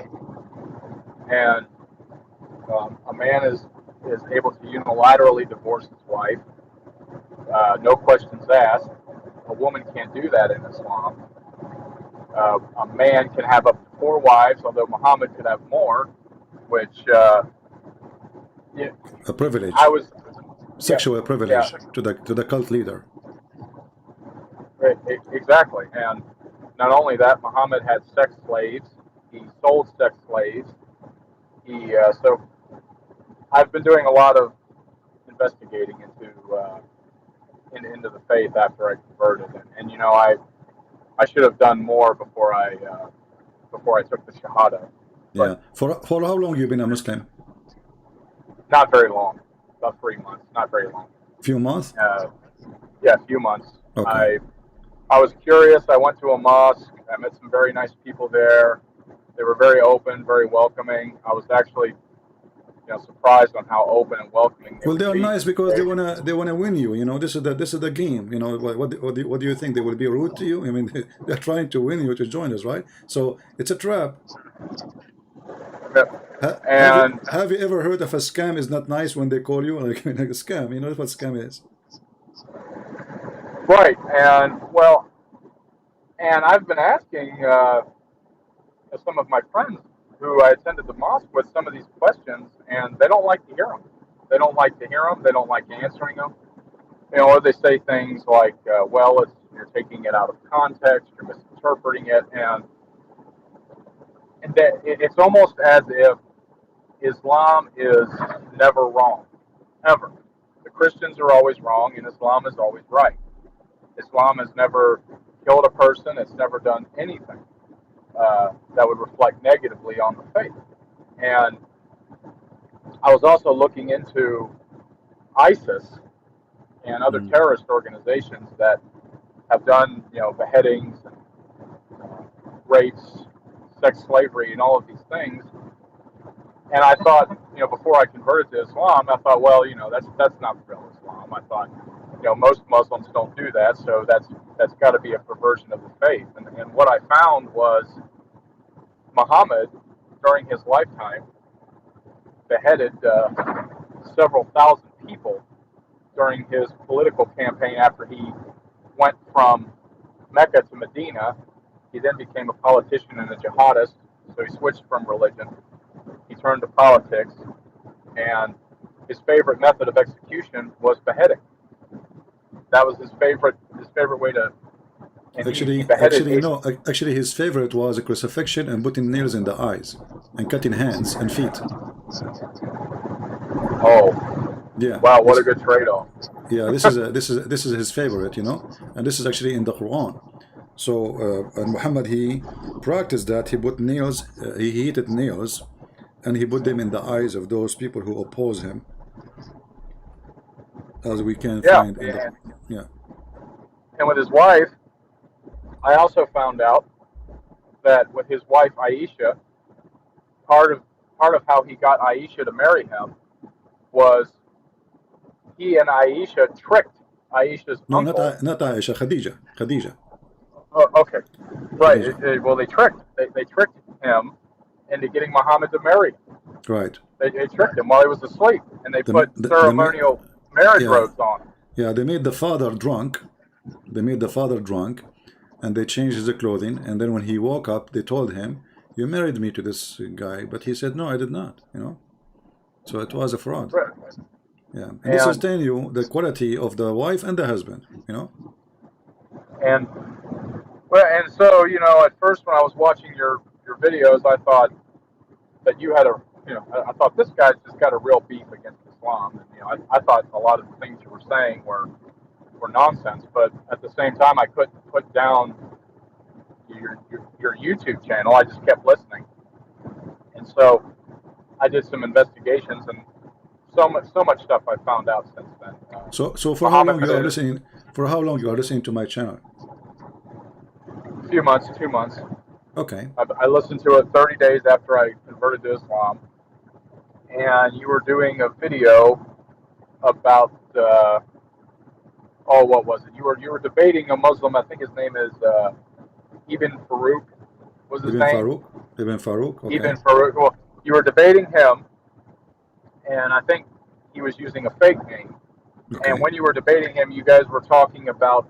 And a man is able to unilaterally divorce his wife, no questions asked. A woman can't do that in Islam. A man can have up to 4 wives, although Muhammad could have more, which a privilege. Sexual privilege to the cult leader. Right, exactly. And not only that, Muhammad had sex slaves. He sold sex slaves. So I've been doing a lot of investigating into the faith after I converted, and I should have done more before I took the Shahada. Yeah. For how long you been a Muslim? Not very long. About 3 months. Not very long. Few months? Yeah, a few months. Okay. I was curious. I went to a mosque. I met some very nice people there. They were very open, very welcoming. I was actually surprised on how open and welcoming they Well, would they are be. nice because they wanna win you. You know, this is the game. You know, what do you think they will be rude to you? I mean, they're trying to win you to join us, right? So it's a trap. And Have you ever heard of a scam is not nice when they call you like, like a scam? You know what scam is? right, and I've been asking some of my friends who I attended the mosque with some of these questions, and they don't like to hear them. They don't like to hear them. They don't like answering them. You know, or they say things like, "Well, you're taking it out of context, you're misinterpreting it," and it's almost as if Islam is never wrong, ever. The Christians are always wrong, and Islam is always right. Islam has never killed a person. It's never done anything that would reflect negatively on the faith. And I was also looking into ISIS and other terrorist organizations that have done, beheadings, and rapes, sex slavery, and all of these things. And I thought, before I converted to Islam, I thought, well, that's not real Islam. I thought, most Muslims don't do that, so that's got to be a perversion of the faith. And what I found was Muhammad, during his lifetime, beheaded several thousand people during his political campaign after he went from Mecca to Medina. He then became a politician and a jihadist, so he switched from religion. He turned to politics, and his favorite method of execution was beheading. That was his favorite way to. Actually, his favorite was a crucifixion and putting nails in the eyes and cutting hands and feet. Oh, yeah! Wow, what a good trade-off. Yeah, this is his favorite, and this is actually in the Quran. So, and Muhammad, he practiced that. He put nails, he heated nails, and he put them in the eyes of those people who oppose him, as we can find in the And with his wife, I also found out that with his wife Aisha, part of how he got Aisha to marry him was he and Aisha tricked Aisha's uncle. Not Aisha, Khadija. Oh, okay, right. Well, they tricked him into getting Muhammad to marry him. Right. They tricked him while he was asleep, and they put ceremonial marriage robes on him. Yeah, they made the father drunk. And they changed his clothing. And then when he woke up, they told him, "You married me to this guy," but he said, "No, I did not." So it was a fraud. Right. Yeah, and this is telling you the quality of the wife and the husband. And so at first when I was watching your videos, I thought that you had I thought this guy's just got a real beef against Islam, and I thought a lot of the things you were saying were nonsense, but at the same time I couldn't put down your YouTube channel. I just kept listening, and so I did some investigations, and so much stuff I found out since then. So for how long you are listening? For how long you are listening to my channel? A few months, 2 months. Okay. I listened to it 30 days after I converted to Islam, and you were doing a video about what was it? You were debating a Muslim. I think his name is Ibn Farouk. Was his name? Ibn Farouk. Okay. Ibn Farouk. Well, you were debating him, and I think he was using a fake name. Okay. And when you were debating him, you guys were talking about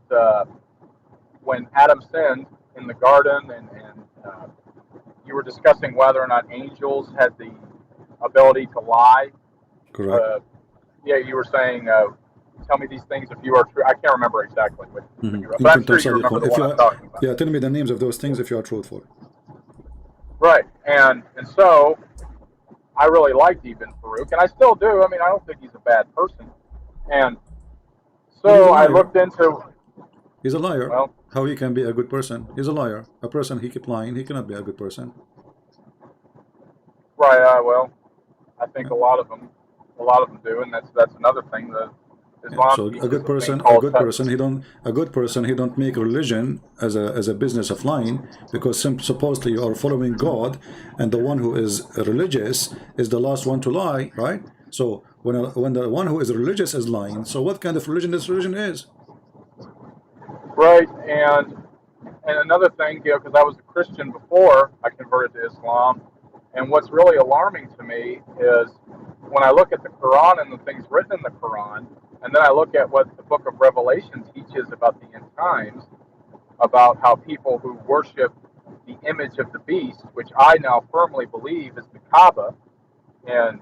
when Adam sinned in the garden, and you were discussing whether or not angels had the ability to lie. Correct. You were saying, tell me these things if you are true. I can't remember exactly what but I'm sure you remember the one I'm talking about. Yeah, tell me the names of those things if you are truthful. Right, and so I really liked Ibn Farouk, and I still do. I mean, I don't think he's a bad person. And so I looked into... He's a liar. Well, how he can be a good person? He's a liar. A person, he keep lying. He cannot be a good person. Right, well, I think a lot of them do, and that's another thing. The Islam So teaches a thing called a good person, he don't make religion as a business of lying, because supposedly you are following God, and the one who is religious is the last one to lie, right? So when the one who is religious is lying, so what kind of religion this religion is? right. And another thing, you know, because I was a Christian before I converted to Islam, and what's really alarming to me is when I look at the Quran and the things written in the Quran, and then I look at what the book of Revelation teaches about the end times, about how people who worship the image of the beast, which I now firmly believe is the Kaaba in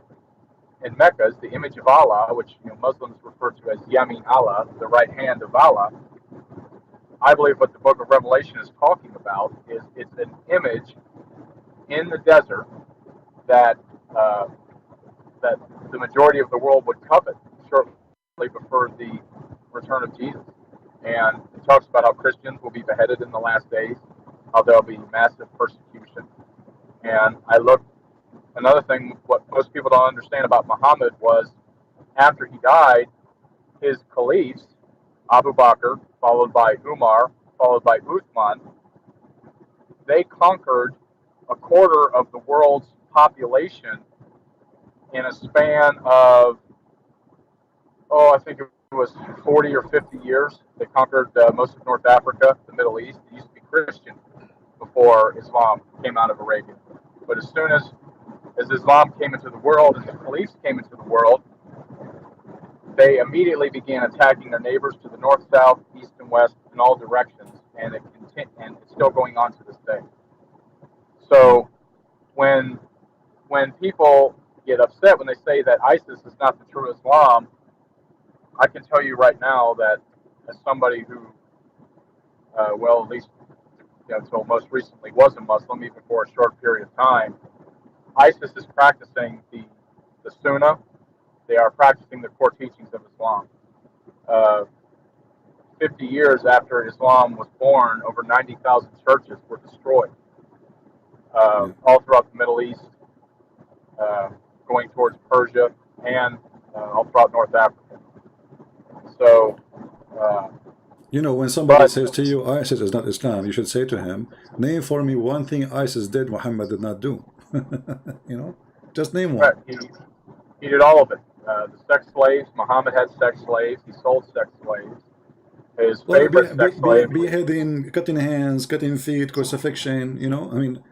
Mecca, is the image of Allah, which, you know, Muslims refer to as Yamin Allah, the right hand of Allah. I believe what the book of Revelation is talking about is it's an image in the desert that that the majority of the world would covet shortly before the return of Jesus. And it talks about how Christians will be beheaded in the last days, how there'll be massive persecution. And I looked, another thing, what most people don't understand about Muhammad was after he died, his caliphs, Abu Bakr, followed by Umar, followed by Uthman, they conquered a quarter of the world's population in a span of, I think it was 40 or 50 years. They conquered most of North Africa, the Middle East. It used to be Christian before Islam came out of Arabia. But as soon as Islam came into the world and the caliphs came into the world, they immediately began attacking their neighbors to the north, south, east, and west in all directions, and it's still going on to this day. So when people get upset when they say that ISIS is not the true Islam, I can tell you right now that as somebody who, at least until most recently was a Muslim, even for a short period of time, ISIS is practicing the Sunnah. They are practicing the core teachings of Islam. 50 years after Islam was born, over 90,000 churches were destroyed all throughout the Middle East, going towards Persia, and all throughout North Africa. So, you know, when somebody says to you, ISIS is not Islam, you should say to him, name for me one thing ISIS did Muhammad did not do. You know, just name one. He did all of it. The sex slaves, Muhammad had sex slaves, he sold sex slaves. His favorite sex slave. Beheading, cutting hands, cutting feet, crucifixion, you know, I mean,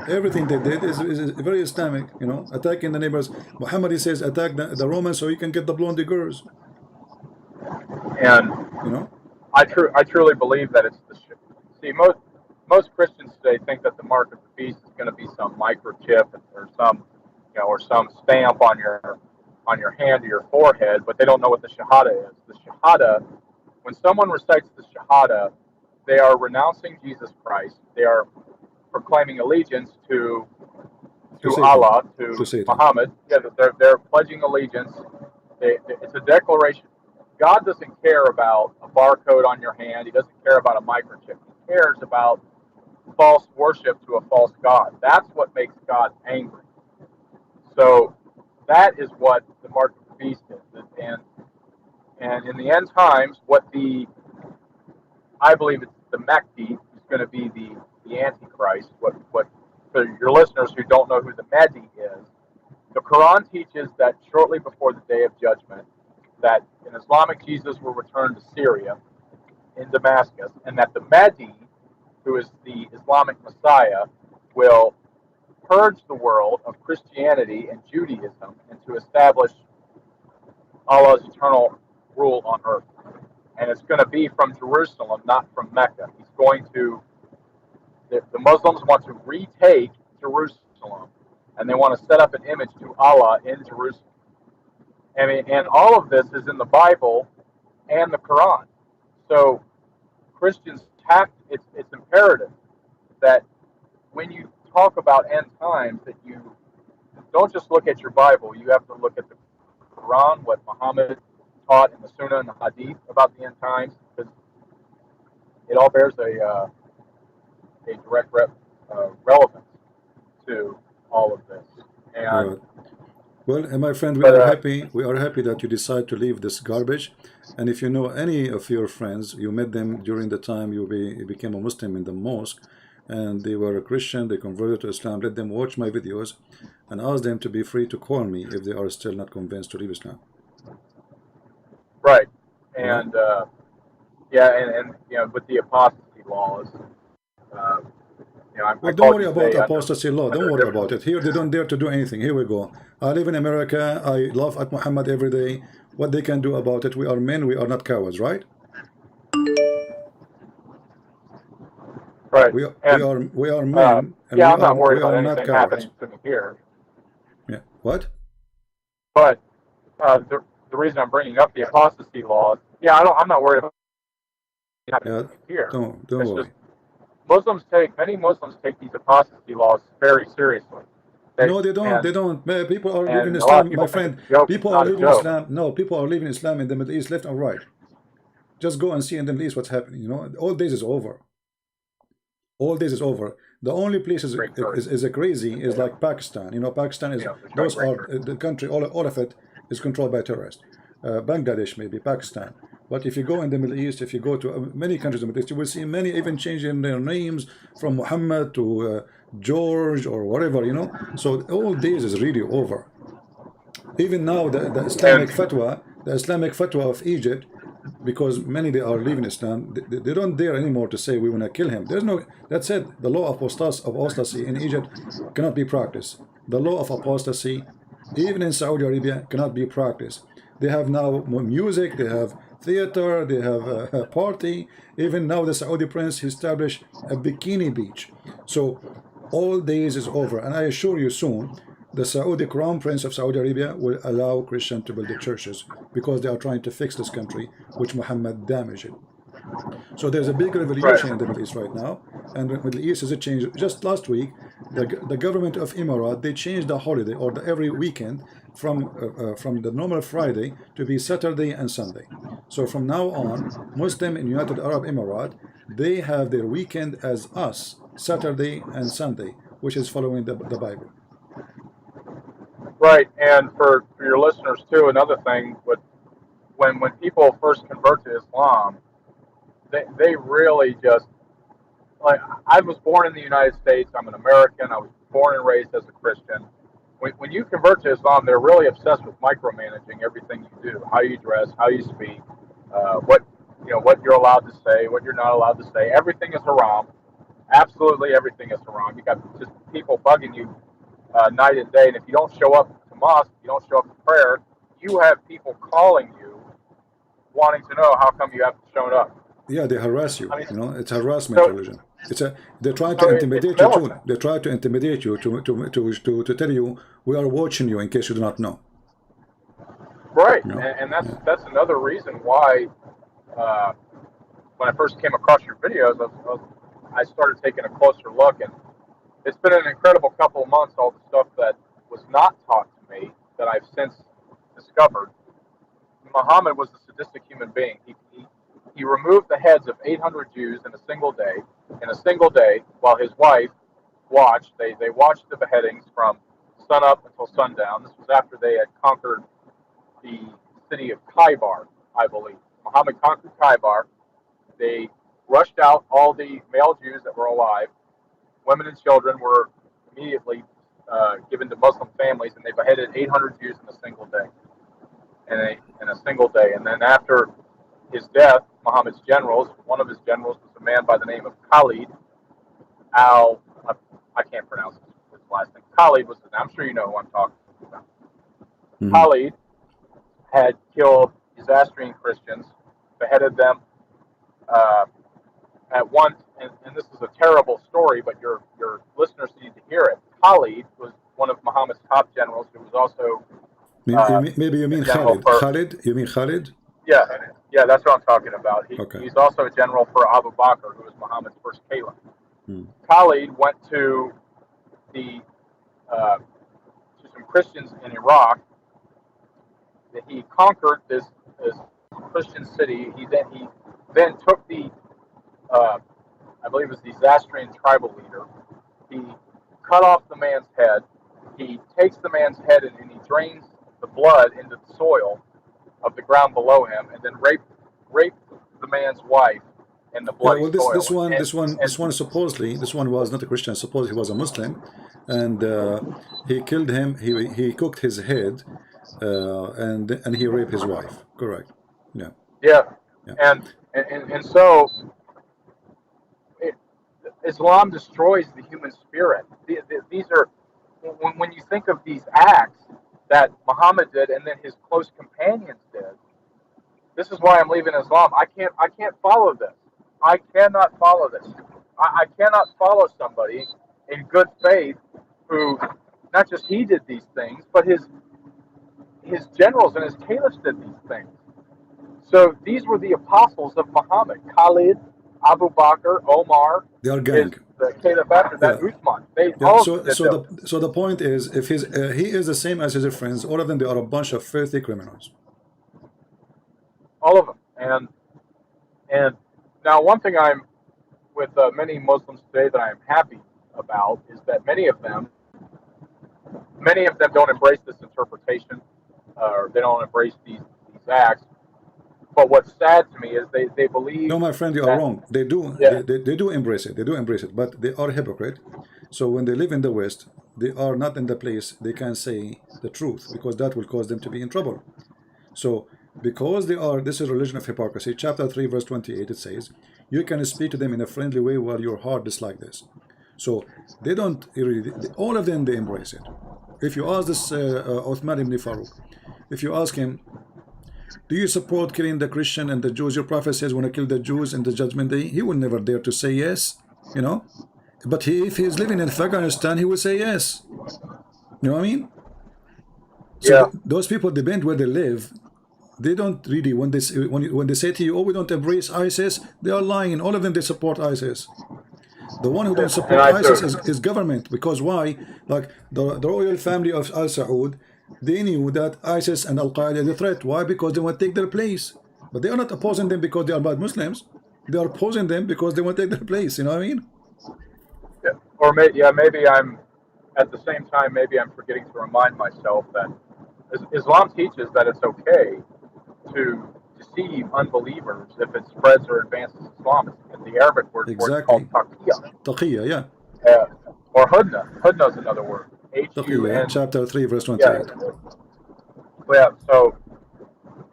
everything they did is very Islamic, you know, attacking the neighbors. Muhammad, he says, attack the Romans so you can get the blonde girls. And, you know, I truly believe that it's most Christians today think that the mark of the beast is going to be some microchip or some, or some stamp on your hand or your forehead, but they don't know what the Shahada is. The Shahada, when someone recites the Shahada, they are renouncing Jesus Christ. They are proclaiming allegiance to Allah, to Muhammad. Yeah, they're pledging allegiance. It's a declaration. God doesn't care about a barcode on your hand. He doesn't care about a microchip. He cares about false worship to a false God. That's what makes God angry. So that is what the mark of the beast is. And in the end times, I believe it's the Mahdi is going to be the Antichrist. What for your listeners who don't know who the Mahdi is, the Quran teaches that shortly before the Day of Judgment, that an Islamic Jesus will return to Syria in Damascus, and that the Mahdi, who is the Islamic Messiah, will purge the world of Christianity and Judaism and to establish Allah's eternal rule on earth. And it's going to be from Jerusalem, not from Mecca. The Muslims want to retake Jerusalem, and they want to set up an image to Allah in Jerusalem. And all of this is in the Bible and the Quran. So Christians it's imperative that when you talk about end times, that you don't just look at your Bible. You have to look at the Quran, what Muhammad taught in the Sunnah and the Hadith about the end times, because it all bears a direct relevance to all of this. And Well, my friend, we But are happy. We are happy that you decide to leave this garbage. And if you know any of your friends, you met them during the time you became a Muslim in the mosque, and they were a Christian, they converted to Islam, let them watch my videos and ask them to be free to call me if they are still not convinced to leave Islam. right, Right? and yeah, and you know, with the apostasy laws, you know, I Well, don't called worry you about today apostasy law. Don't under a worry different. about it. Here, they don't dare to do anything. Here we go. I live in America. I laugh at Muhammad every day. What they can do about it? We are men. We are not cowards, right? Right, and We are men, and yeah, I'm not worried we about are not anything cowards. happening to me here. Yeah. What? But the reason I'm bringing up the apostasy laws, yeah, I'm not worried about anything Yeah. happening here. Don't It's worry. just many Muslims take these apostasy laws very seriously. No, they don't. They don't. People are leaving And a lot of Islam, my people think friend. it's a joke. It's People are not a leaving joke. Islam. No, people are leaving Islam in the Middle East, left and right. Just go and see in the Middle East what's happening. You know, all days is over. All this is over. The only place is crazy is like Pakistan. You know, Pakistan is those are the country. All of it is controlled by terrorists. Bangladesh, maybe Pakistan. But if you go in the Middle East, if you go to many countries in the Middle East, you will see many even changing their names from Muhammad to George or whatever. You know, so all this is really over. Even now, the Islamic fatwa of Egypt, because many they are leaving Islam, they don't dare anymore to say we want to kill him. There's no, that's it. The law of apostasy in Egypt cannot be practiced. The law of apostasy, even in Saudi Arabia, cannot be practiced. They have now music, they have theater, they have a party. Even now, the Saudi prince established a bikini beach. So all days is over, and I assure you soon the Saudi Crown Prince of Saudi Arabia will allow Christians to build the churches because they are trying to fix this country, which Muhammad damaged it. So there's a big revolution in the Middle East right now, and the Middle East is a change. Just last week, the government of Emirat, they changed the holiday or every weekend from the normal Friday to be Saturday and Sunday. So from now on, Muslim in United Arab Emirates, they have their weekend as us, Saturday and Sunday, which is following the Bible. Right, and for your listeners too, another thing, when people first convert to Islam, they really just, like, I was born in the United States, I'm an American, I was born and raised as a Christian. When you convert to Islam, they're really obsessed with micromanaging everything you do, how you dress, how you speak, what you're allowed to say, what you're not allowed to say. Everything is haram. Absolutely everything is haram. You got just people bugging you night and day, and if you don't show up to mosque, you don't show up to prayer, you have people calling you, wanting to know how come you haven't shown up. Yeah, they harass you. I mean, You know, it's harassment religion. They're trying to intimidate you too. They try to intimidate you to tell you we are watching you in case you do not know. Right, You know? and that's another reason why when I first came across your videos, I started taking a closer look, and it's been an incredible couple of months. All the stuff that was not taught to me that I've since discovered. Muhammad was a sadistic human being. He removed the heads of 800 Jews in a single day. In a single day, while his wife watched, they watched the beheadings from sunup until sundown. This was after they had conquered the city of Khaybar, I believe. Muhammad conquered Khaybar. They rushed out all the male Jews that were alive. Women and children were immediately given to Muslim families, and they beheaded 800 Jews in a single day. In a single day. And then after his death, Muhammad's generals, one of his generals was a man by the name of Khalid I can't pronounce his last name. Khalid was his name. I'm sure you know who I'm talking about. Mm-hmm. Khalid had killed Zoroastrian Christians, beheaded them at once, and this is a terrible story, but your listeners need to hear it. Khalid was one of Muhammad's top generals, who was also maybe you mean Khalid. Khalid? You mean Khalid? Yeah, that's what I'm talking about. He's also a general for Abu Bakr, who was Muhammad's first caliph. Khalid went to some Christians in Iraq. He conquered this Christian city. He then took the I believe it was the Zoroastrian tribal leader. He cut off the man's head. he takes the man's head and he drains the blood into the soil of the ground below him, and then rape the man's wife in the Yeah, bloody well, soil. this one supposedly, this one was not a Christian. Supposedly he was a Muslim, and he killed him. He cooked his head, and he raped his wife. Correct. Yeah. Yeah, Yeah. and so Islam destroys the human spirit. These are when you think of these acts that Muhammad did and then his close companions did. This is why I'm leaving Islam. I can't follow this. I cannot follow this. I cannot follow somebody in good faith who not just he did these things, but his generals and his caliphs did these things. So these were the apostles of Muhammad: Khalid, Abu Bakr, Omar. They are gang. The caliph after that, Uthman. They Yeah, all so did so those. the so the point is, if he is the same as his friends, all of them, they are a bunch of filthy criminals. All of them. And now one thing I'm with many Muslims today that I am happy about is that many of them don't embrace this interpretation, or they don't embrace these acts. But what's sad to me is they believe. No, my friend, you are wrong. They do. Yeah. They do embrace it. They do embrace it, but they are hypocrite. So when they live in the West, they are not in the place they can say the truth, because that will cause them to be in trouble. So because they are, this is religion of hypocrisy. Chapter 3 verse 28, it says, you can speak to them in a friendly way while your heart dislike this. So they don't really, all of them, they embrace it. If you ask this Uthman ibn Farouk, if you ask him, do you support killing the Christian and the Jews? Your prophet says, when I kill the Jews in the judgment day, he will never dare to say yes, you know. But if he is living in Afghanistan, he will say yes. You know what I mean? So yeah. Those people depend where they live. They don't really, when they say to you, oh, we don't embrace ISIS, they are lying. All of them, they support ISIS. The one who don't support ISIS is government. Because why? Like the royal family of Al Saud, they knew that ISIS and Al Qaeda is a threat. Why? Because they want to take their place. But they are not opposing them because they are bad Muslims. They are opposing them because they want to take their place. You know what I mean? Yeah. Or maybe I'm at the same time. Maybe I'm forgetting to remind myself that Islam teaches that it's okay to deceive unbelievers if it spreads or advances Islam. And the Arabic word for it is called taqiyya. Taqiyya, yeah. Or hudna. Hudna is another word. Taqiyya, chapter 3, verse 28. Yeah, so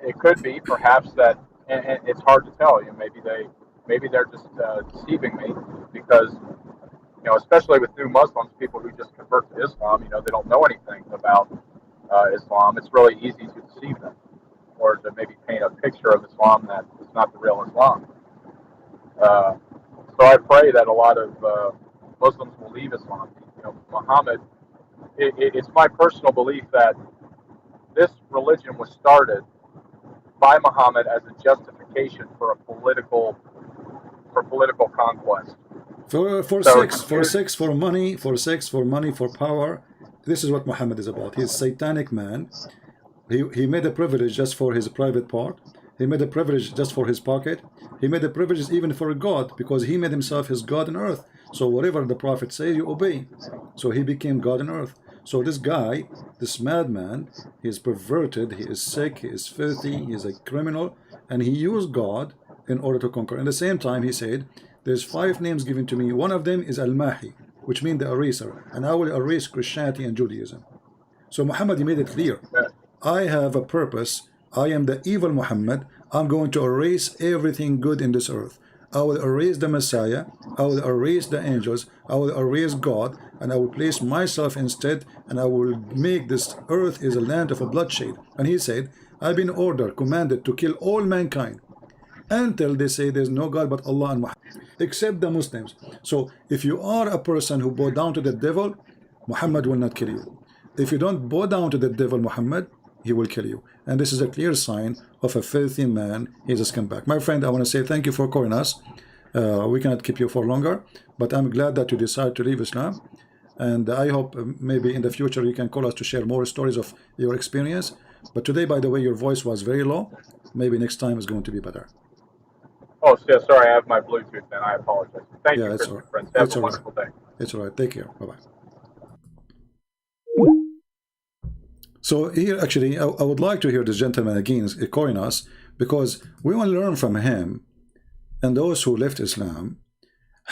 it could be perhaps that, and it's hard to tell. You know, maybe they're just deceiving me because, you know, especially with new Muslims, people who just convert to Islam, you know, they don't know anything about Islam. It's really easy to deceive them, or to maybe paint a picture of Islam that is not the real Islam. So I pray that a lot of Muslims will leave Islam. You know, Muhammad. It's my personal belief that this religion was started by Muhammad as a justification for political conquest. For sex, for money, for power. This is what Muhammad is about. He's a satanic man. He made a privilege just for his private part. He made a privilege just for his pocket. He made a privilege even for God, because he made himself his God on earth. So whatever the prophet says, you obey. So he became God on earth. So this guy, this madman, he is perverted, he is sick, he is filthy, he is a criminal, and he used God in order to conquer. At the same time, he said, there's 5 names given to me. One of them is Al-Mahi, which means the eraser, and I will erase Christianity and Judaism. So Muhammad, he made it clear. I have a purpose. I am the evil Muhammad. I'm going to erase everything good in this earth. I will erase the Messiah. I will erase the angels. I will erase God, and I will place myself instead, and I will make this earth is a land of a bloodshed. And he said, I've been ordered, commanded to kill all mankind until they say there's no God but Allah and Muhammad, except the Muslims. So if you are a person who bow down to the devil, Muhammad will not kill you. If you don't bow down to the devil Muhammad, he will kill you. And this is a clear sign of a filthy man. He's a scumbag. My friend, I want to say thank you for calling us. We cannot keep you for longer, but I'm glad that you decided to leave Islam. And I hope maybe in the future you can call us to share more stories of your experience. But today, by the way, your voice was very low. Maybe next time is going to be better. Oh, yeah, sorry, I have my Bluetooth then. I apologize. Thank you, it's Christian all right. friends. Have It's a all right. wonderful day. It's all right. Take care. Bye-bye. So here, actually, I would like to hear this gentleman again echoing us, because we want to learn from him and those who left Islam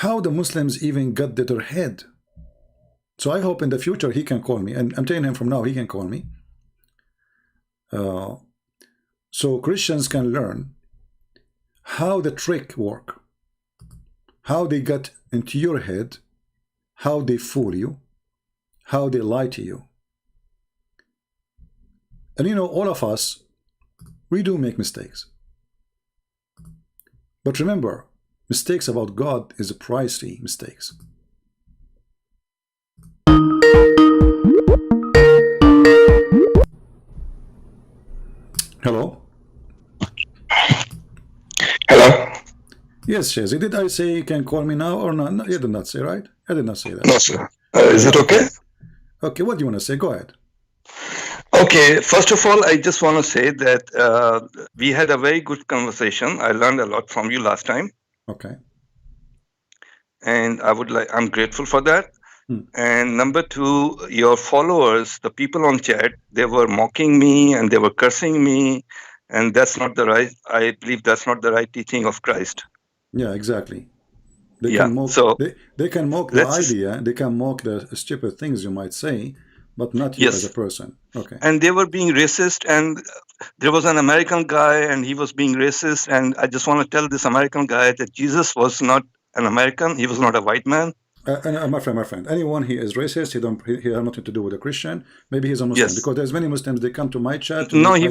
how the Muslims even got to their head. So I hope in the future he can call me, and I'm telling him from now he can call me. So Christians can learn how the trick work, how they got into your head, how they fool you, how they lie to you. And you know, all of us, we do make mistakes. But remember, mistakes about God is pricey mistakes. Hello? Hello? Yes, Shazi. Did I say you can call me now or not? No, you did not say, right? I did not say that. No, sir. Is it okay? Okay, what do you want to say? Go ahead. Okay, first of all, I just want to say that we had a very good conversation. I learned a lot from you last time. Okay. And I'm grateful for that. And number two, your followers, the people on chat, they were mocking me and they were cursing me. And that's not the right, I believe that's not the right teaching of Christ. Yeah, exactly. They Yeah, can mock, so they can mock the idea, they can mock the stupid things you might say, but not you as a person. Okay. And they were being racist, and there was an American guy and he was being racist. And I just want to tell this American guy that Jesus was not an American. He was not a white man. My friend, anyone he is racist, he has nothing to do with a Christian. Maybe he's a Muslim, because there's many Muslims, they come to my chat. No, he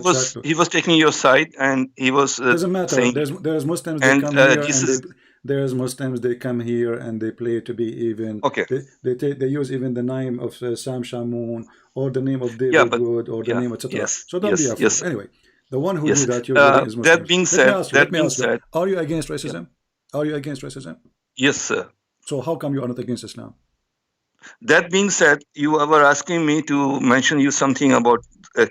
was taking your side, and he was doesn't matter. saying, there's Muslims, they come here, and there's Muslims, they come here and they play to be even. Okay. They use even the name of Sam Shamoun, or the name of David Wood, or the name, etc. Yes. So don't be afraid. Anyway, the one who do that, is Muslim. That being said, are you against racism? Are you against racism? Yes, sir. So how come you are not against Islam? That being said, you were asking me to mention you something about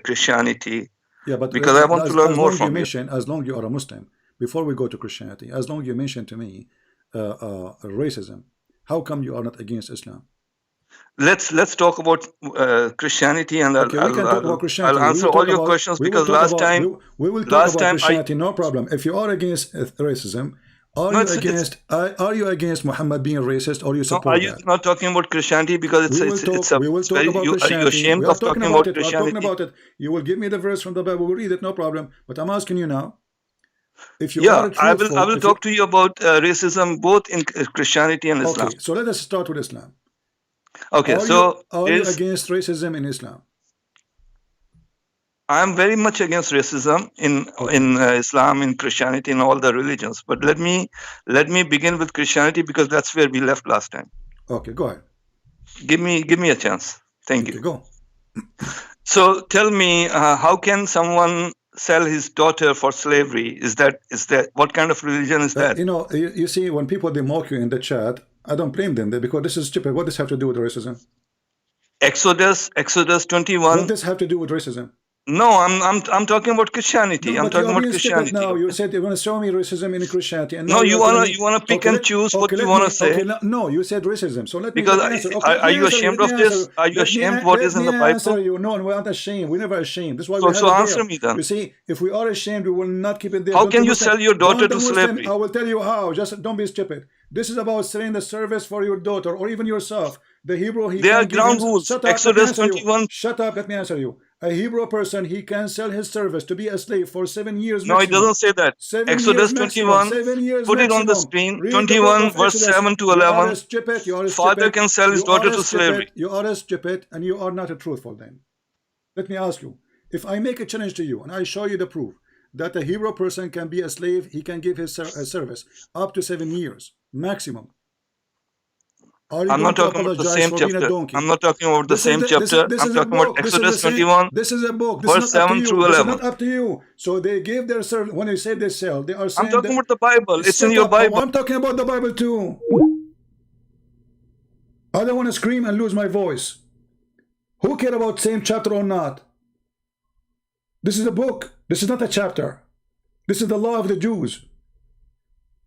Christianity. Yeah, but because I want to learn more from you. As long as you are a Muslim, before we go to Christianity, as long as you mention to me racism, how come you are not against Islam? Let's talk about Christianity, and okay, I'll answer all your questions, because last time we will talk about Christianity, no problem. If you are against racism, are you against Muhammad being racist, or you support that? Are you not talking about Christianity? Because we will talk about Christianity. Are you ashamed of talking about Christianity? We're talking about it. You will give me the verse from the Bible. We'll read it, no problem. But I'm asking you now. If you are truthful, I will talk to you about racism both in Christianity and Islam. Okay, so let us start with Islam. Okay, are you against racism in Islam? I'm very much against racism in Islam, in Christianity, in all the religions. But let me begin with Christianity, because that's where we left last time. Okay, go ahead. Give me a chance. Thank you. Go. So tell me, how can someone sell his daughter for slavery? Is that what kind of religion is that? You see, when people they mock you in the chat, I don't blame them because this is stupid. What does this have to do with racism? Exodus 21. What does this have to do with racism? No, I'm talking about Christianity. No, I'm talking about Christianity. Now you said you're going to show me racism in Christianity, and no, you wanna pick and choose what you wanna say. Okay, no, you said racism. So let me answer. Are you ashamed of this? Are you ashamed what is in the Bible? Answer you. No, we're not ashamed. We're never ashamed. This is why we have so answer me then. You see, if we are ashamed, we will not keep it there. How can you sell your daughter to slavery? I will tell you how. Just don't be stupid. This is about selling the service for your daughter or even yourself. The Hebrew, there are ground rules. Exodus 21. Shut up. Let me answer you. A Hebrew person, he can sell his service to be a slave for 7 years. No, it doesn't say that. Exodus 21. Put it on the screen. 21 verse 7 to 11. Father can sell his daughter to slavery. You are stupid and you are not truthful then. Let me ask you. If I make a challenge to you and I show you the proof that a Hebrew person can be a slave, he can give his service up to 7 years maximum. I'm not talking about the same chapter. I'm not talking about the same chapter. I'm talking about Exodus 21. This is a book. Verse 7 through 11. This is not up to you. So they gave their service. When they say they sell, they are saying. I'm talking about the Bible. It's in your Bible. I'm talking about the Bible too. I don't want to scream and lose my voice. Who cares about same chapter or not? This is a book. This is not a chapter. This is the law of the Jews.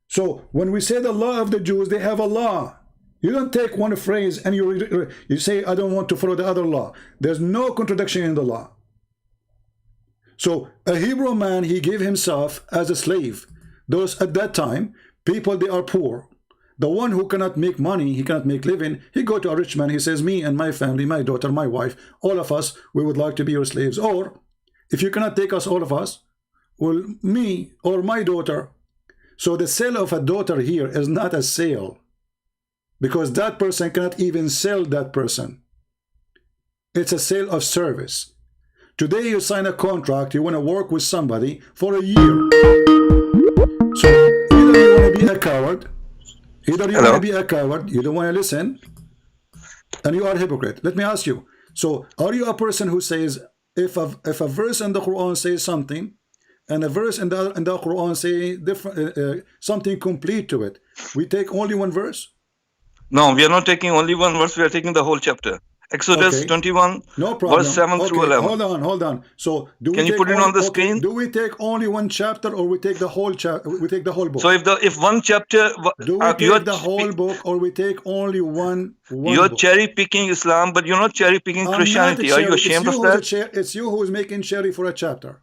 So when we say the law of the Jews, they have a law. You don't take one phrase and you say, I don't want to follow the other law. There's no contradiction in the law. So a Hebrew man, he gave himself as a slave. Those at that time, people, they are poor. The one who cannot make money, he cannot make living, he go to a rich man, he says, me and my family, my daughter, my wife, all of us, we would like to be your slaves. Or if you cannot take us, all of us, well, me or my daughter. So the sale of a daughter here is not a sale, because that person cannot even sell that person. It's a sale of service. Today you sign a contract, you want to work with somebody for a year. So either you want to be a coward, either you want to be a coward, you don't want to listen, and you are a hypocrite. Let me ask you, so are you a person who says, if a verse in the Quran says something, and a verse in the Quran say different, something complete to it, we take only one verse? No, we are not taking only one verse, we are taking the whole chapter. Exodus 21, no problem. verse 7 through 11. Hold on. So can you put it on the screen? Do we take only one chapter, or we take the whole chapter? We take the whole book. So if one chapter, do we take the whole book, or we take only one? You're cherry picking Islam, but you're not cherry picking Christianity. Are you ashamed of that? It's you who is making cherry for a chapter.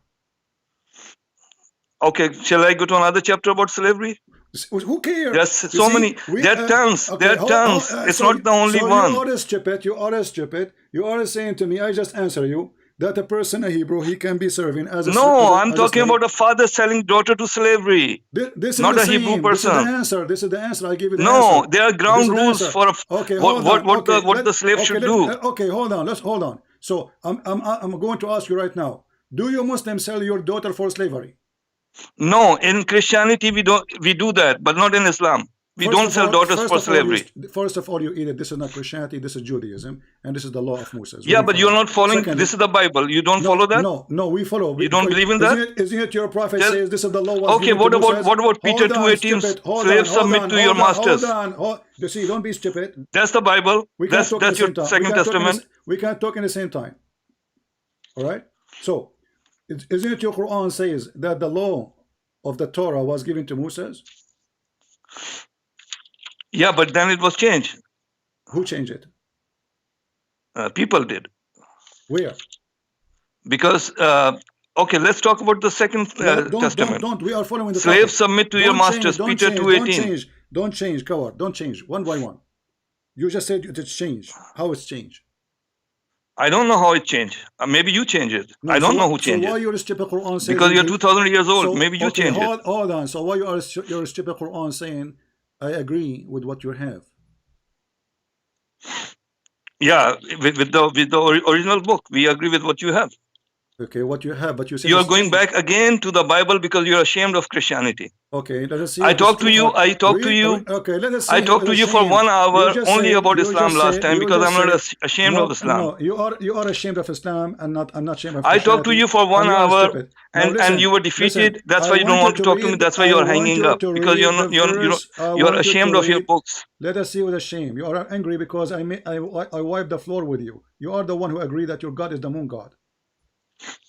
Okay, shall I go to another chapter about slavery? Who cares? There's so many. There are tons. There are tons. It's not the only one. You are stupid. You are saying to me, I just answer you, that a person, a Hebrew, he can be serving as a No, I'm talking about a father selling daughter to slavery. This is not the a same. Hebrew person. This is the answer. I give you the answer. answer. There are ground rules for what the slave should do. Okay, hold on. Let's hold on. So I'm going to ask you right now. Do you Muslims sell your daughter for slavery? No, in Christianity we do that, but not in Islam. We don't sell daughters for slavery. First of all, you eat it. This is not Christianity. This is Judaism, and this is the law of Moses. Yeah, but you're not following. This is the Bible. You don't follow that. No, we follow. You don't believe in that? Isn't it your prophet says this is the law? Okay, what about Peter 2:18? Slaves submit to your masters. Hold on. You see, don't be stupid. That's the Bible. That's your Second Testament. We can't talk in the same time. All right. So, isn't it your Quran says that the law of the Torah was given to Moses? Yeah, but then it was changed. Who changed it? People did. Where? Because okay, let's talk about the Second Testament. Don't. We are following the slaves submit to your masters. Peter 2:18. Don't change, coward. Don't change. One by one. You just said it's changed. How it's changed? I don't know how it changed. Maybe you changed it. No, I don't know who changed it. Why it. Your stupid Quran saying because you're 2,000 years old. Maybe you changed it. Hold on. So why your stupid Quran saying, I agree with what you have? Yeah, with the original book, we agree with what you have. Okay, what you have, but you say you are going back again to the Bible because you're ashamed of Christianity. Okay, let us see. I talked to you. Okay, let us see. I talked to you for 1 hour only about Islam last time because I'm not ashamed of Islam. No, you are ashamed of Islam and not ashamed of Christianity. I talked to you for 1 hour and you were defeated. That's why you don't want to talk to me. That's why you are hanging up because you're ashamed of your books. Let us see with a shame. You are angry because I wiped the floor with you. You are the one who agreed that your God is the moon god.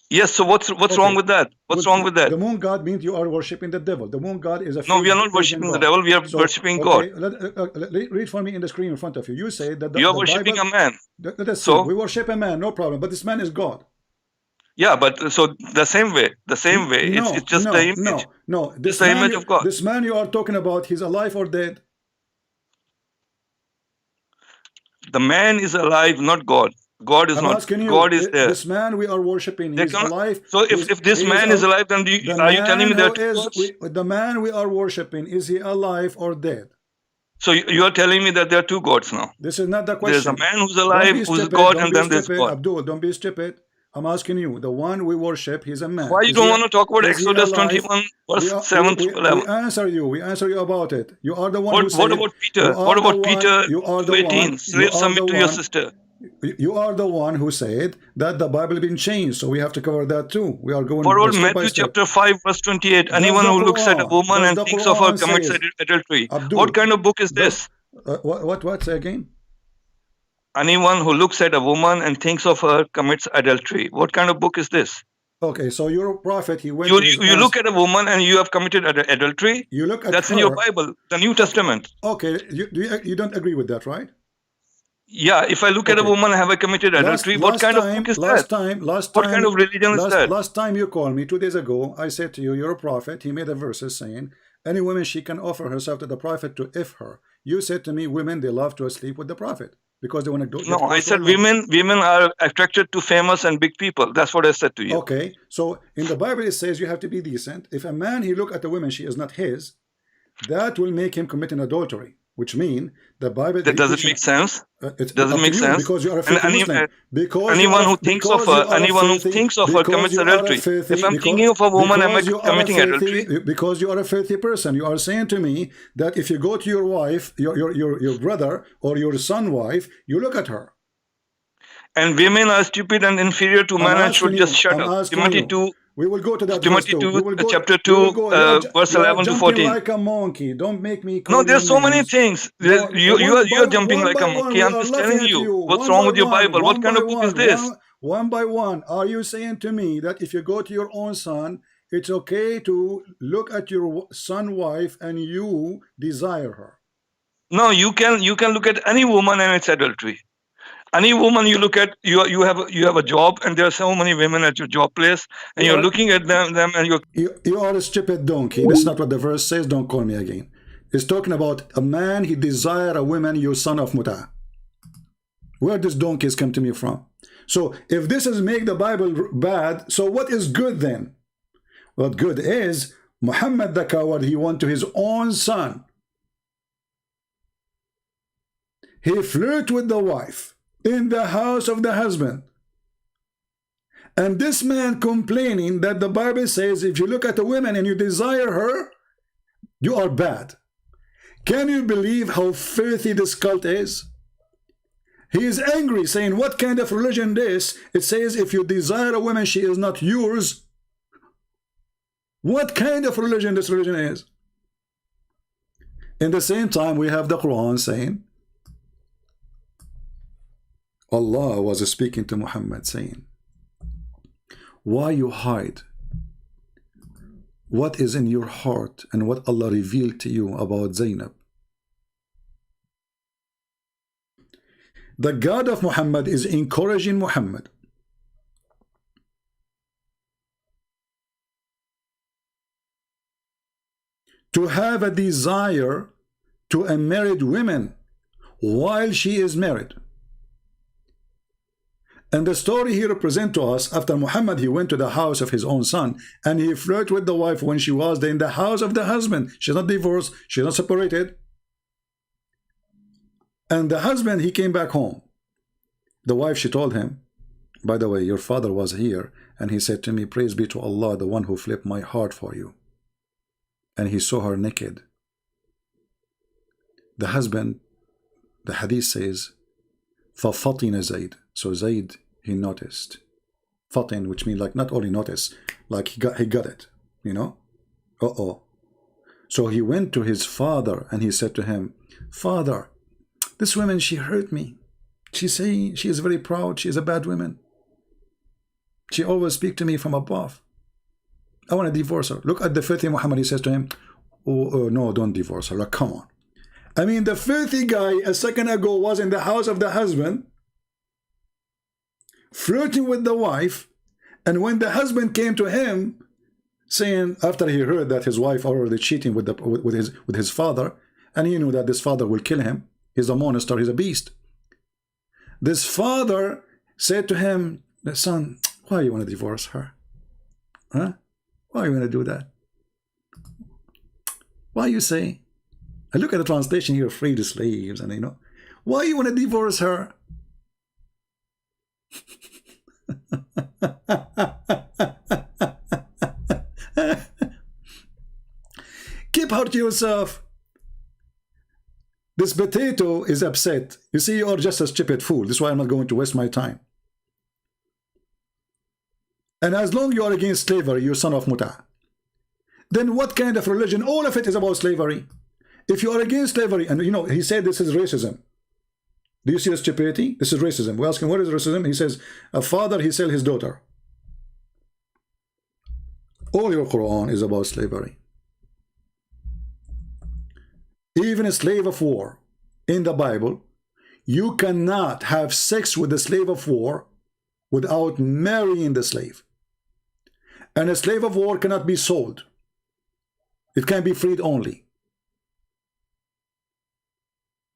Yes, so what's wrong with that? What's wrong with that? The moon god means you are worshipping the devil. The moon god is a no, we are not worshipping the devil. We are worshipping God. Read for me in the screen in front of you. You say that you are worshipping a man. Let us see. We worship a man, no problem. But this man is God. Yeah, but so the same way. No, it's just the image. No. It's the image of God. This man you are talking about, he's alive or dead? The man is alive, not God. God is not. God is there. This man we are worshiping, he's alive. So if this man is alive, then are you telling me that the man we are worshiping, is he alive or dead? So you are telling me that there are two gods now? This is not the question. There's a man who's alive, who's God, and then there's God. Abdul, don't be stupid. I'm asking you, the one we worship, he's a man. Why you don't want to talk about Exodus 21, verse 7 to 11? We answer you about it. You are the one What about Peter? What about Peter 2:18? Slave submit to your sister. You are the one who said that the Bible has been changed, so we have to cover that too. We are going. For Matthew chapter 5, verse 28. Anyone who looks at a woman and thinks of her commits adultery. Abdul, what kind of book is this? What? Say again. Anyone who looks at a woman and thinks of her commits adultery. What kind of book is this? Okay, so your prophet, he went. You look at a woman and you have committed adultery. You look at that's her. In your Bible, the New Testament. Okay, you don't agree with that, right? Yeah, if I look at a woman, have I committed adultery? What kind of book is that? What kind of religion is that? Last time you called me 2 days ago, I said to you, you're a prophet. He made a verses saying, any woman, she can offer herself to the prophet to if her. You said to me, women, they love to sleep with the prophet because they want to do. No, I said women are attracted to famous and big people. That's what I said to you. Okay, so in the Bible it says you have to be decent. If a man, he look at a woman, she is not his, that will make him commit an adultery. Which mean the Bible. That doesn't make sense. It doesn't make sense because you are a filthy Muslim. Because anyone who thinks of her commits adultery. If I'm thinking of a woman, am I committing adultery? Because you are a filthy person. You are saying to me that if you go to your wife, your brother or your son wife, you look at her. And women are stupid and inferior to man and should just shut up. Timothy 2. We will go to that. Timothy 2, chapter 2, verse 11 to 14. Like a monkey. Don't make me. No, there's so many things. You're jumping like a monkey. I'm just telling you. What's wrong with your Bible? What kind of book is this? One by one. Are you saying to me that if you go to your own son, it's okay to look at your son wife and you desire her? No, you can look at any woman and it's adultery. Any woman you look at, you have a job, and there are so many women at your job place, and you're looking at them and you are a stupid donkey. That's not what the verse says. Don't call me again. It's talking about a man, he desire a woman, your son of muta. Where does donkeys come to me from? So if this is make the Bible bad, so what is good then? What good is Muhammad the coward, he went to his own son. He flirted with the wife in the house of the husband. And this man complaining that the Bible says if you look at a woman and you desire her, you are bad. Can you believe how filthy this cult is? He is angry, saying, what kind of religion this? It says if you desire a woman, she is not yours. What kind of religion this religion is? In the same time, we have the Quran saying, Allah was speaking to Muhammad saying, why you hide what is in your heart and what Allah revealed to you about Zainab? The God of Muhammad is encouraging Muhammad to have a desire to a married woman while she is married. And the story he represents to us, after Muhammad, he went to the house of his own son and he flirted with the wife when she was in the house of the husband. She's not divorced, she's not separated. And the husband, he came back home. The wife, she told him, by the way, your father was here and he said to me, praise be to Allah, the one who flipped my heart for you. And he saw her naked. The husband, the hadith says, فَفَطِنَ زَيْد. So Zayd, he noticed. Fatin, which means like not only notice, like he got it, you know? So he went to his father and he said to him, Father, this woman, she hurt me. She say she is very proud, she is a bad woman. She always speak to me from above. I want to divorce her. Look at the filthy Muhammad, he says to him, no, don't divorce her. Like, come on. I mean, the filthy guy a second ago was in the house of the husband, flirting with the wife, and when the husband came to him, saying after he heard that his wife already cheating with his father, and he knew that this father will kill him, he's a monster, he's a beast. This father said to him, son, why you want to divorce her? Huh? Why you want to do that? Why you say? I look at the translation here, free the slaves, and you know, why you want to divorce her? Keep her to yourself. This potato is upset. You see, you are just a stupid fool. This is why I'm not going to waste my time. And as long as you are against slavery, you son of muta, then what kind of religion? All of it is about slavery. If you are against slavery, and you know, he said this is racism. Do you see the stupidity? This is racism. We ask him, what is racism? He says, a father, he sells his daughter. All your Quran is about slavery. Even a slave of war in the Bible, you cannot have sex with a slave of war without marrying the slave. And a slave of war cannot be sold. It can be freed only.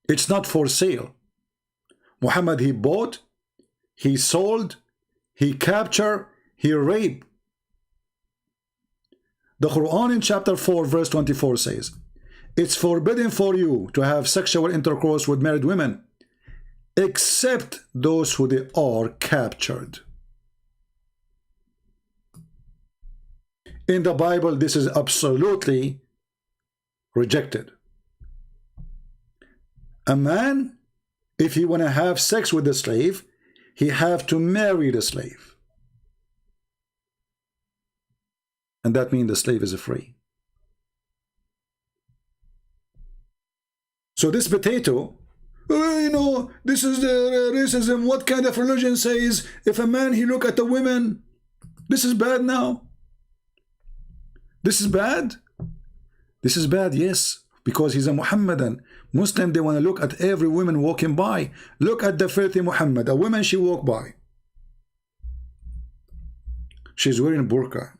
It's not for sale. Muhammad, he bought, he sold, he captured, he raped. The Quran in chapter 4 verse 24 says, it's forbidden for you to have sexual intercourse with married women except those who they are captured. In the Bible, this is absolutely rejected. A man, if he want to have sex with the slave, he have to marry the slave. And that means the slave is free. So this potato, you know, this is the racism. What kind of religion says if a man, he look at the women, this is bad now? This is bad? This is bad, yes, because he's a Muhammadan. Muslim, they want to look at every woman walking by. Look at the filthy Muhammad. A woman, she walk by. She's wearing burqa.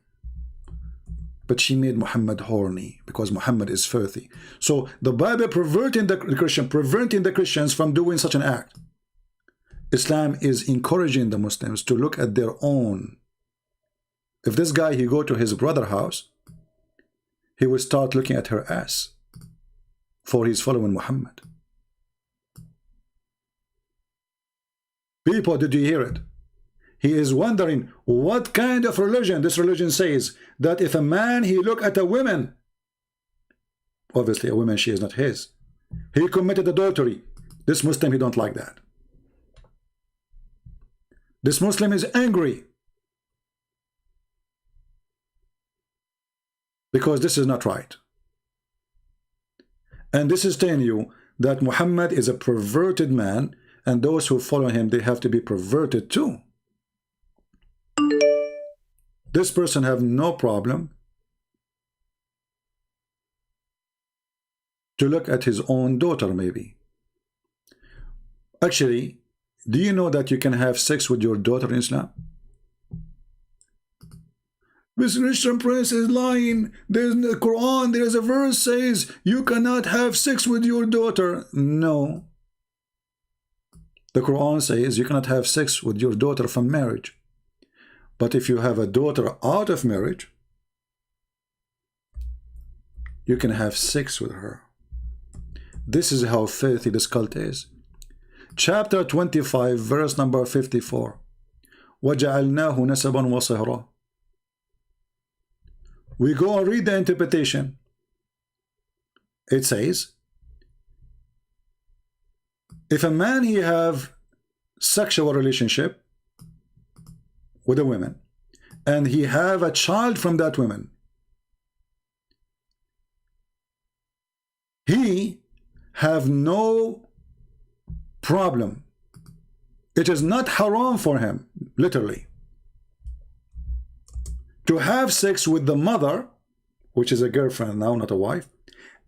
But she made Muhammad horny because Muhammad is filthy. So the Bible preventing the Christians from doing such an act. Islam is encouraging the Muslims to look at their own. If this guy, he go to his brother's house, he will start looking at her ass, for he's following Muhammad. People, did you hear it? He is wondering what kind of religion this religion says that if a man, he look at a woman, obviously a woman, she is not his, he committed adultery. This Muslim, he don't like that. This Muslim is angry because this is not right. And this is telling you that Muhammad is a perverted man, and those who follow him, they have to be perverted too. This person have no problem to look at his own daughter, maybe. Actually, do you know that you can have sex with your daughter in Islam? This Christian prince is lying. There's in the Quran, there is a verse says you cannot have sex with your daughter. No. The Quran says you cannot have sex with your daughter from marriage. But if you have a daughter out of marriage, you can have sex with her. This is how filthy this cult is. Chapter 25, verse number 54. وَجَعَلْنَاهُ نَسَبًا وَصِهْرًا. We go and read the interpretation. It says, if a man, he have sexual relationship with a woman, and he have a child from that woman, he have no problem. It is not haram for him, literally, to have sex with the mother, which is a girlfriend now, not a wife,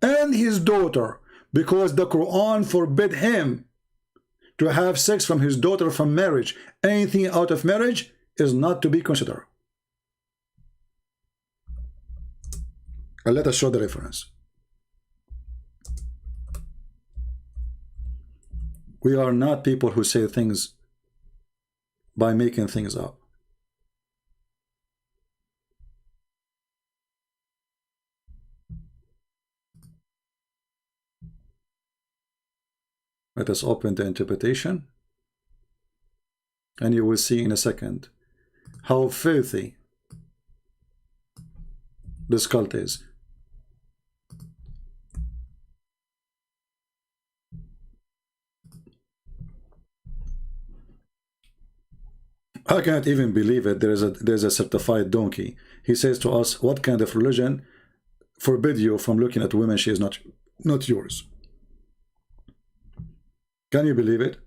and his daughter, because the Quran forbid him to have sex from his daughter from marriage. Anything out of marriage is not to be considered. And let us show the reference. We are not people who say things by making things up. Let us open the interpretation, and you will see in a second how filthy this cult is. I can't even believe it. There's a certified donkey. He says to us, what kind of religion forbid you from looking at women? She is not yours. Can you believe it?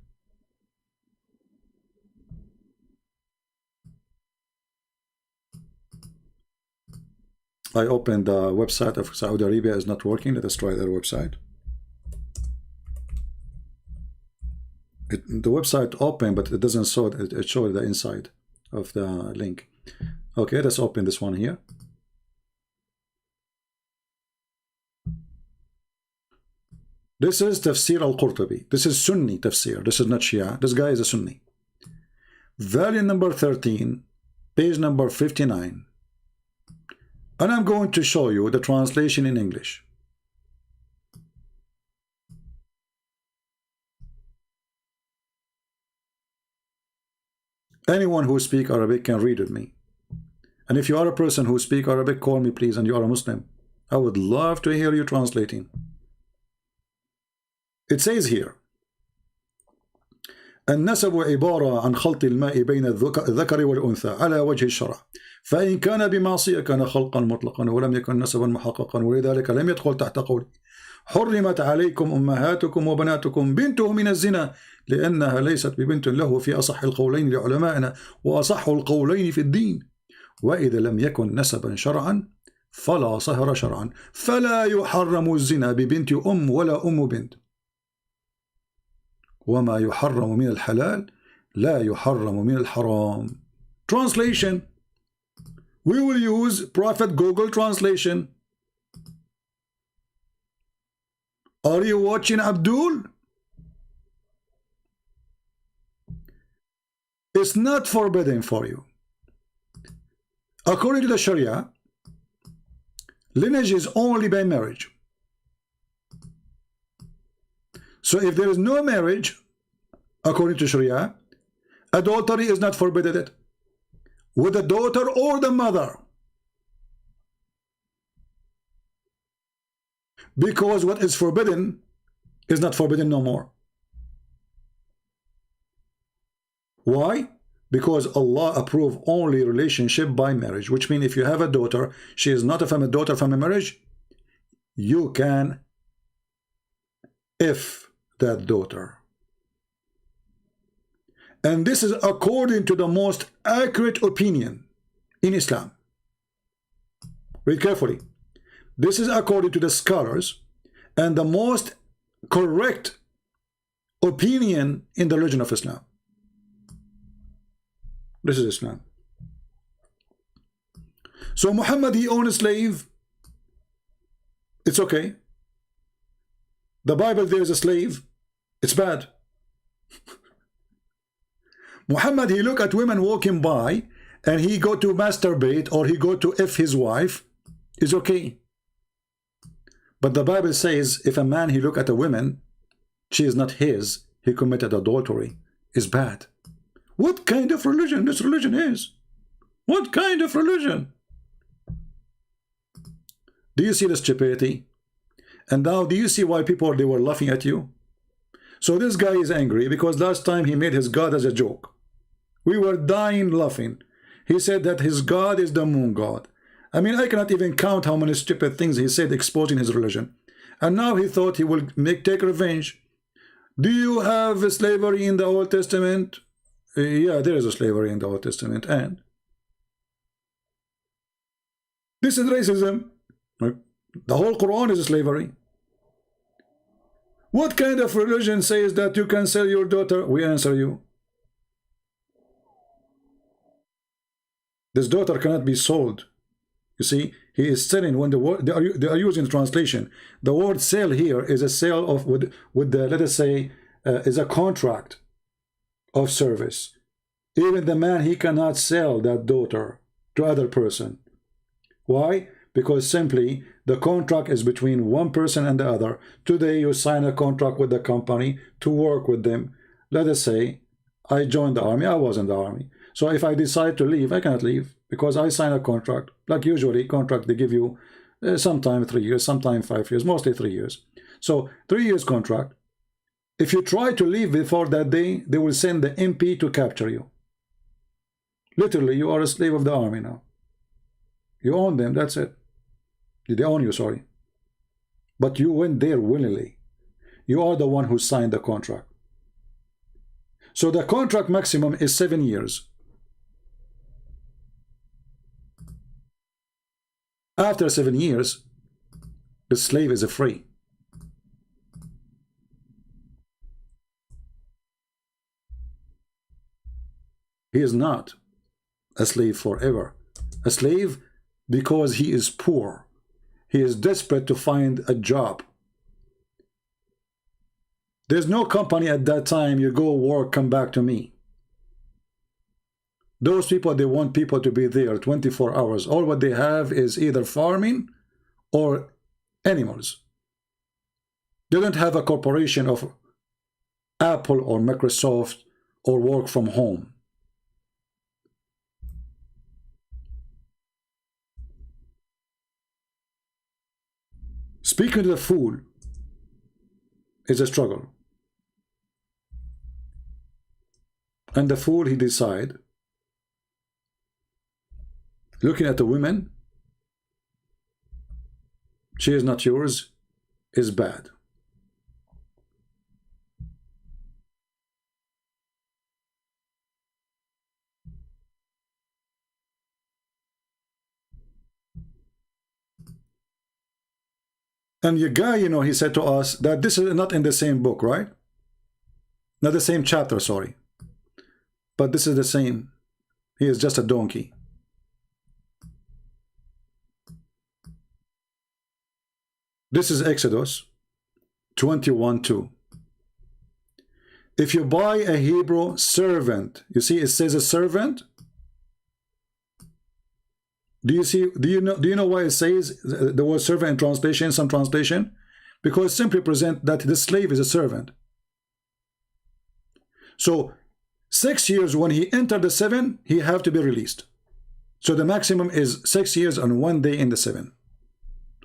I opened the website of Saudi Arabia. Is not working. Let us try their website. the website open, but it doesn't show it shows the inside of the link. Okay, let's open this one here. This is Tafsir al-Qurtubi. This is Sunni Tafsir. This is not Shia. This guy is a Sunni. Volume number 13, page number 59. And I'm going to show you the translation in English. Anyone who speaks Arabic can read with me. And if you are a person who speaks Arabic, call me please, and you are a Muslim. I would love to hear you translating. It says here, النسب عبارة عن خلط الماء بين الذكر والأنثى على وجه الشرع، فإن كان بمعصية كان خلقا مطلقا ولم يكن نسبا محققا، ولذلك لم يدخل تحت قوله حرمت عليكم أمهاتكم وبناتكم بنته من الزنا لأنها ليست ببنت له في أصح القولين لعلمائنا وأصح القولين في الدين، وإذا لم يكن نسبا شرعا فلا صهر شرعا، فلا يحرم الزنا ببنت أم ولا أم بنت، وما يحرم من الحلال لا يحرم من الحرام. Translation. We will use Prophet Google translation. Are you watching Abdul? It's not forbidden for you. According to the Sharia, lineage is only by marriage. So if there is no marriage, according to Sharia, adultery is not forbidden with the daughter or the mother. Because what is forbidden is not forbidden no more. Why? Because Allah approves only relationship by marriage, which means if you have a daughter, she is not a daughter from a marriage, you can if that daughter. And this is according to the most accurate opinion in Islam. Read carefully. This is according to the scholars and the most correct opinion in the religion of Islam. This is Islam. So Muhammad, he owned a slave. It's okay. The Bible, there is a slave. It's bad. Muhammad, he look at women walking by and he go to masturbate or he go to F his wife. Is okay. But the Bible says if a man, he look at a woman, she is not his, he committed adultery. Is bad. What kind of religion this religion is? What kind of religion? Do you see the stupidity? And now do you see why people, they were laughing at you? So this guy is angry because last time he made his God as a joke. We were dying laughing. He said that his God is the moon god. I mean, I cannot even count how many stupid things he said exposing his religion. And now he thought he will take revenge. Do you have slavery in the Old Testament? Yeah, there is a slavery in the Old Testament. And this is racism. The whole Quran is slavery. What kind of religion says that you can sell your daughter? We answer you. This daughter cannot be sold. You see, he is selling when the word they are using the translation. The word sale here is a sale of with the, let us say, is a contract of service. Even the man, he cannot sell that daughter to other person. Why? Because simply the contract is between one person and the other. Today you sign a contract with the company to work with them. Let us say I joined the army, I was in the army. So if I decide to leave, I cannot leave because I sign a contract. Like usually contract, they give you sometime 3 years, sometime 5 years, mostly 3 years. So 3 years contract. If you try to leave before that day, they will send the MP to capture you. Literally, you are a slave of the army now. You own them, that's it. They own you, sorry. But you went there willingly. You are the one who signed the contract. So the contract maximum is 7 years. After 7 years, the slave is free. He is not a slave forever. A slave because he is poor. He is desperate to find a job. There's no company at that time. You go work, come back to me. Those people, they want people to be there 24 hours. All what they have is either farming or animals. They don't have a corporation of Apple or Microsoft or work from home. Speaking to the fool is a struggle. And the fool, he decide, looking at the women, she is not yours, is bad. And your guy, you know, he said to us that this is not in the same book, right? Not the same chapter, sorry. But this is the same. He is just a donkey. This is Exodus 21:2. If you buy a Hebrew servant, you see it says a servant. Do you know why it says the word servant in translation, some translation? Because it simply present that the slave is a servant. So 6 years, when he entered the 7, he have to be released. So the maximum is 6 years and 1 day in the 7.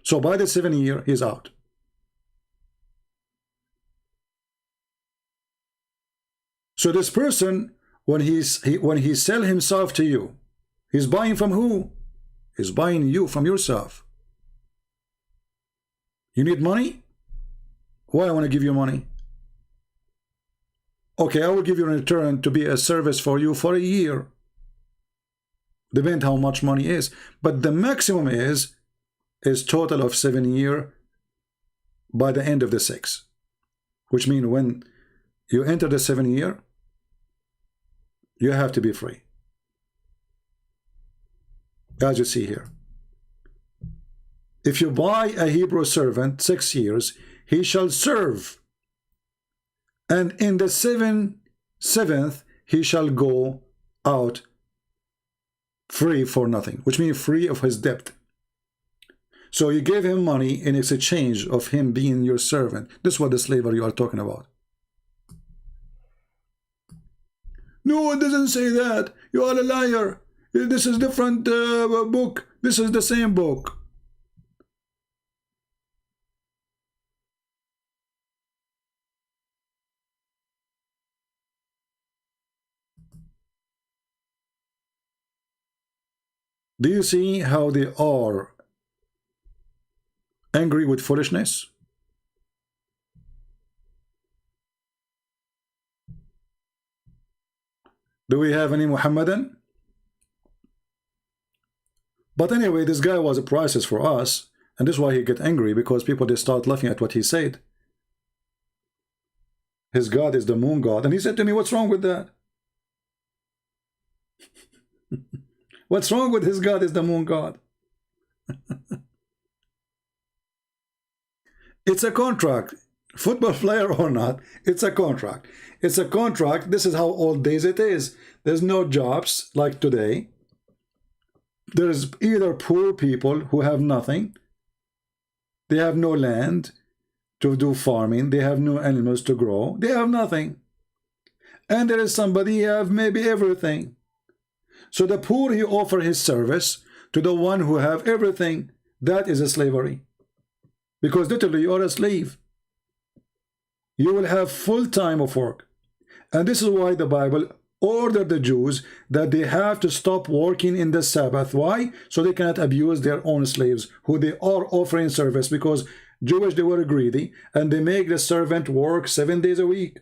So by the 7th year, he's out. So this person, when he sell himself to you, he's buying from who? He's buying you from yourself. You need money? Why I want to give you money? Okay, I will give you in return to be a service for you for a year. Depend how much money is. But the maximum is total of 7 years by the end of the 6. Which means when you enter the 7th year, you have to be free. As you see here. If you buy a Hebrew servant 6 years, he shall serve. And in the 7th, he shall go out free for nothing, which means free of his debt. So you gave him money in exchange of him being your servant. This is what the slavery you are talking about. No, it doesn't say that. You are a liar. This is different book. This is the same book. Do you see how they are angry with foolishness? Do we have any Muhammadan? But anyway, this guy was a priceless for us, and this is why he get angry, because people, they start laughing at what he said. His God is the moon god, and he said to me, what's wrong with that? What's wrong with his God is the moon god? It's a contract. Football player or not, it's a contract. It's a contract. This is how old days it is. There's no jobs like today. There's either poor people who have nothing. They have no land to do farming. They have no animals to grow. They have nothing. And there is somebody who have maybe everything. So the poor, he offer his service to the one who have everything. That is a slavery. Because literally you are a slave. You will have full time of work. And this is why the Bible ordered the Jews that they have to stop working in the Sabbath. Why? So they cannot abuse their own slaves who they are offering service, because Jewish, they were greedy and they make the servant work 7 days a week.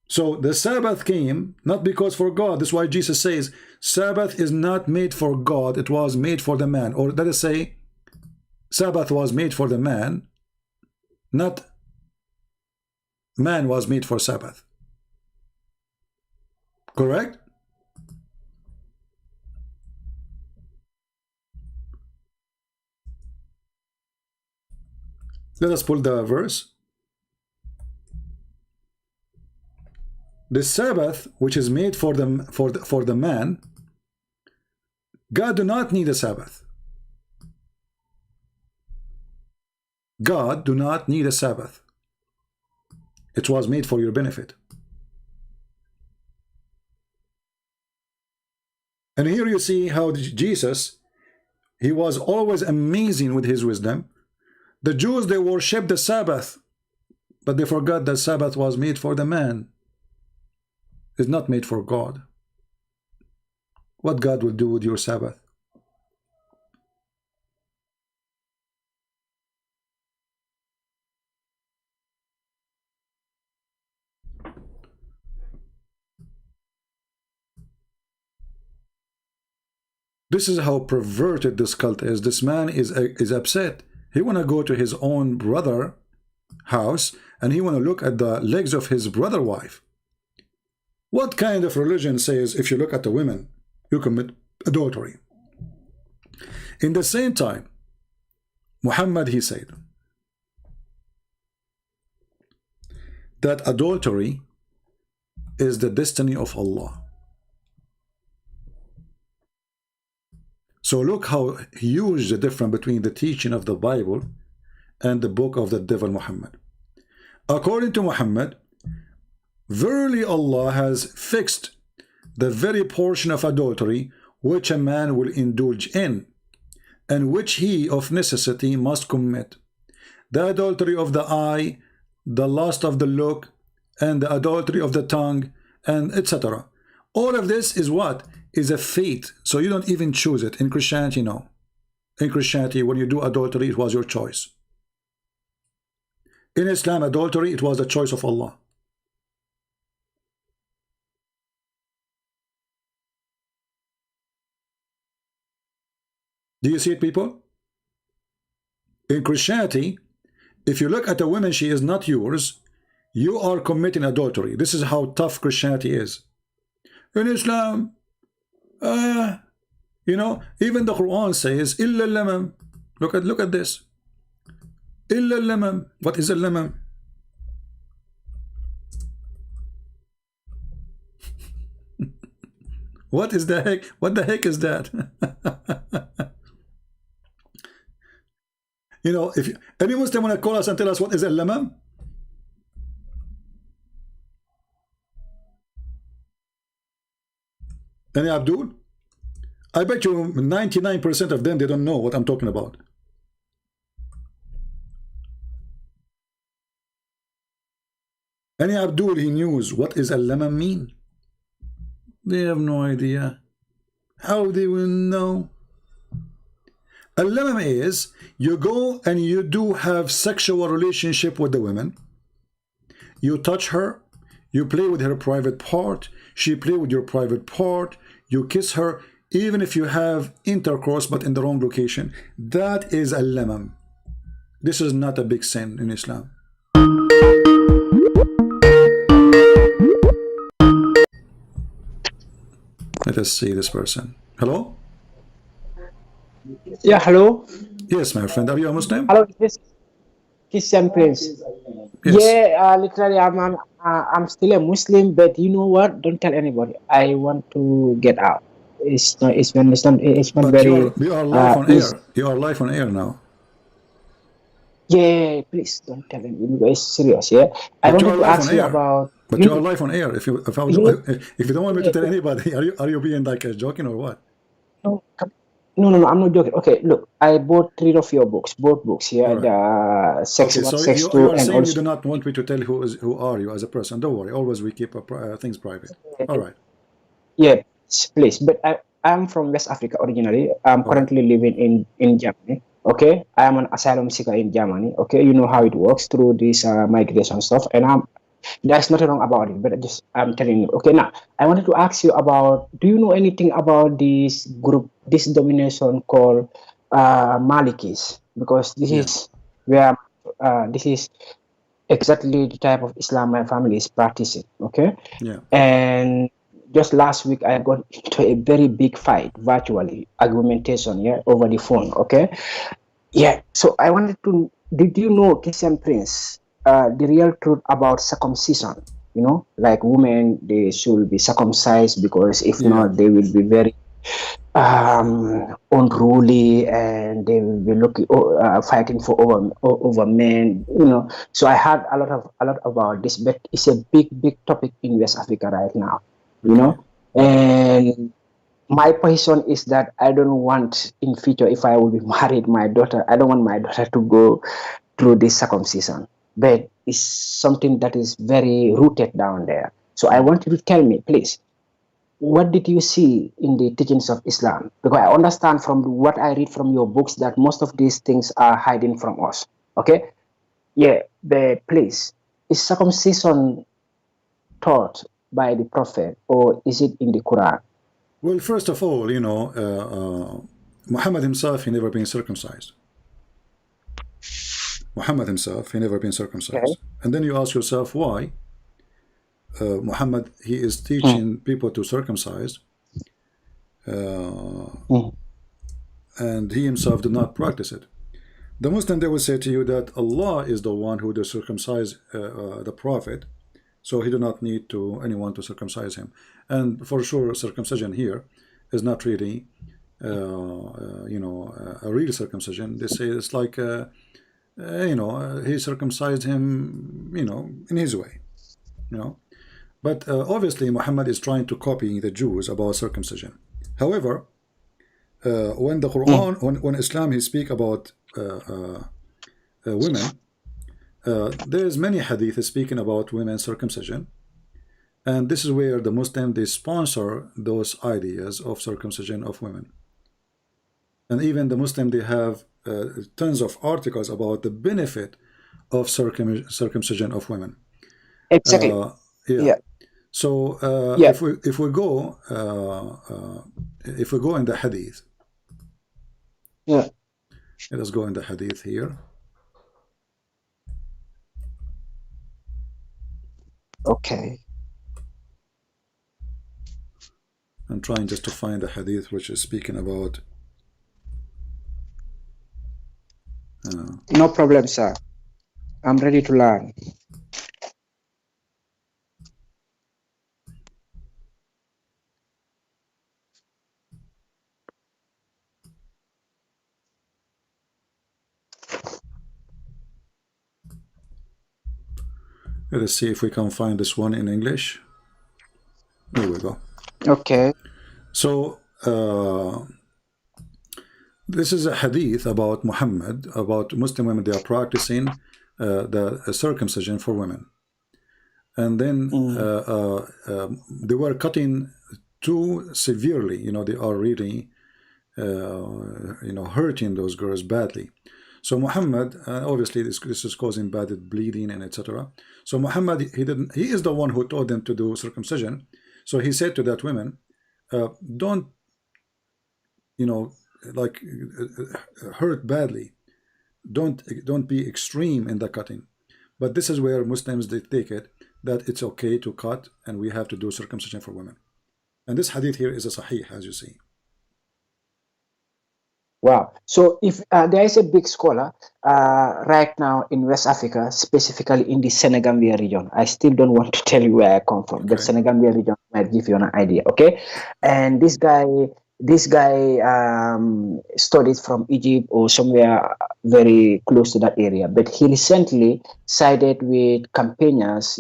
So the Sabbath came not because for God. That's why Jesus says Sabbath is not made for God, it was made for the man. Or let us say Sabbath was made for the man, not man was made for Sabbath. Correct? Let us pull the verse. The Sabbath, which is made for the man, God do not need a Sabbath. God do not need a Sabbath. It was made for your benefit. And here you see how Jesus, he was always amazing with his wisdom. The Jews, they worship the Sabbath, but they forgot that Sabbath was made for the man. It's not made for God. What God will do with your Sabbath? This is how perverted this cult is. This man is upset. He want to go to his own brother house and he want to look at the legs of his brother wife. What kind of religion says if you look at the women, you commit adultery? In the same time, Muhammad, he said that adultery is the destiny of Allah. So look how huge the difference between the teaching of the Bible and the book of the devil Muhammad. According to Muhammad, verily Allah has fixed the very portion of adultery which a man will indulge in, and which he of necessity must commit. The adultery of the eye, the lust of the look, and the adultery of the tongue, and etc. All of this is what? Is a fate. So you don't even choose it. In Christianity, no. In Christianity, when you do adultery, it was your choice. In Islam, adultery, it was the choice of Allah. Do you see it, people? In Christianity, if you look at a woman, she is not yours, you are committing adultery. This is how tough Christianity is. In Islam, you know, even the Quran says, "Illa lamam." Look at this. Illa lamam. What is a lamam? What is the heck? What the heck is that? You know, if any Muslim want to call us and tell us what is a lamam? Any Abdul? I bet you 99% of them, they don't know what I'm talking about. Any Abdul, he knows what is a lamam mean? They have no idea. How they will know? A lamam is, you go and you do have sexual relationship with the women. You touch her, you play with her private part, she play with your private part, you kiss her, even if you have intercourse but in the wrong location. That is a lamam. This is not a big sin in Islam. Let us see this person. Hello? Yeah, hello. Yes, my friend. Are you a Muslim? Hello, this Christian Prince. Yes. Yeah, literally, I'm still a Muslim, but you know what? Don't tell anybody. I want to get out. It's not But very. you are live on easy. air. You are live on air now. Yeah, please don't tell anybody. It's serious. Yeah, I But you wanted are to live ask on you air. about. But you are live on air. If you don't want me to tell anybody, are you being like joking or what? No, I'm not joking. Okay, look, I bought 3 of your books, both books. Yeah, the Sex Okay, 1, so Sex you 2, are and saying also. you do not want me to tell who are you as a person. Don't worry. Always we keep things private. All right. Yeah, please. But I'm from West Africa originally. I'm currently living in Germany. Okay, I am an asylum seeker in Germany. Okay, you know how it works through this migration stuff, and there's nothing wrong about it. But I'm telling you. Okay, now I wanted to ask you about. Do you know anything about this group, this domination called Malikis? Because this is where this is exactly the type of Islam my family is practicing. Okay, Yeah. and just last week I got into a very big fight virtually, argumentation, yeah, over the phone. Okay, yeah. So I wanted to. Did you know, Christian Prince, the real truth about circumcision? You know, like women, they should be circumcised because if Yeah. not, they will be very unruly, and they will be looking fighting for over men. You know, so I heard a lot about this, but it's a big topic in West Africa right now. You know, and my position is that I don't want in future, if I will be married, my daughter, I don't want my daughter to go through this circumcision, but it's something that is very rooted down there. So I want you to tell me, please, what did you see in the teachings of Islam? Because I understand from what I read from your books that most of these things are hiding from us. Okay, yeah, but please, is circumcision taught by the Prophet or is it in the Quran? Well, first of all, you know, Muhammad himself, he never been circumcised. Muhammad himself, he never been circumcised. Okay. And then you ask yourself why Muhammad, he is teaching people to circumcise, and he himself did not practice it. The Muslim, they will say to you that Allah is the one who does circumcise the Prophet, so he do not need to anyone to circumcise him. And for sure, circumcision here is not really, you know, a real circumcision. They say it's like, you know, he circumcised him, you know, in his way, you know. But obviously, Muhammad is trying to copy the Jews about circumcision. However, when the Quran, when Islam, he speak about women, there is many hadith speaking about women's circumcision, and this is where the Muslim, they sponsor those ideas of circumcision of women. And even the Muslim, they have tons of articles about the benefit of circumcision of women. Exactly. Yeah. So if we go in the hadith, yeah, let us go in the hadith here. Okay. I'm trying just to find the hadith which is speaking about. No problem, sir. I'm ready to learn. Let us see if we can find this one in English. Here we go. Okay. So this is a hadith about Muhammad, about Muslim women. They are practicing the circumcision for women, and then they were cutting too severely. You know, they are really, you know, hurting those girls badly. So Muhammad, obviously, this is causing bad bleeding and etc. So Muhammad, he is the one who told them to do circumcision. So he said to that women, don't, you know, like hurt badly. Don't be extreme in the cutting. But this is where Muslims, they take it that it's okay to cut and we have to do circumcision for women. And this hadith here is a sahih, as you see. Wow. So if there is a big scholar right now in West Africa, specifically in the Senegambia region, I still don't want to tell you where I come from, but Senegambia region might give you an idea. Okay. And this guy studied from Egypt or somewhere very close to that area, but he recently sided with campaigners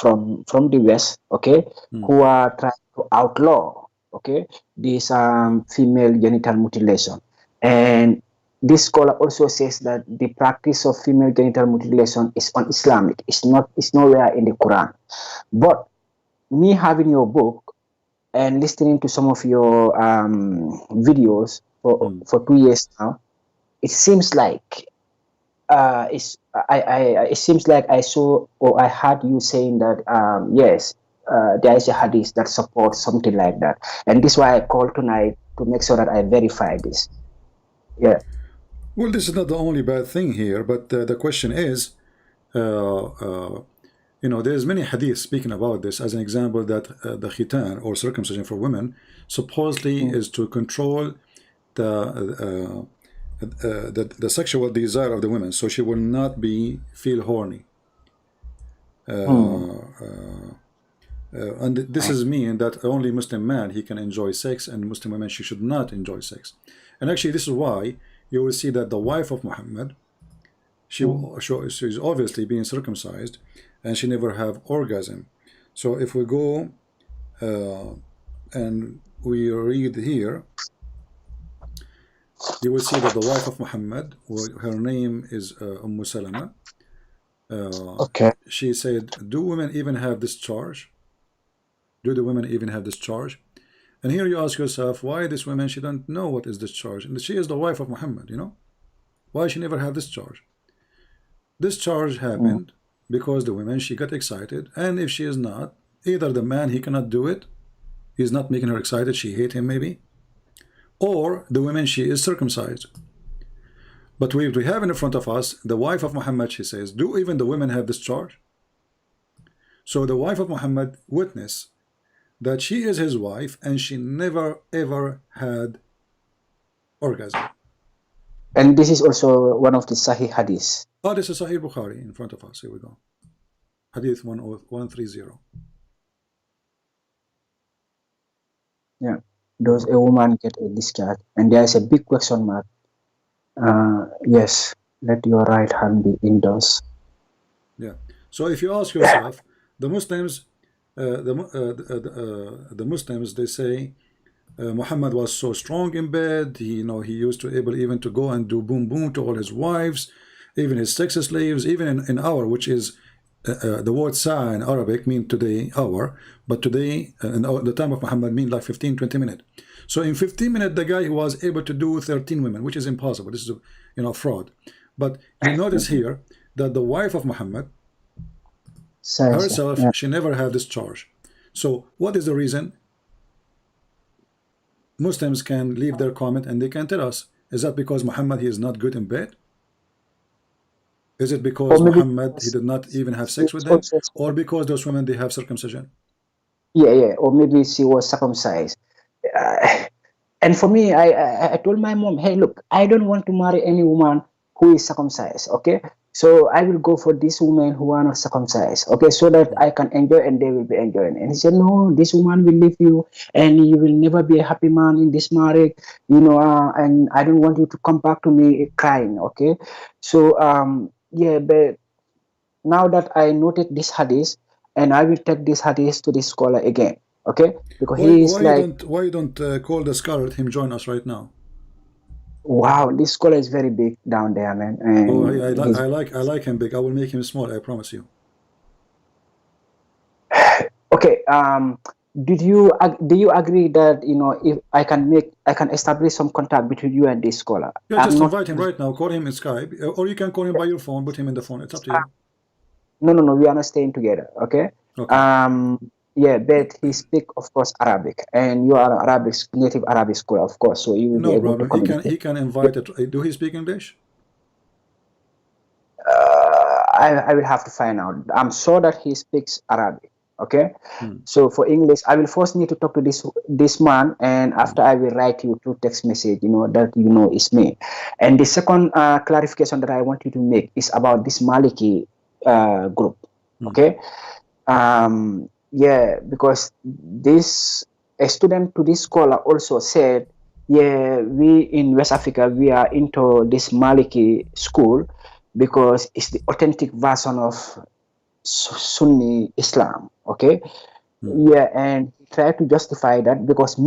from the West, okay, who are trying to outlaw, okay, this female genital mutilation. And this scholar also says that the practice of female genital mutilation is un-Islamic. It's nowhere in the Quran. But me having your book and listening to some of your videos for 2 years now, it seems like it seems like I saw or I heard you saying that yes, there is a hadith that supports something like that, and this is why I called tonight to make sure that I verify this. Yeah. Well, this is not the only bad thing here, but the question is, you know, there's many hadiths speaking about this. As an example, that the khitan or circumcision for women supposedly is to control the sexual desire of the women, so she will not feel horny. And this is mean that only Muslim man he can enjoy sex, and Muslim women she should not enjoy sex. And actually, this is why you will see that the wife of Muhammad, she's obviously being circumcised, and she never have orgasm. So if we go and we read here, you will see that the wife of Muhammad, her name is Salama. Okay. She said, do women even have discharge? Do the women even have discharge? And here you ask yourself, why this woman, she don't know what is discharge? And she is the wife of Muhammad, you know? Why she never have discharge? Discharge happened because the woman, she got excited, and if she is not, either the man, he cannot do it, he's not making her excited, she hate him maybe, or the woman, she is circumcised. But we have in front of us the wife of Muhammad. She says, do even the women have discharge? So the wife of Muhammad witness that she is his wife and she never ever had orgasm. And this is also one of the Sahih hadiths. Oh, this is Sahih Bukhari in front of us. Here we go. Hadith 130. Yeah. Does a woman get a discharge? And there is a big question mark. Yes, let your right hand be indoors. Yeah. So if you ask yourself, the Muslims, the Muslims, they say Muhammad was so strong in bed. He, you know, he used to able even to go and do boom boom to all his wives, even his sex slaves, even in hour, which is the word sa in Arabic mean today hour, but today in the time of Muhammad mean like 15-20 minutes. So in 15 minutes, the guy was able to do 13 women, which is impossible. This is, you know, fraud. But you notice here that the wife of Muhammad herself, she never had discharge. So what is the reason? Muslims can leave their comment and they can tell us, is that because Muhammad, he is not good in bed? Is it because Muhammad, he did not even have sex with them? Or because those women, they have circumcision? Yeah. Or maybe she was circumcised. And for me, I told my mom, hey, look, I don't want to marry any woman who is circumcised, okay? So I will go for these women who are not circumcised, okay, so that I can enjoy and they will be enjoying. And he said, no, this woman will leave you and you will never be a happy man in this marriage, you know, and I don't want you to come back to me crying, okay? So, yeah, but now that I noted this hadith, and I will take this hadith to this scholar again, okay? Because why you don't call the scholar, let him join us right now? Wow, this scholar is very big down there, man. And oh, I like him big. I will make him small. I promise you. Okay. Do you agree that, you know, if I can establish some contact between you and this scholar? Yeah, just invite him right now. Call him in Skype, or you can call him by your phone. Put him in the phone. It's up to you. No. We are not staying together. Okay. Yeah, but he speak, of course, Arabic, and you are an native Arabic scholar, of course. So you will be able to communicate. He can invite it. Do he speak English? I will have to find out. I'm sure that he speaks Arabic. Okay. So for English, I will first need to talk to this man, and after I will write you through text message, you know, that you know it's me. And the second clarification that I want you to make is about this Maliki group. Okay. Yeah, because a student to this scholar also said, yeah, we in West Africa, we are into this Maliki school because it's the authentic version of Sunni Islam, okay? Yeah, and he tried to justify that because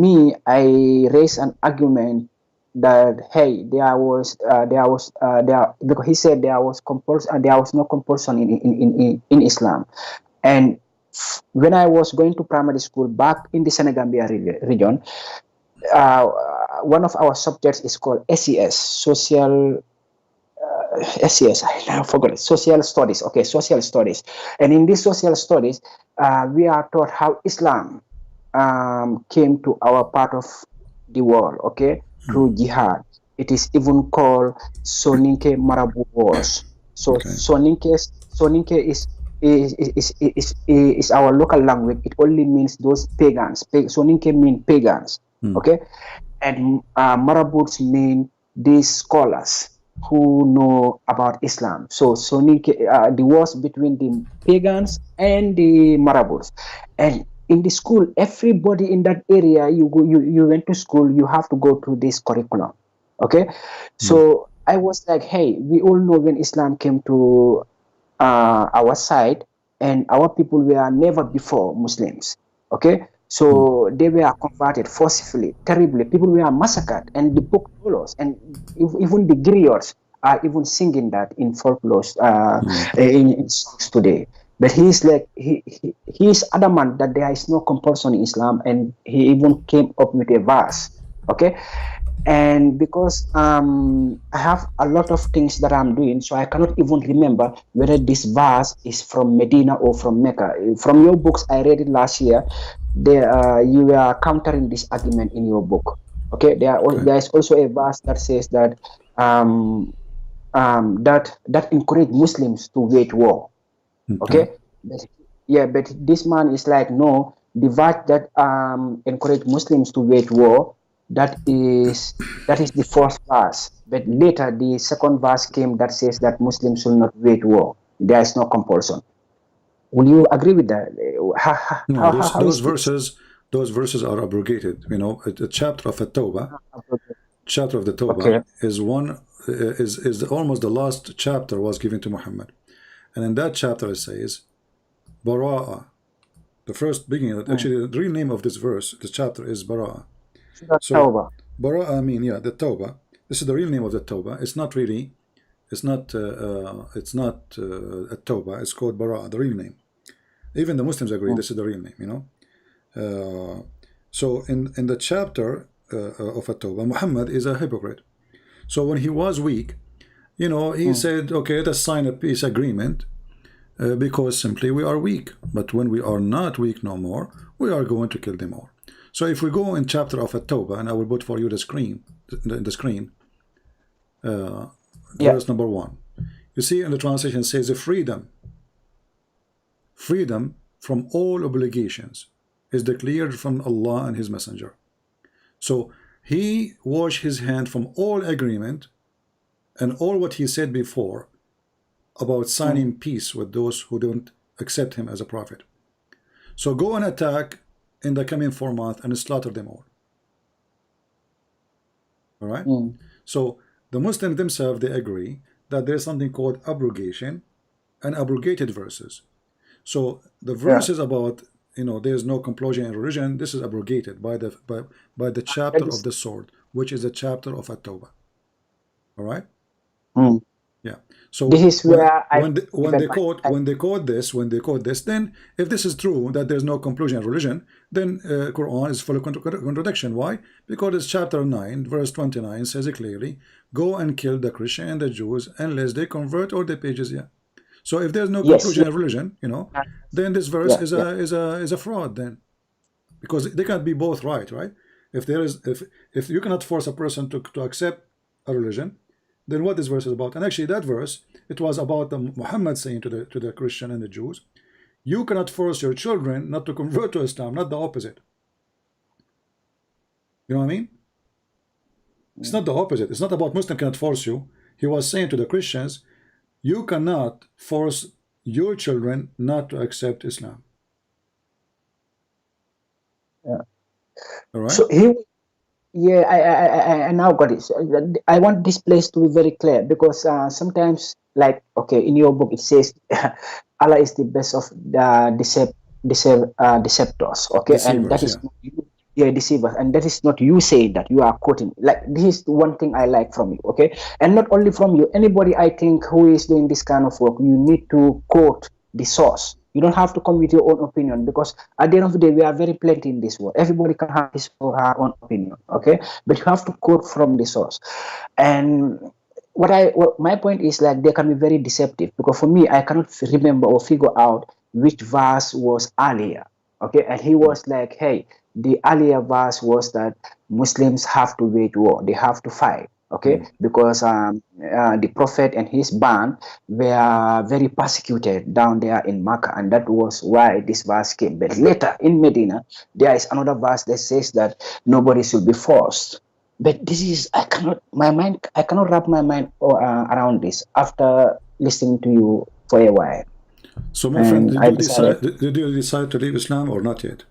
I raised an argument that, hey, because he said there was no compulsion in Islam. And when I was going to primary school back in the Senegambia region, one of our subjects is called SES, Social Studies. Okay, Social Studies. And in this Social Studies, we are taught how Islam came to our part of the world, okay, through jihad. It is even called Soninke Marabu Wars. So Soninke is our local language. It only means those pagans. Soninke mean pagans. Okay, and marabouts mean these scholars who know about Islam. So Soninke, the wars between the pagans and the marabouts, and in the school, everybody in that area, you went to school, you have to go through this curriculum. Okay, so I was like, hey, we all know when Islam came to our side, and our people were never before Muslims. Okay, so they were converted forcibly, terribly. People were massacred, and the book follows, and even the griots are even singing that in folklore, in songs today. But he's like he's adamant that there is no compulsion in Islam, and he even came up with a verse. Okay, and because I have a lot of things that I'm doing, so I cannot even remember whether this verse is from Medina or from Mecca. From your books, I read it last year. There, you are countering this argument in your book. Okay, there is also a verse that says that that encourage Muslims to wage war. Okay, but this man is like, no, the verse that encourage Muslims to wage war, that is the first verse. But later the second verse came that says that Muslims should not wage war. There is no compulsion. Will you agree with that? No, those verses are abrogated. You know, the chapter of At-Tawbah, chapter of the Tawbah is one is almost the last chapter was given to Muhammad, and in that chapter it says, Bara'a. The first beginning, actually, the real name of this verse, this chapter is Bara'a. So Bara'a, I mean, the Tawbah. This is the real name of the Tawbah. It's not really, it's not At-Tawbah. It's called Bara'a, the real name. Even the Muslims agree this is the real name, you know. So in the chapter of At-Tawbah, Muhammad is a hypocrite. So when he was weak, you know, he said, okay, let's sign a peace agreement because simply we are weak. But when we are not weak no more, we are going to kill them all. So if we go in chapter of At-Tawbah, and I will put for you the screen, verse number 1. You see in the translation it says freedom from all obligations is declared from Allah and His Messenger. So he washed his hand from all agreement and all what he said before about signing peace with those who don't accept him as a prophet. So go and attack in the coming 4 months and slaughter them all. All right? So the Muslims themselves, they agree that there's something called abrogation and abrogated verses. So the verses about, you know, there's no compulsion in religion, this is abrogated by the chapter of the sword, which is the chapter of At-Tawbah. All right? Yeah. So this is where when they quote this, then if this is true that there's no compulsion in religion, then Quran is full of contradiction. Why? Because it's chapter 9, verse 29 says it clearly: go and kill the Christian and the Jews unless they convert or they pay jizya. So if there's no conclusion in religion, you know, then this verse is a fraud then, because they can't be both right? If there is, if you cannot force a person to accept a religion, then what this verse is about? And actually, that verse, it was about Muhammad saying to the Christian and the Jews, you cannot force your children not to convert to Islam, not the opposite. You know what I mean? It's not the opposite. It's not about Muslim cannot force you. He was saying to the Christians, you cannot force your children not to accept Islam. Yeah. All right. So I now got it. So I want this place to be very clear, because sometimes, like, okay, in your book it says Allah is the best of the deceptors. Okay, deceivers, and that is deceivers, and that is not you saying that, you are quoting. Like, this is one thing I like from you. Okay, and not only from you, anybody I think who is doing this kind of work, you need to quote the source. You don't have to come with your own opinion, because at the end of the day, we are very plenty in this world. Everybody can have his or her own opinion, okay? But you have to quote from the source. And what my point is, like, they can be very deceptive, because for me, I cannot remember or figure out which verse was earlier, okay? And he was like, hey, the earlier verse was that Muslims have to wage war, they have to fight, okay, because the prophet and his band were very persecuted down there in Makkah, and that was why this verse came. But later in Medina, there is another verse that says that nobody should be forced. But this is, I cannot wrap my mind around this after listening to you for a while. So, my friend, did you decide to leave Islam or not yet?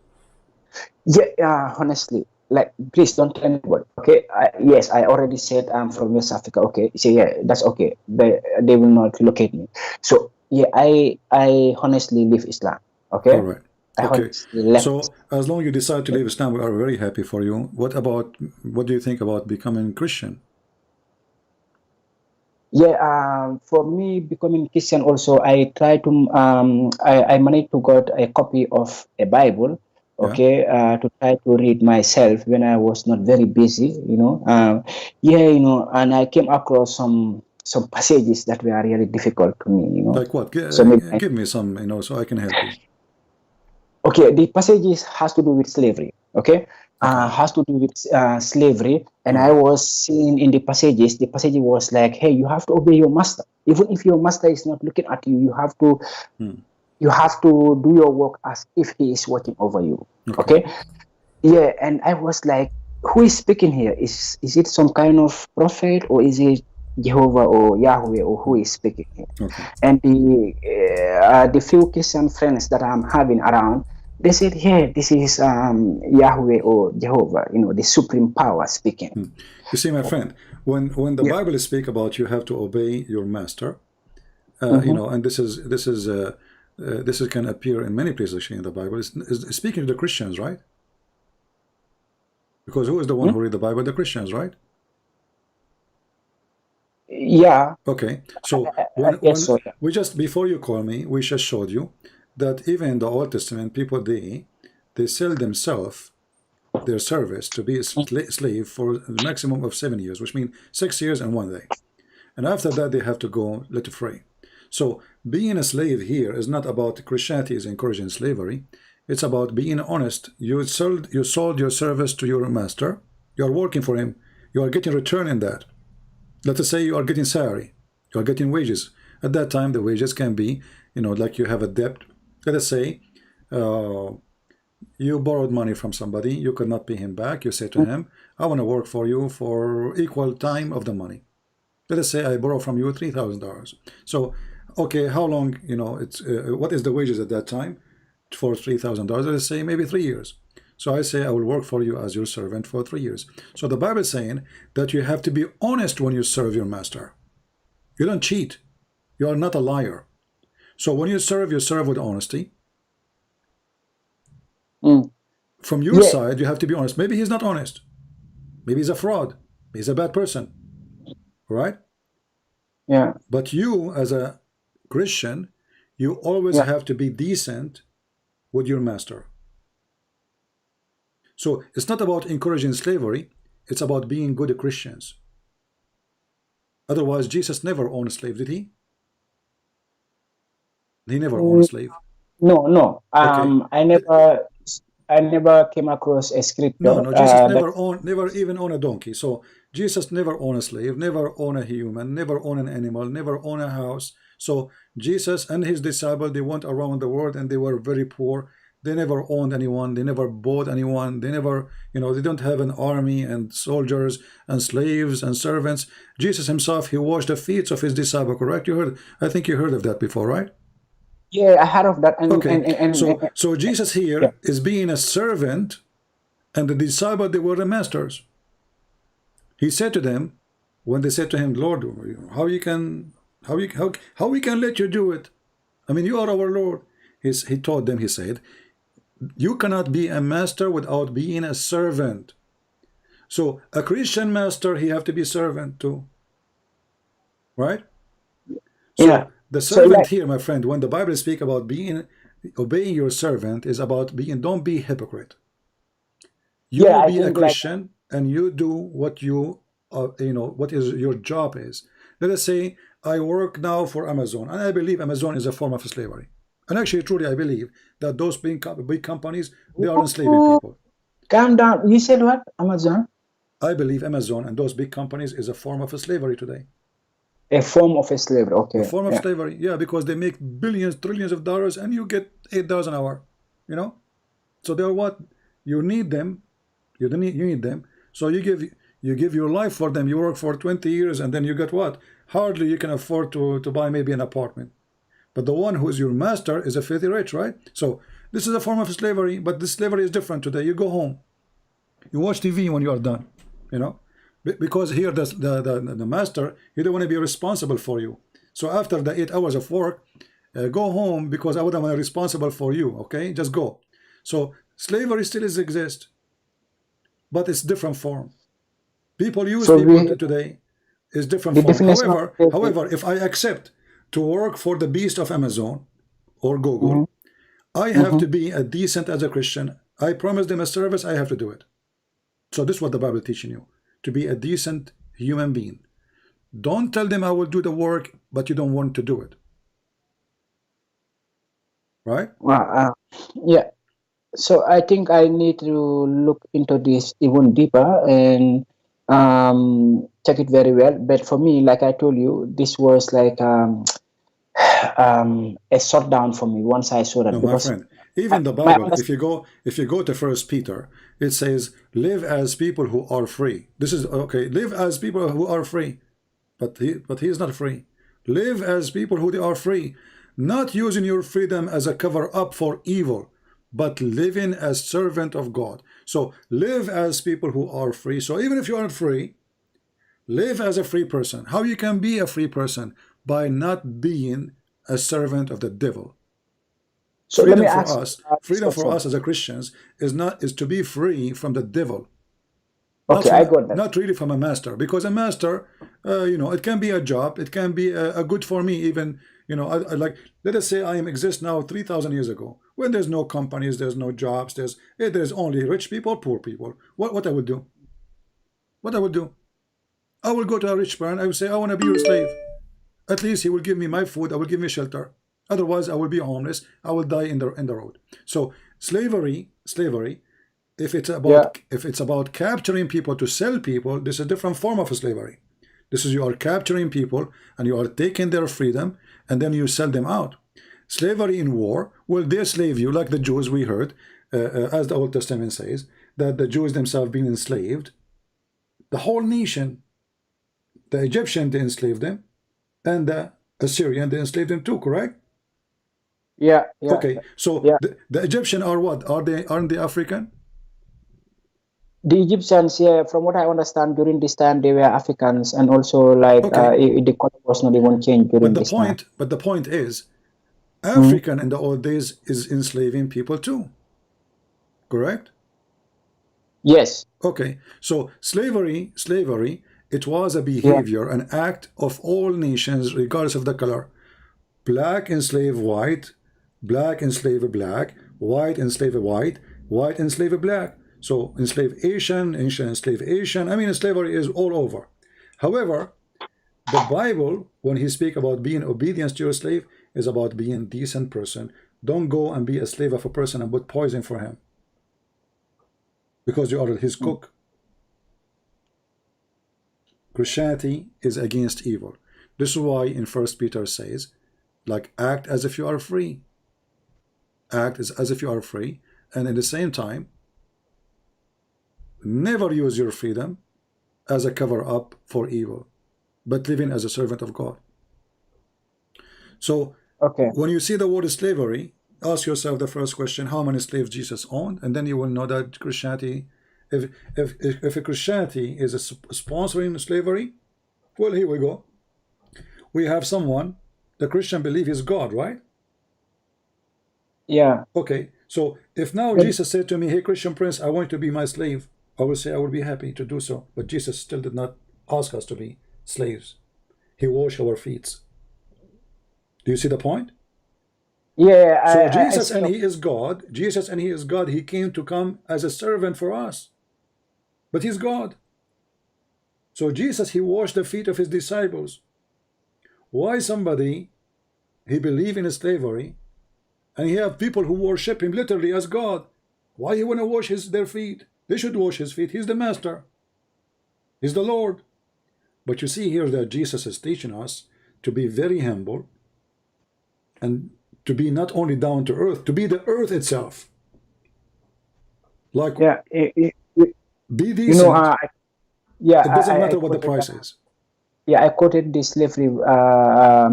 Yeah, honestly, like, please don't tell anybody. Okay, yes, I already said I'm from West Africa. Okay, so yeah, that's okay. They will not locate me. So yeah, I honestly leave Islam. Okay. All right. Okay. So as long as you decide to leave Islam, we are very happy for you. What do you think about becoming Christian? Yeah, for me, becoming Christian also, I try to I managed to got a copy of a Bible, okay, to try to read myself when I was not very busy, and I came across some passages that were really difficult to me, Like what? So give me some, so I can help you. Okay, the passages has to do with slavery, okay? Has to do with slavery, and I was seeing in the passage was like, hey, you have to obey your master. Even if your master is not looking at you, you have to do your work as if he is watching over you, okay? Yeah, and I was like, who is speaking here? Is it some kind of prophet, or is it Jehovah or Yahweh, or who is speaking here? And the few Christian friends that I'm having around, they said, "Yeah, this is Yahweh or Jehovah, the supreme power speaking." You see, my friend, when the Bible speaks about you have to obey your master, and this can appear in many places actually in the Bible. It's speaking to the Christians, right? Because who is the one who read the Bible? The Christians, right? Yeah. Okay. So we just, before you call me, we just showed you that even in the Old Testament, people they sell themselves, their service, to be a slave for the maximum of 7 years, which means 6 years and 1 day. And after that, they have to go let free. So being a slave here is not about Christianity is encouraging slavery. It's about being honest. You sold your service to your master. You are working for him. You are getting return in that. Let us say you are getting salary. You are getting wages. At that time, the wages can be, like you have a debt. Let us say you borrowed money from somebody. You could not pay him back. You say to him, I want to work for you for equal time of the money. Let us say I borrow from you $3,000. So, okay, how long, what is the wages at that time for $3,000? Let us say maybe 3 years. So I say I will work for you as your servant for 3 years. So the Bible is saying that you have to be honest when you serve your master. You don't cheat. You are not a liar. So when you serve with honesty. From your side, you have to be honest. Maybe he's not honest. Maybe he's a fraud. He's a bad person. Right? Yeah. But you, as a Christian, you always have to be decent with your master. So it's not about encouraging slavery. It's about being good Christians. Otherwise, Jesus never owned a slave, did he? He never owned a slave. No. Okay. I never came across a scripture. No. Jesus never even owned a donkey. So Jesus never owned a slave, never owned a human, never owned an animal, never owned a house. So Jesus and his disciples, they went around the world and they were very poor. They never owned anyone. They never bought anyone. They never, they don't have an army and soldiers and slaves and servants. Jesus himself, he washed the feet of his disciples, correct? I think you heard of that before, right? Yeah, I heard of that. So Jesus here is being a servant, and the disciples, they were the masters. He said to them, when they said to him, Lord, how we can let you do it? I mean, you are our Lord. He told them, he said, you cannot be a master without being a servant. So a Christian master, he have to be servant too. Right? So the servant here, my friend, when the Bible speaks about obeying your servant, is about don't be hypocrite. You will be a Christian and you do what what is your job is. Let us say I work now for Amazon, and I believe Amazon is a form of slavery. And actually, truly, I believe that those big companies, they are enslaving people. Calm down. You said what? Amazon? I believe Amazon and those big companies is a form of slavery today. A form of a slavery. Okay. A form of yeah. slavery, yeah, because they make billions, trillions of dollars, and you get $8 an hour. You know, so they're what you need them. You need them. So you give your life for them. You work for 20 years, and then you get what? Hardly you can afford to buy maybe an apartment. But the one who is your master is a filthy rich, right? So this is a form of slavery, but this slavery is different today. You go home, you watch TV when you are done, you know, because here the master, he don't want to be responsible for you. So after the 8 hours of work, go home because I wouldn't want to be responsible for you. Okay, just go. So slavery still exists, but it's different form. People use people today is different form. However, if I accept to work for the beast of Amazon or Google, I have to be a decent as a Christian. I promise them a service, I have to do it. So this is what the Bible is teaching you, to be a decent human being. Don't tell them I will do the work, but you don't want to do it. Right? Yeah. So I think I need to look into this even deeper and check it very well. But for me, like I told you, this was like a shutdown for me once I saw that. No, my friend. Even the Bible, if you go to 1 Peter, it says, "Live as people who are free." This is okay. Live as people who are free, but he is not free. Live as people who are free, not using your freedom as a cover up for evil, but living as servant of God. So live as people who are free. So even if you aren't free, live as a free person. How you can be a free person? By not being a servant of the devil. So freedom for us as a Christians is to be free from the devil. Okay, I got that. Not really from a master, because a master, you know, it can be a job, it can be a good for me. Even, you know, I like, let us say I exist now 3,000 years ago, when there's no companies, there's no jobs, there's only rich people, poor people. What I would do? What I would do? I will go to a rich man. I will say, I want to be your slave. At least he will give me my food. I will give me shelter. Otherwise, I will be homeless. I will die in the road. So slavery. If it's about capturing people to sell people, this is a different form of slavery. This is you are capturing people and you are taking their freedom and then you sell them out. Slavery in war, well, they slave you like the Jews we heard, as the Old Testament says, that the Jews themselves being enslaved. The whole nation, the Egyptian, they enslaved them, and the Assyrian, they enslaved them too, correct? Yeah. Okay, so the Egyptian are what? Aren't they African? The Egyptians, yeah, from what I understand, during this time they were Africans, and also like the color was not even changed during this time. But the point is, African in the old days is enslaving people too, correct? Yes. Okay, so slavery, it was a behavior, an act of all nations, regardless of the color. Black enslave white, black enslave black, white enslave white, white enslave black. So enslave Asian, enslave Asian. I mean, slavery is all over. However, the Bible, when he speaks about being obedient to your slave, is about being a decent person. Don't go and be a slave of a person and put poison for him, because you are his cook. Christianity is against evil. This is why in 1 Peter says, like, act as if you are free. Act as if you are free, and at the same time, never use your freedom as a cover-up for evil, but living as a servant of God. So, when you see the word slavery, ask yourself the first question: how many slaves Jesus owned? And then you will know that Christianity, if a Christianity is sponsoring slavery, well, here we go. We have someone, the Christian believe is God, right? Yeah. Okay, so if now Jesus said to me, hey, Christian Prince, I want you to be my slave, I will say I will be happy to do so. But Jesus still did not ask us to be slaves. He washed our feet. Do you see the point? Yeah. So Jesus and he is God. Jesus and he is God. He came to come as a servant for us. But he's God. So Jesus, he washed the feet of his disciples. Why somebody, he believe in slavery, and he have people who worship him literally as God? Why he want to wash their feet? They should wash his feet. He's the master. He's the Lord. But you see here that Jesus is teaching us to be very humble and to be not only down to earth, to be the earth itself. Like, Yeah, be decent. you know, yeah, it doesn't I matter what the quoted, price is. yeah, I quoted the slavery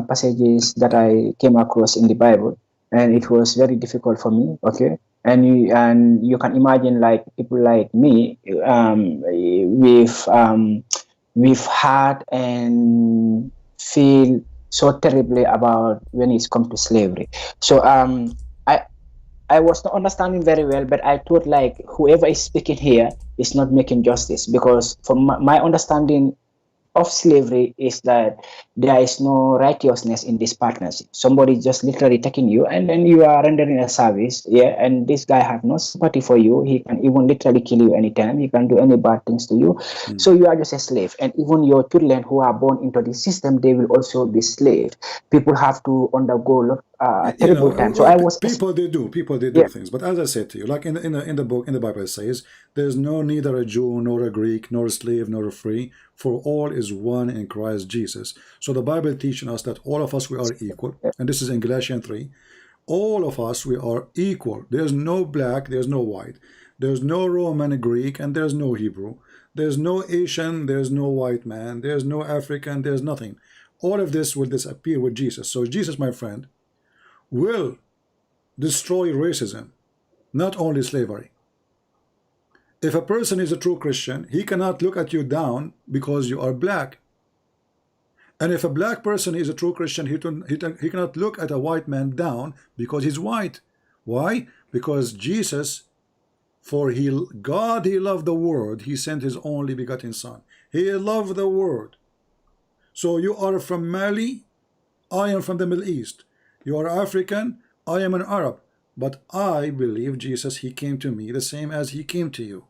passages that I came across in the Bible, and it was very difficult for me. Okay, and you can imagine, like, people like me, we've had and feel so terribly about when it comes to slavery. So I was not understanding very well, but I thought, like, whoever is speaking here is not making justice, because from my understanding of slavery is that there is no righteousness in this partnership. Somebody just literally taking you, and then you are rendering a service, yeah, and this guy have no sympathy for you. He can even literally kill you anytime. He can do any bad things to you. So you are just a slave. And even your children who are born into the system, they will also be slaves. People have to undergo terrible time. So I was people they do things, but as I said to you, like in the book, in the Bible, it says there's no neither a Jew nor a Greek nor a slave nor a free, for all is one in Christ Jesus. So the Bible teaching us that all of us, we are equal, and this is in Galatians 3. All of us, we are equal. There's no black, there's no white, there's no Roman, Greek, and there's no Hebrew. There's no Asian, there's no white man, there's no African, there's nothing. All of this will disappear with Jesus. So Jesus, my friend, will destroy racism, not only slavery. If a person is a true Christian, he cannot look at you down because you are black. And if a black person is a true Christian, he cannot look at a white man down because he's white. Why? Because Jesus, God, he loved the world. He sent his only begotten son. He loved the world. So you are from Mali, I am from the Middle East. You are African, I am an Arab. But I believe Jesus, he came to me the same as he came to you.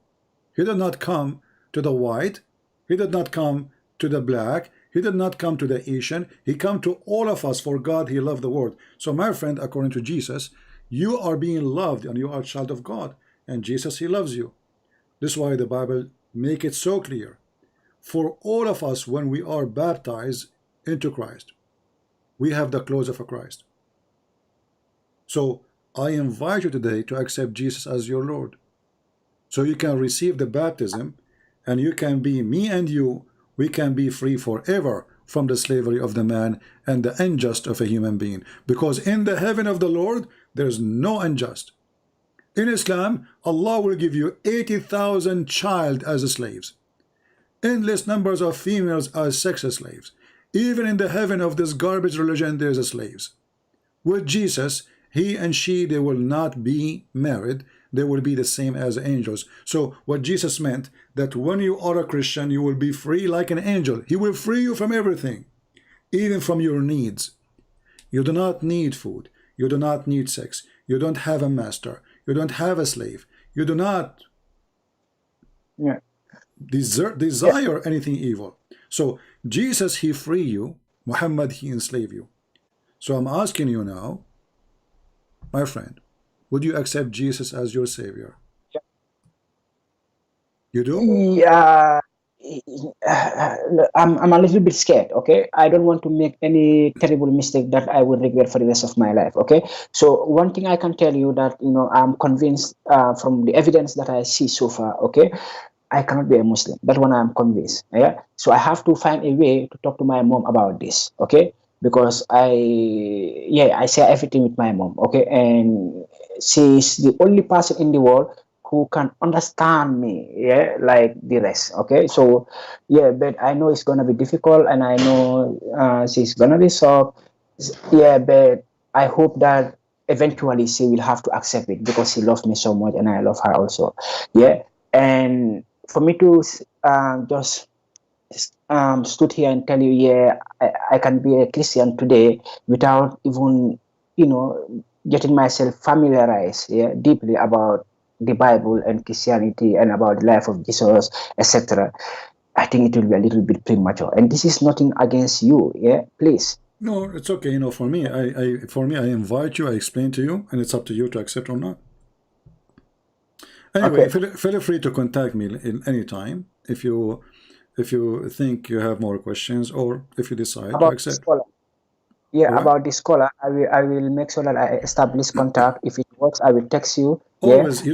He did not come to the white. He did not come to the black. He did not come to the Asian. He came to all of us, for God, he loved the world. So my friend, according to Jesus, you are being loved and you are a child of God. And Jesus, he loves you. This is why the Bible make it so clear. For all of us, when we are baptized into Christ, we have the clothes of a Christ. So I invite you today to accept Jesus as your Lord, so you can receive the baptism, and you can be, me and you, we can be free forever from the slavery of the man and the unjust of a human being. Because in the heaven of the Lord, there's no unjust. In Islam, Allah will give you 80,000 child as slaves, endless numbers of females as sex slaves. Even in the heaven of this garbage religion, there's a slaves. With Jesus, he and she, they will not be married. They will be the same as angels. So what Jesus meant, that when you are a Christian, you will be free like an angel. He will free you from everything, even from your needs. You do not need food. You do not need sex. You don't have a master. You don't have a slave. You do not desire anything evil. So Jesus, he free you. Muhammad, he enslave you. So I'm asking you now, my friend, would you accept Jesus as your Savior? You do? Yeah, I'm a little bit scared. Okay, I don't want to make any terrible mistake that I will regret for the rest of my life. Okay, so one thing I can tell you that, you know, I'm convinced from the evidence that I see so far. Okay, I cannot be a Muslim. That one I'm convinced. Yeah, so I have to find a way to talk to my mom about this. Okay, because I share everything with my mom. Okay, and she's the only person in the world who can understand me, yeah, like the rest. Okay, so yeah, but I know it's gonna be difficult, and I know she's gonna be soft. Yeah, but I hope that eventually she will have to accept it, because she loves me so much and I love her also. Yeah, and for me to just stood here and tell you, yeah, I can be a Christian today without even, you know, getting myself familiarized, yeah, deeply about the Bible and Christianity and about the life of Jesus, etc. I think it will be a little bit premature. And this is nothing against you, yeah, please. No, it's okay. You know, for me, I invite you, I explain to you, and it's up to you to accept or not. Anyway, Okay. feel free to contact me in any time if you if you think you have more questions, or if you decide to About the accept. scholar. Yeah, What? about the scholar, I will make sure that I establish contact. If it works, I will text you. Always, Yeah. you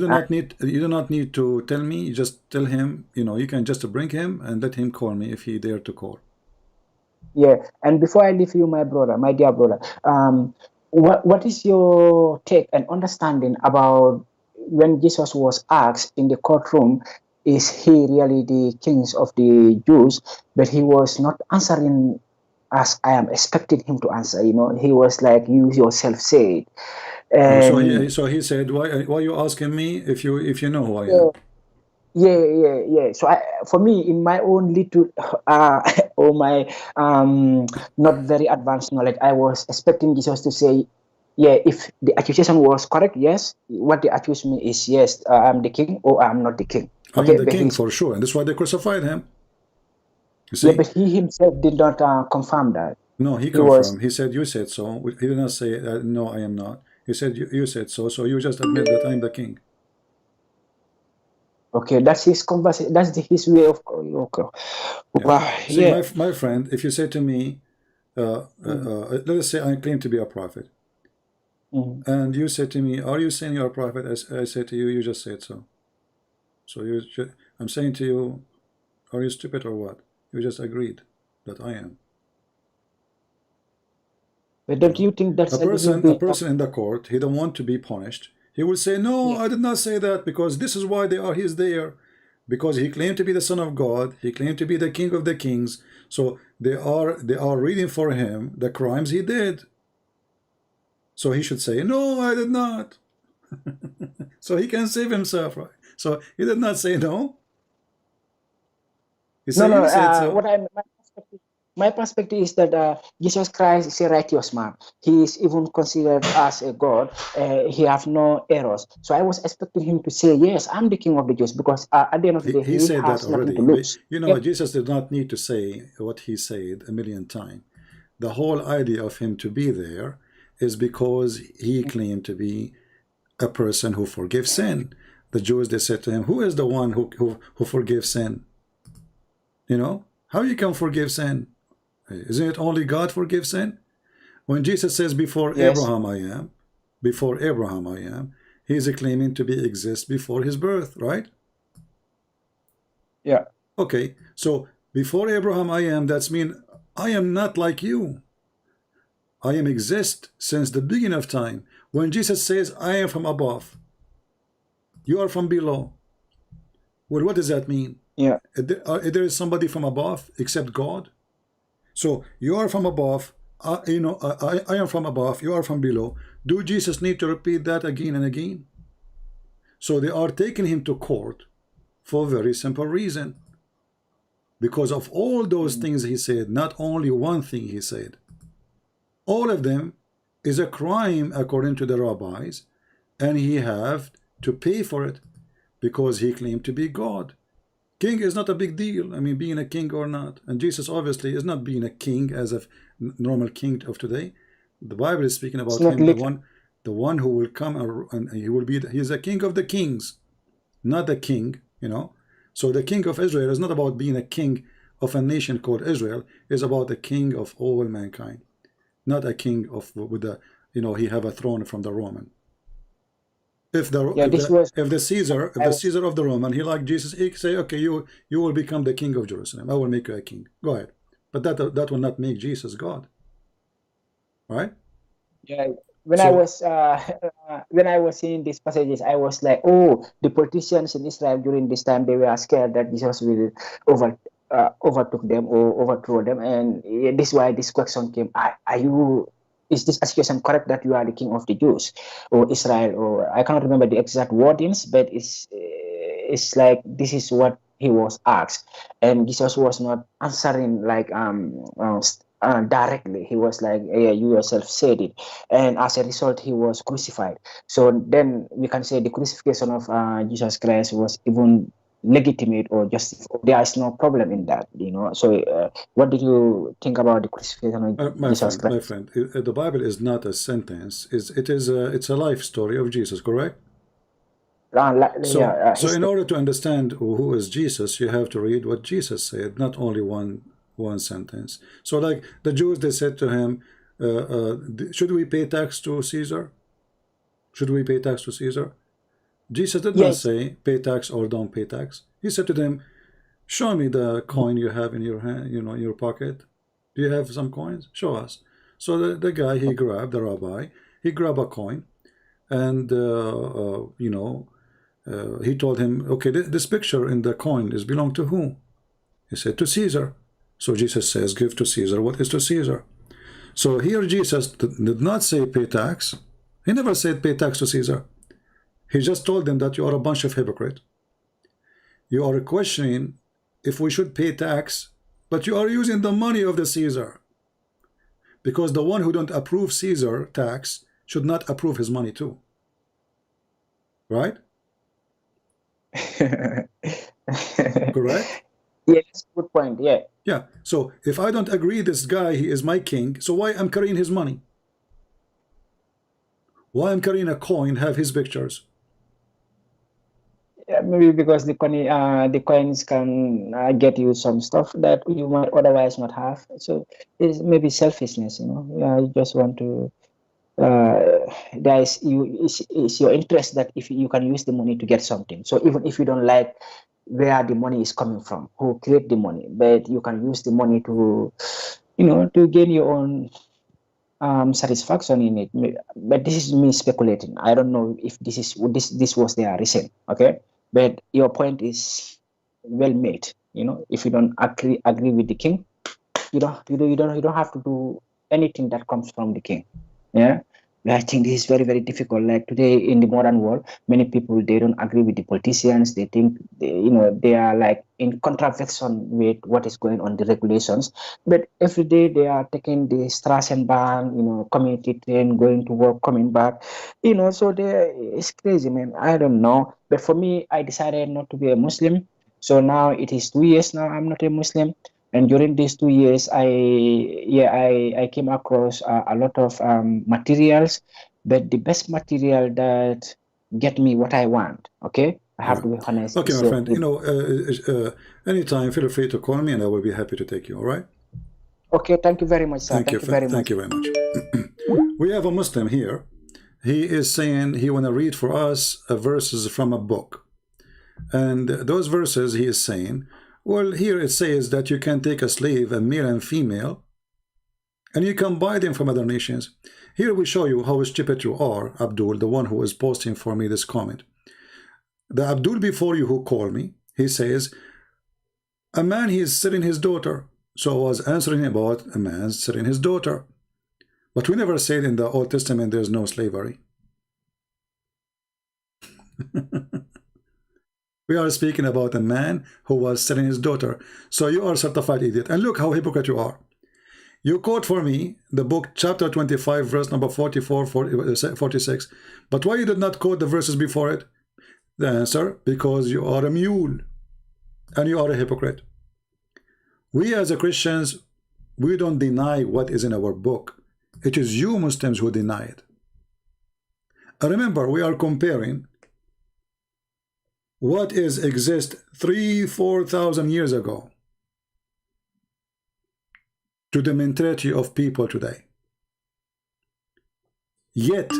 do not need to tell me. You just tell him. You can just bring him and let him call me if he dare to call. Yeah, and before I leave you, my brother, my dear brother, what is your take and understanding about when Jesus was asked in the courtroom, is he really the king of the Jews? But he was not answering as I am expecting him to answer. He was like, you yourself said. Oh, And so he said, why you asking me if you know who I yeah, am? yeah. So for me, in my own little or my not very advanced knowledge, I was expecting Jesus to say, yeah, if the accusation was correct, yes, what they accuse me is, yes, I'm the king or I'm not the king. I am Okay, the but king for sure, and that's why they crucified him. You see? yeah, but he himself did not confirm that. No, he confirmed. He said, you said so. He did not say, no, I am not. He said, you said so, so you just admit that I'm the king. Okay, that's his conversation. That's his way of. Okay. Yeah. Wow. See, Yeah. my friend, if you say to me, let us say I claim to be a prophet, and you say to me, are you saying you're a prophet? I say to you, you just said so. So I'm saying to you, are you stupid or what? You just agreed that I am. But don't you think that's a person in the court, he don't want to be punished. He will say, no, I did not say that, because this is why he's there. Because he claimed to be the Son of God, he claimed to be the King of the Kings. So they are reading for him the crimes he did. So he should say, no, I did not. So he can save himself, right? So he did not say no. He said, you said so. My perspective is that Jesus Christ is a righteous man. He is even considered as a God. He have no errors. So I was expecting him to say, yes, I'm the king of the Jews, because at the end of the day, He he said has that nothing already. to lose. But, Jesus did not need to say what he said a million times. The whole idea of him to be there is because he claimed to be a person who forgives sin. The Jews, they said to him, who is the one who forgives sin? How you can forgive sin? Isn't it only God forgives sin? When Jesus says, before Abraham I am, before Abraham I am, he is claiming to exist before his birth, right? Yeah. Okay, so before Abraham I am, that's mean I am not like you. I am exist since the beginning of time. When Jesus says, I am from above, you are from below. Well, what does that mean? Yeah. There is somebody from above except God? So you are from above, I am from above, you are from below. Do Jesus need to repeat that again and again? So they are taking him to court for a very simple reason. Because of all those things he said, not only one thing he said. All of them is a crime according to the rabbis, and he have to pay for it because he claimed to be God. King is not a big deal. I mean, being a king or not. And Jesus obviously is not being a king as a normal king of today. The Bible is speaking about him, the one who will come and he will be, he is a king of the kings, not a king, So the king of Israel is not about being a king of a nation called Israel. It's about the king of all mankind, not a king with the, he have a throne from the Roman. If the Caesar of the Roman, he like Jesus, he say, okay, you will become the king of Jerusalem. I will make you a king. Go ahead. But that will not make Jesus God. Right? Yeah. When I was seeing these passages, I was like, oh, the politicians in Israel during this time, they were scared that Jesus will overtook them or overthrow them, and this is why this question came: is this accusation correct that you are the king of the Jews or Israel? Or I cannot remember the exact wordings, but it's like this is what he was asked, and Jesus was not answering like directly. He was like, yeah, you yourself said it, and as a result, he was crucified. So then we can say the crucifixion of Jesus Christ was even legitimate or just there is no problem in that, So what did you think about the crucifixion of Jesus Christ? My friend, the Bible is not a sentence. It's a life story of Jesus, correct? So in order to understand who is Jesus, you have to read what Jesus said, not only one sentence. So like the Jews, they said to him, should we pay tax to Caesar? Should we pay tax to Caesar? Jesus did not say pay tax or don't pay tax. He said to them, show me the coin you have in your hand, in your pocket. Do you have some coins? Show us. So the guy, he grabbed, the rabbi, he grabbed a coin, and he told him, okay, this picture in the coin is belong to whom? He said, to Caesar. So Jesus says, give to Caesar what is to Caesar. So here Jesus did not say pay tax. He never said pay tax to Caesar. He just told them that you are a bunch of hypocrites. You are questioning if we should pay tax, but you are using the money of the Caesar. Because the one who don't approve Caesar tax should not approve his money too. Right? Correct? Yes, good point. Yeah. Yeah. So if I don't agree this guy, he is my king, so why I'm carrying his money? Why I'm carrying a coin, have his pictures? Yeah, maybe because the coins can get you some stuff that you might otherwise not have. So it's maybe selfishness, Yeah, you just want to. It's your interest that if you can use the money to get something. So even if you don't like where the money is coming from, who create the money, but you can use the money to, to gain your own satisfaction in it. But this is me speculating. I don't know if this was their reason. Okay. But your point is well made. If you don't agree with the king, you don't have to do anything that comes from the king. Yeah, I think this is very, very difficult. Like today in the modern world, many people, they don't agree with the politicians. They think they are like in contravention with what is going on, the regulations. But every day they are taking the Straßenbahn, community train, going to work, coming back. So it's crazy, man. I don't know. But for me, I decided not to be a Muslim. So now it is 2 years now I'm not a Muslim. And during these 2 years, I came across a lot of materials, but the best material that get me what I want. Okay, I have to be honest. Okay, my friend. Anytime, feel free to call me, and I will be happy to take you. All right. Okay. Thank you very much, sir. Thank you very much. We have a Muslim here. He is saying he want to read for us verses from a book, and those verses he is saying. Well, here it says that you can take a slave, a male and female, and you can buy them from other nations. Here we show you how stupid you are, Abdul, the one who is posting for me this comment. The Abdul before you who called me, he says, a man, he is selling his daughter. So I was answering about a man selling his daughter. But we never said in the Old Testament there's no slavery. We are speaking about a man who was selling his daughter. So you are a certified idiot. And look how hypocrite you are. You quote for me the book chapter 25 verse number 44, 46. But why you did not quote the verses before it? The answer, because you are a mule. And you are a hypocrite. We as a Christians, we don't deny what is in our book. It is you Muslims who deny it. And remember, we are comparing what is exist 3,000-4,000 years ago to the mentality of people today. Yet,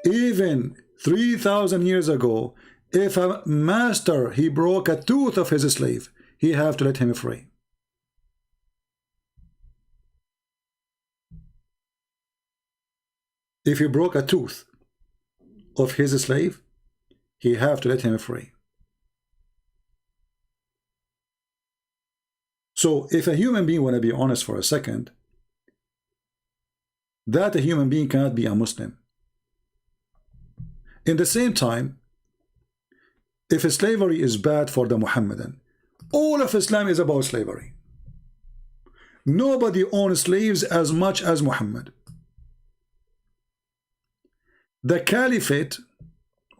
even 3,000 years ago, if a master, he broke a tooth of his slave, he have to let him free. If he broke a tooth of his slave, he have to let him free. So if a human being want to be honest for a second, that a human being cannot be a Muslim. In the same time, if slavery is bad for the Muhammadan, all of Islam is about slavery. Nobody owns slaves as much as Muhammad. The caliphate,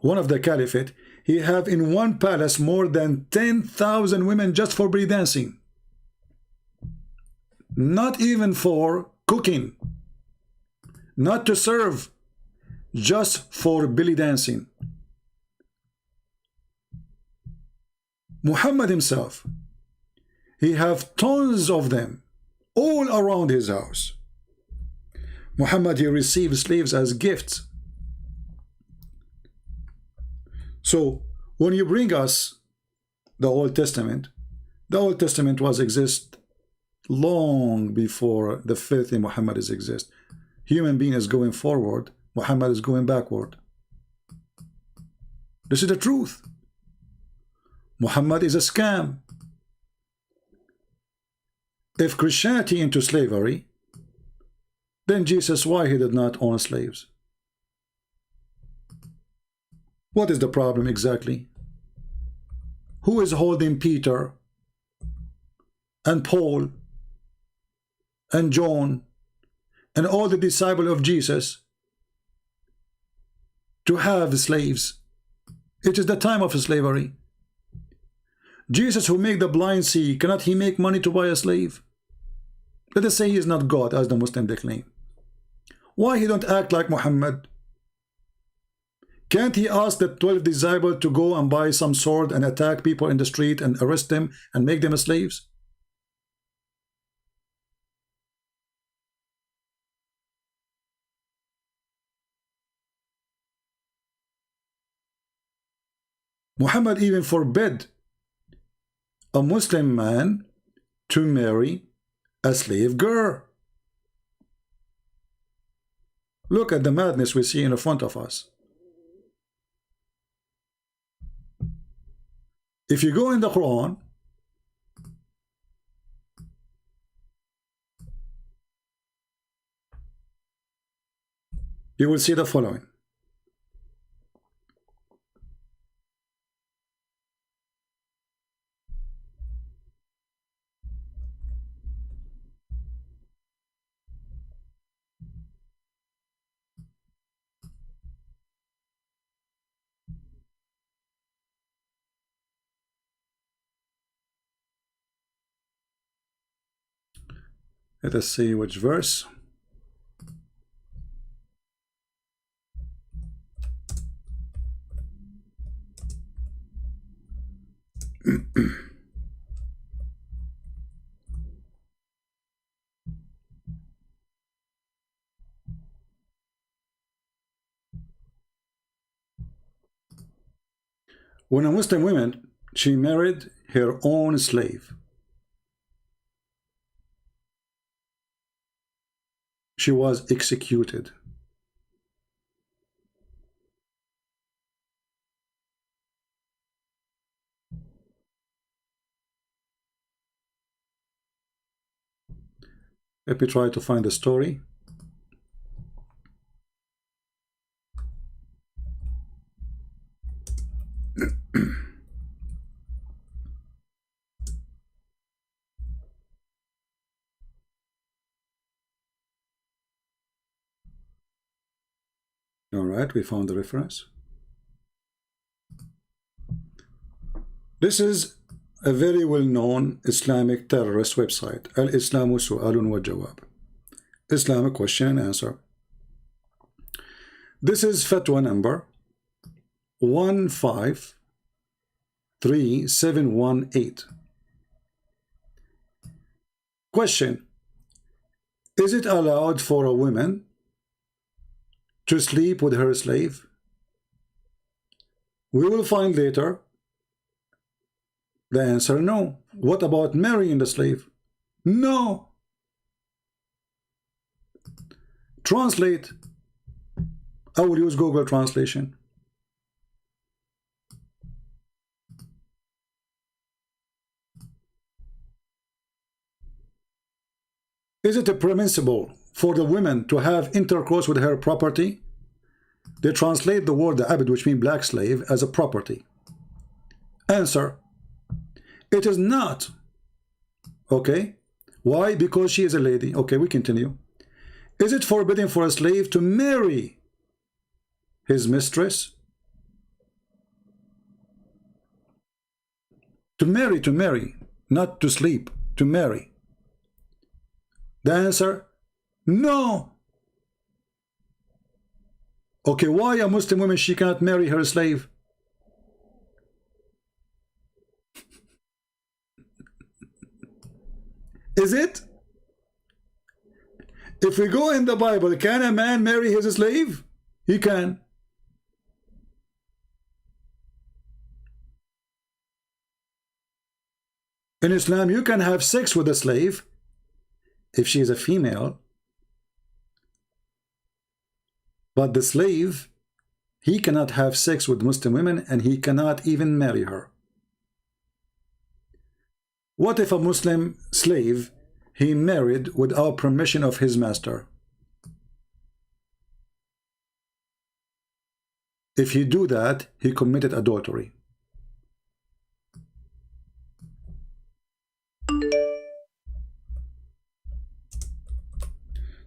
one of the caliphate, he have in one palace more than 10,000 women just for break dancing. Not even for cooking, not to serve, just for belly dancing. Muhammad himself, he have tons of them all around his house. Muhammad, he received slaves as gifts. So when you bring us the Old Testament was exist long before the faith in Muhammad is exist. Human being is going forward, Muhammad is going backward. This is the truth. Muhammad is a scam. If Christianity into slavery, then Jesus, why he did not own slaves? What is the problem exactly? Who is holding Peter and Paul and John and all the disciples of Jesus to have slaves? It is the time of slavery. Jesus, who make the blind see, cannot he make money to buy a slave? Let us say he is not God, as the Muslim they claim. Why he don't act like Muhammad? Can't he ask the 12 disciples to go and buy some sword and attack people in the street and arrest them and make them slaves? Muhammad even forbid a Muslim man to marry a slave girl. Look at the madness we see in front of us. If you go in the Quran, you will see the following. Let us see which verse. When a Muslim woman, she married her own slave, she was executed. Let me try to find the story. All right, we found the reference. This is a very well-known Islamic terrorist website, Al-Islamu Su'alun wa Jawab, Islamic question and answer. This is fatwa number 153718. Question: is it allowed for a woman to sleep with her slave? We will find later the answer no. What about marrying the slave? No. Translate. I will use Google translation. Is it permissible for the woman to have intercourse with her property? They translate the word abd, which means black slave, as a property. Answer: it is not. Okay. Why? Because she is a lady. Okay, we continue. Is it forbidden for a slave to marry his mistress? To marry, not to sleep, to marry. The answer: no. Okay, why a Muslim woman, she cannot marry her slave? Is it? If we go in the Bible, can a man marry his slave? He can. In Islam, you can have sex with a slave if she is a female, but the slave, he cannot have sex with Muslim women, and he cannot even marry her. What if a Muslim slave he married without permission of his master? If he do that, he committed adultery.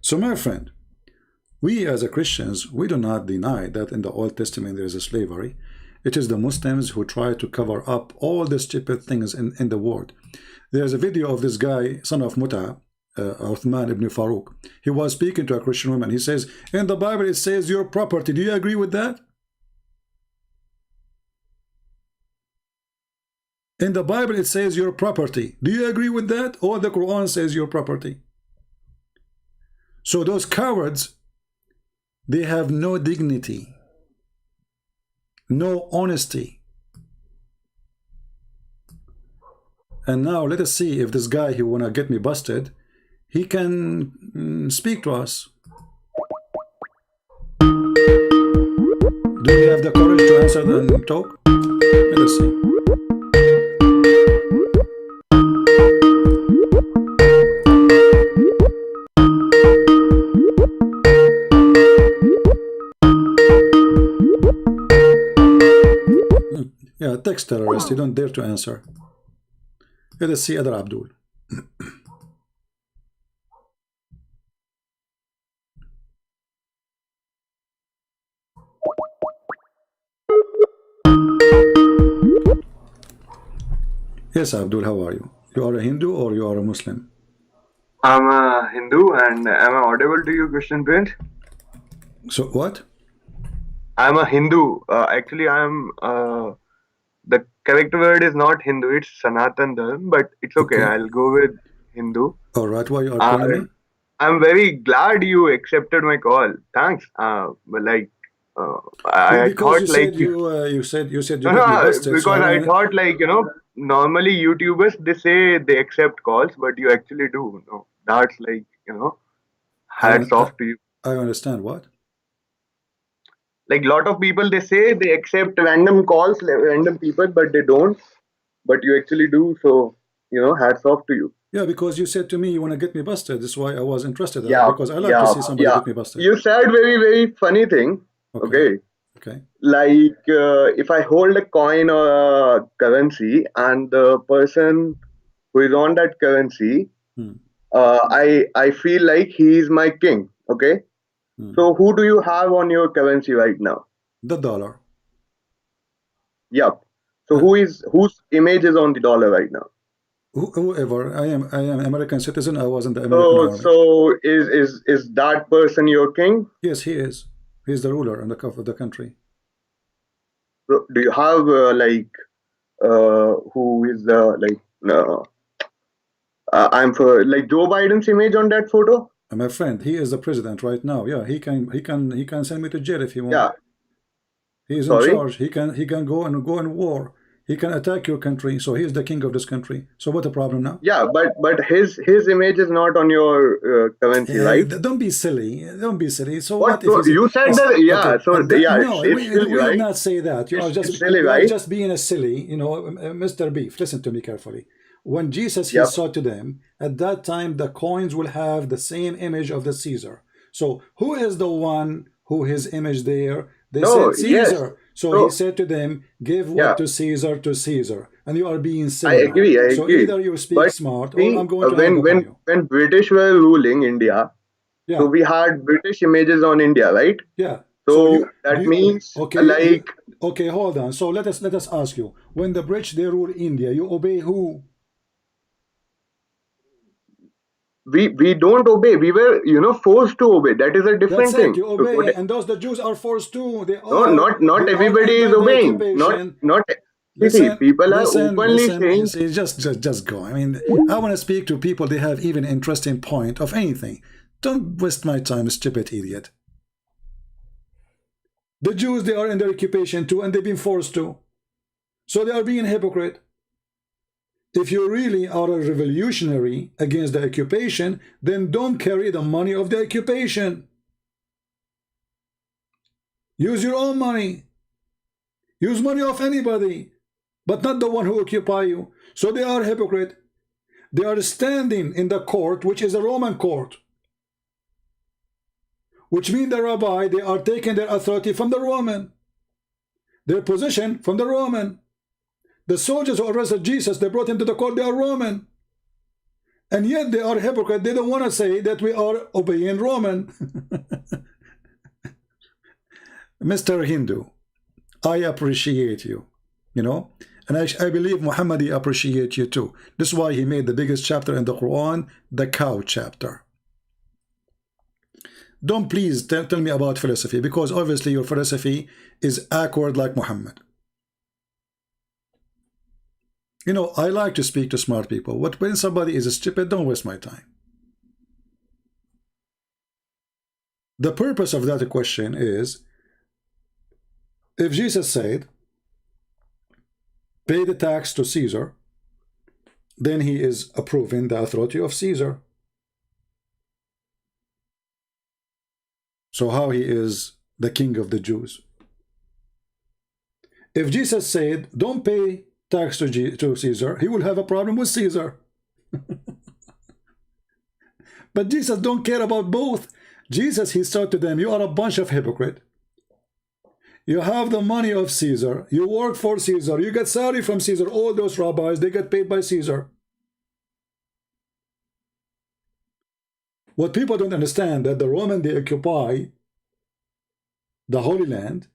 So my friend, we as a Christians, we do not deny that in the Old Testament there is a slavery. It is the Muslims who try to cover up all the stupid things in the world. There's a video of this guy, son of Muta, Uthman ibn Farouk. He was speaking to a Christian woman. He says, in the Bible it says your property. Do you agree with that? In the Bible it says your property. Do you agree with that? Or the Quran says your property? So those cowards, they have no dignity, no honesty. And now let us see if this guy who wanna get me busted, he can speak to us. Do you have the courage to answer and talk? Let us see. Yeah, text terrorist, you don't dare to answer. Let us see other Abdul. Yes, Abdul, how are you? You are a Hindu or you are a Muslim? I'm a Hindu, and am I audible to you, Christian Prince? So what? I'm a Hindu. Actually, I'm the correct word is not Hindu, it's Sanatan Dharma, but it's okay. I'll go with Hindu. All right, why you are calling me? I'm very glad you accepted my call. Thanks. But like, I thought like you said you no, because I thought like normally YouTubers they say they accept calls, but you actually do. No, that's like hats off to you. I understand what. Like lot of people they say they accept random calls, random people, but they don't. But you actually do. So hats off to you. Yeah, because you said to me you want to get me busted. That's why I was interested. Yeah, because I like to see somebody get me busted. You said very funny thing. Okay. Like if I hold a coin or a currency and the person who is on that currency, I feel like he is my king. Okay. So who do you have on your currency right now? The dollar. Yep. So whose image is on the dollar right now? Whoever. I am American citizen. I was in the American army. So is that person your king? Yes, he is. He's the ruler on the of the country. Do you have who is I'm for like Joe Biden's image on that photo? My friend, he is the president right now. Yeah, he can send me to jail if he wants. Yeah. He is in charge. He can go in war. He can attack your country. So he is the king of this country. So what the problem now? Yeah, but his image is not on your currency, right? Don't be silly. Don't be silly. So what if you said that? Yeah. Okay. So no, it's we silly, will right? not say that. You are just silly, you right? are just being a silly. Mr. Beef. Listen to me carefully. When Jesus he saw to them, at that time the coins will have the same image of the Caesar. So who is the one who his image there? They said Caesar. Yes. So he said to them, give what to Caesar, and you are being silly. I agree. So either you speak smart, or I'm going to when British were ruling India, so we had British images on India, right? Yeah. So that means okay, hold on. So let us ask you: when the British they rule India, you obey who? We don't obey. We were forced to obey. That is a different thing. You obey, and those the Jews are forced to. They not everybody is obeying. Not people are openly saying. Just go. I mean, I want to speak to people. They have even interesting point of anything. Don't waste my time, stupid idiot. The Jews, they are in their occupation too, and they've been forced to. So they are being hypocrite. If you really are a revolutionary against the occupation, then don't carry the money of the occupation. Use your own money. Use money of anybody, but not the one who occupy you. So they are hypocrite. They are standing in the court, which is a Roman court. Which means the rabbi, they are taking their authority from the Roman. Their position from the Roman. The soldiers who arrested Jesus, they brought him to the court, they are Roman. And yet they are hypocrite. They don't want to say that we are obeying Roman. Mr. Hindu, I appreciate you, you know, and I believe Muhammad appreciates you too. This is why he made the biggest chapter in the Quran, the cow chapter. Don't please tell me about philosophy, because obviously your philosophy is awkward like Muhammad. You know, I like to speak to smart people. When somebody is stupid, don't waste my time. The purpose of that question is, if Jesus said, pay the tax to Caesar, then he is approving the authority of Caesar. So how he is the king of the Jews? If Jesus said, don't pay tax to Caesar, he will have a problem with Caesar. But Jesus don't care about both. Jesus, he said to them, you are a bunch of hypocrites. You have the money of Caesar. You work for Caesar. You get salary from Caesar. All those rabbis, they get paid by Caesar. What people don't understand, that the Roman, they occupy the Holy Land,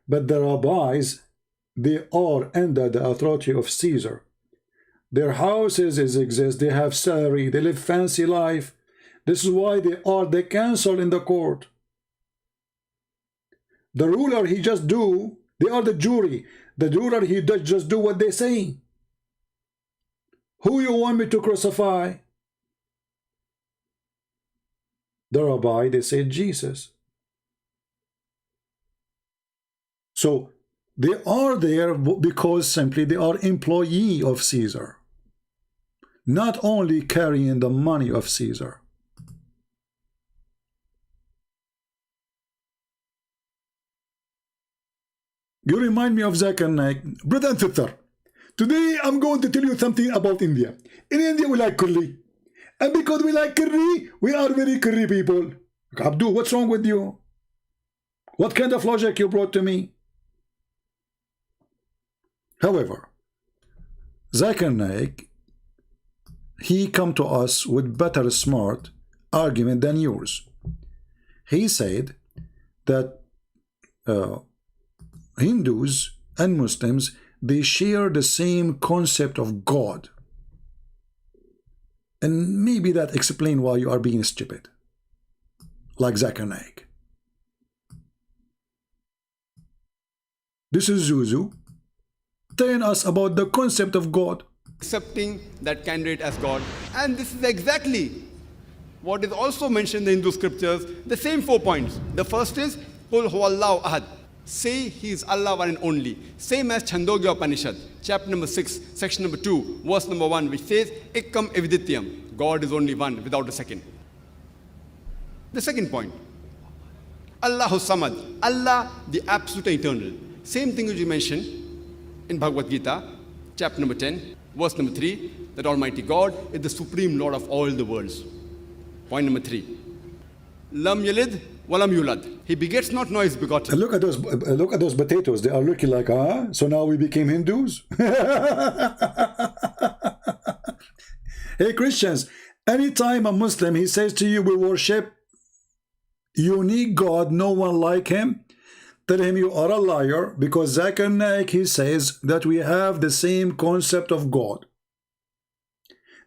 but the rabbis, they are under the authority of Caesar. Their houses exist. They have salary. They live fancy life. This is why they are the council in the court. The ruler, he just do, they are the jury. The ruler, he does just do what they say. Who you want me to crucify? The rabbi, they say Jesus. So they are there because simply they are employee of Caesar, not only carrying the money of Caesar. You remind me of Zakir Naik. Brother and sister, today I'm going to tell you something about India. In India we like curry. And because we like curry, we are very curry people. Abdul, what's wrong with you? What kind of logic you brought to me? However, Zakir Naik, he come to us with better smart argument than yours. He said that Hindus and Muslims, they share the same concept of God. And maybe that explains why you are being stupid. Like Zakir Naik. This is Zuzu telling us about the concept of God. Accepting that candidate as God. And this is exactly what is also mentioned in the Hindu scriptures, the same 4 points. The first is, Qul huwallahu ahad. Say he is Allah one and only. Same as Chandogya Upanishad, chapter number 6, section number 2, verse number 1, which says, Ekkam evidityam. God is only one, without a second. The second point, Allahu Samad. Allah, the absolute eternal. Same thing which you mentioned in Bhagavad Gita, chapter number 10, verse number 3, that Almighty God is the supreme Lord of all the worlds. Point number 3, Lam yalid walam yulad. He begets not, nor is begotten. And look at those potatoes. They are looking like, so now we became Hindus. Hey Christians, anytime a Muslim, he says to you, we worship unique God, no one like him, tell him you are a liar, because Zakir Naik, he says that we have the same concept of God.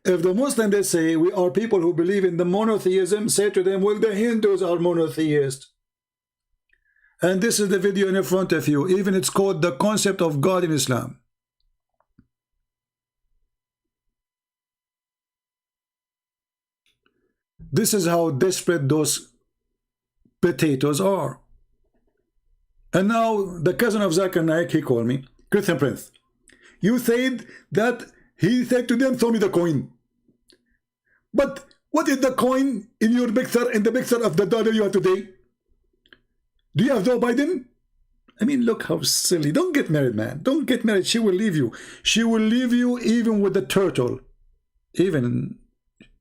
If the Muslim, they say we are people who believe in the monotheism, say to them, well, the Hindus are monotheists. And this is the video in front of you. Even it's called the concept of God in Islam. This is how desperate those potatoes are. And now the cousin of Zakir Naik, he called me, Christian Prince. You said that he said to them, throw me the coin. But what is the coin in your picture, in the picture of the daughter you have today? Do you have Joe Biden? I mean, look how silly. Don't get married, man. Don't get married. She will leave you. She will leave you even with the turtle. Even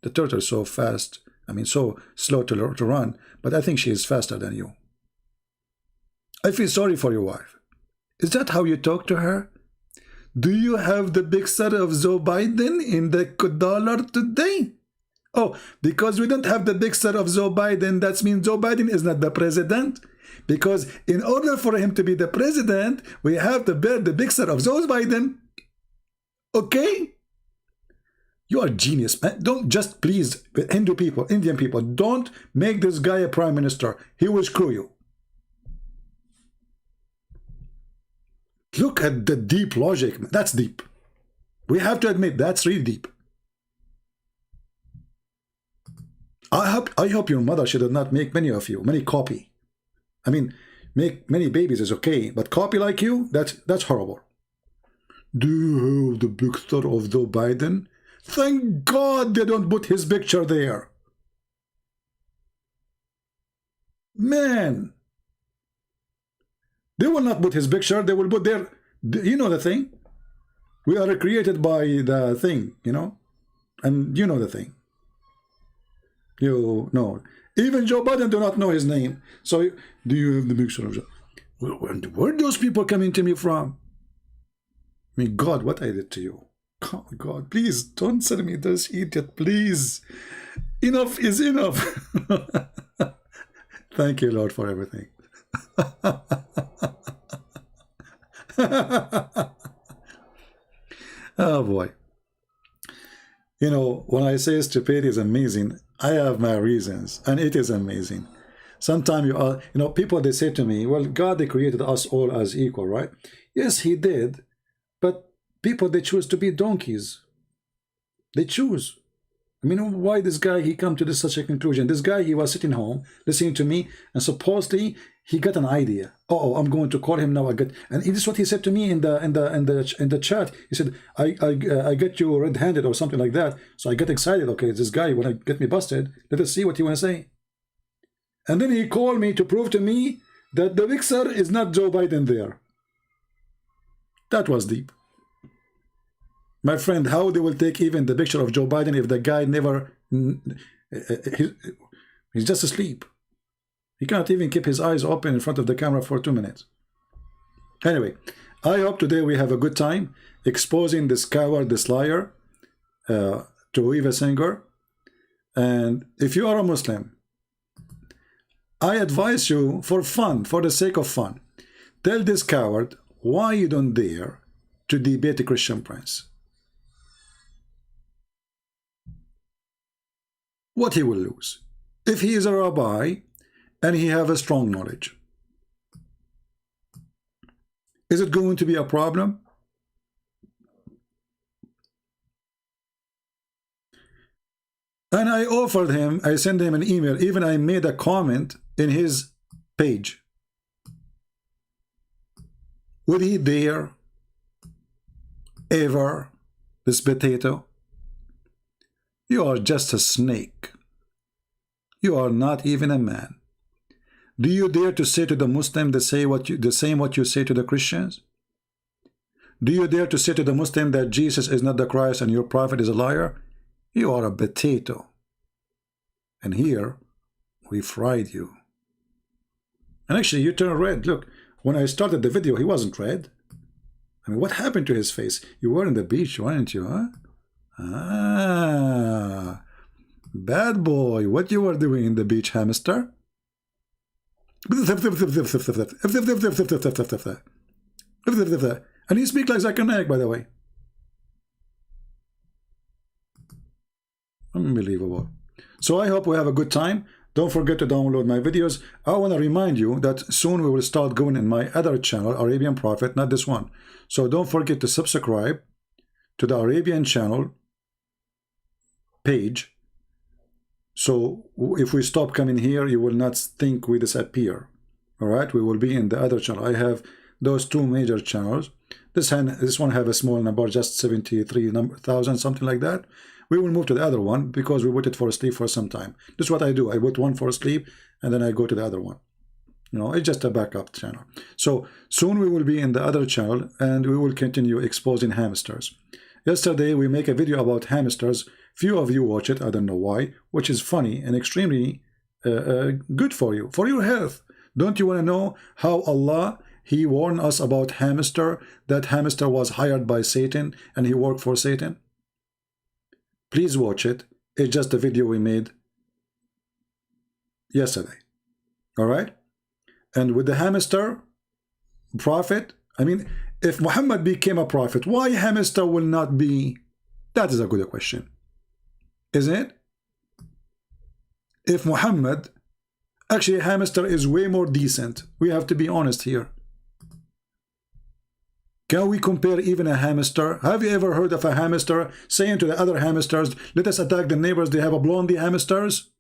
the turtle is so fast. I mean, so slow to run. But I think she is faster than you. I feel sorry for your wife. Is that how you talk to her? Do you have the picture of Joe Biden in the dollar today? Oh, because we don't have the picture of Joe Biden, that means Joe Biden is not the president. Because in order for him to be the president, we have to bear the picture of Joe Biden. Okay? You are genius, man. Don't just, please, Hindu people, Indian people, don't make this guy a prime minister. He will screw you. Look at the deep logic. That's deep. We have to admit that's really deep. I hope your mother, she did not make many of you, many copy. I mean, make many babies is okay, but copy like you, that's horrible. Do you have the picture of Joe Biden? Thank God they don't put his picture there. Man. They will not put his picture, they will put their, you know the thing? We are created by the thing, you know? And you know the thing. You know. Even Joe Biden do not know his name. So, do you have the picture of Joe? Where are those people coming to me from? I mean, God, what I did to you. Oh, God, please, don't send me this idiot, please. Enough is enough. Thank you, Lord, for everything. Oh boy. You know, when I say stupidity is amazing, I have my reasons, and it is amazing. Sometimes you know, people, they say to me, well, God, they created us all as equal, right? Yes, he did, but people, they choose to be donkeys. They choose. I mean, why this guy, he come to such a conclusion? This guy, he was sitting home, listening to me, and supposedly he got an idea. Oh, I'm going to call him now. And this is what he said to me in the chat. He said, I get you red-handed or something like that. So I get excited. Okay, this guy wanna get me busted. Let us see what he wanna say. And then he called me to prove to me that the mixer is not Joe Biden there. That was deep. My friend, how they will take even the picture of Joe Biden if the guy never, he's just asleep. He can't even keep his eyes open in front of the camera for 2 minutes. Anyway, I hope today we have a good time exposing this coward, this liar, Tovia Singer. And if you are a Muslim, I advise you, for fun, for the sake of fun, tell this coward why you don't dare to debate a Christian prince. What he will lose if he is a rabbi and he have a strong knowledge. Is it going to be a problem? And I offered him, I sent him an email, even I made a comment in his page. Would he dare ever, this potato? You are just a snake. You are not even a man. Do you dare to say to the Muslim the same what you say to the Christians? Do you dare to say to the Muslim that Jesus is not the Christ and your prophet is a liar? You are a potato. And here, we fried you. And actually, you turn red. Look, when I started the video, he wasn't red. I mean, what happened to his face? You were on the beach, weren't you, huh? Ah, bad boy, what you were doing in the beach, hamster? And he speaks like Zakir Naik, by the way. Unbelievable. So I hope we have a good time. Don't forget to download my videos. I want to remind you that soon we will start going in my other channel, Arabian Prophet, not this one. So don't forget to subscribe to the Arabian channel page So if we stop coming here, you will not think we disappear. All right, we will be in the other channel. I have those two major channels. This one have a small number, just 73,000, something like that. We will move to the other one because we waited for sleep for some time. This is what I do. I put one for sleep and then I go to the other one. You know, it's just a backup channel. So soon we will be in the other channel and we will continue exposing hamsters. Yesterday we make a video about hamsters. Few of you watch it, I don't know why, which is funny and extremely good for you, for your health. Don't you want to know how Allah, He warned us about hamster, that hamster was hired by Satan and he worked for Satan? Please watch it. It's just a video we made yesterday. All right? And with the hamster prophet, I mean, if Muhammad became a prophet, why hamster will not be? That is a good question, isn't it? If Muhammad, actually hamster is way more decent. We have to be honest here. Can we compare even a hamster? Have you ever heard of a hamster saying to the other hamsters, let us attack the neighbors, they have a blondie hamsters?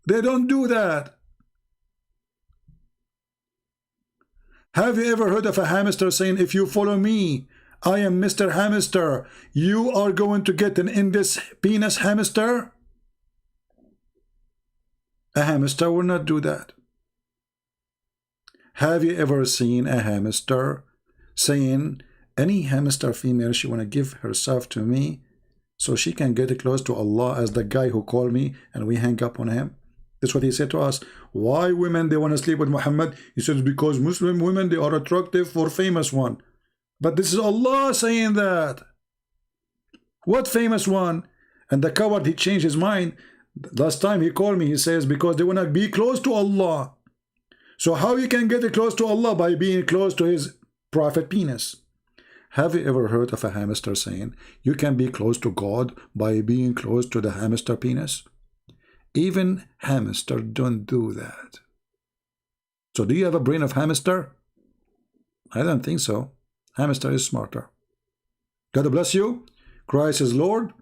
They don't do that. Have you ever heard of a hamster saying, if you follow me, I am Mr. Hamster, you are going to get an Indus penis hamster? A hamster will not do that. Have you ever seen a hamster saying, any hamster female, she want to give herself to me so she can get close to Allah as the guy who called me and we hang up on him? That's what he said to us. Why women, they want to sleep with Muhammad? He says, because Muslim women, they are attractive for famous one. But this is Allah saying that. What famous one? And the coward, he changed his mind. Last time he called me, he says, because they want to be close to Allah. So how you can get close to Allah? By being close to his prophet penis. Have you ever heard of a hamster saying, you can be close to God by being close to the hamster penis? Even hamster don't do that. So do you have a brain of hamster? I don't think so. Hamster is smarter. God bless you. Christ is Lord,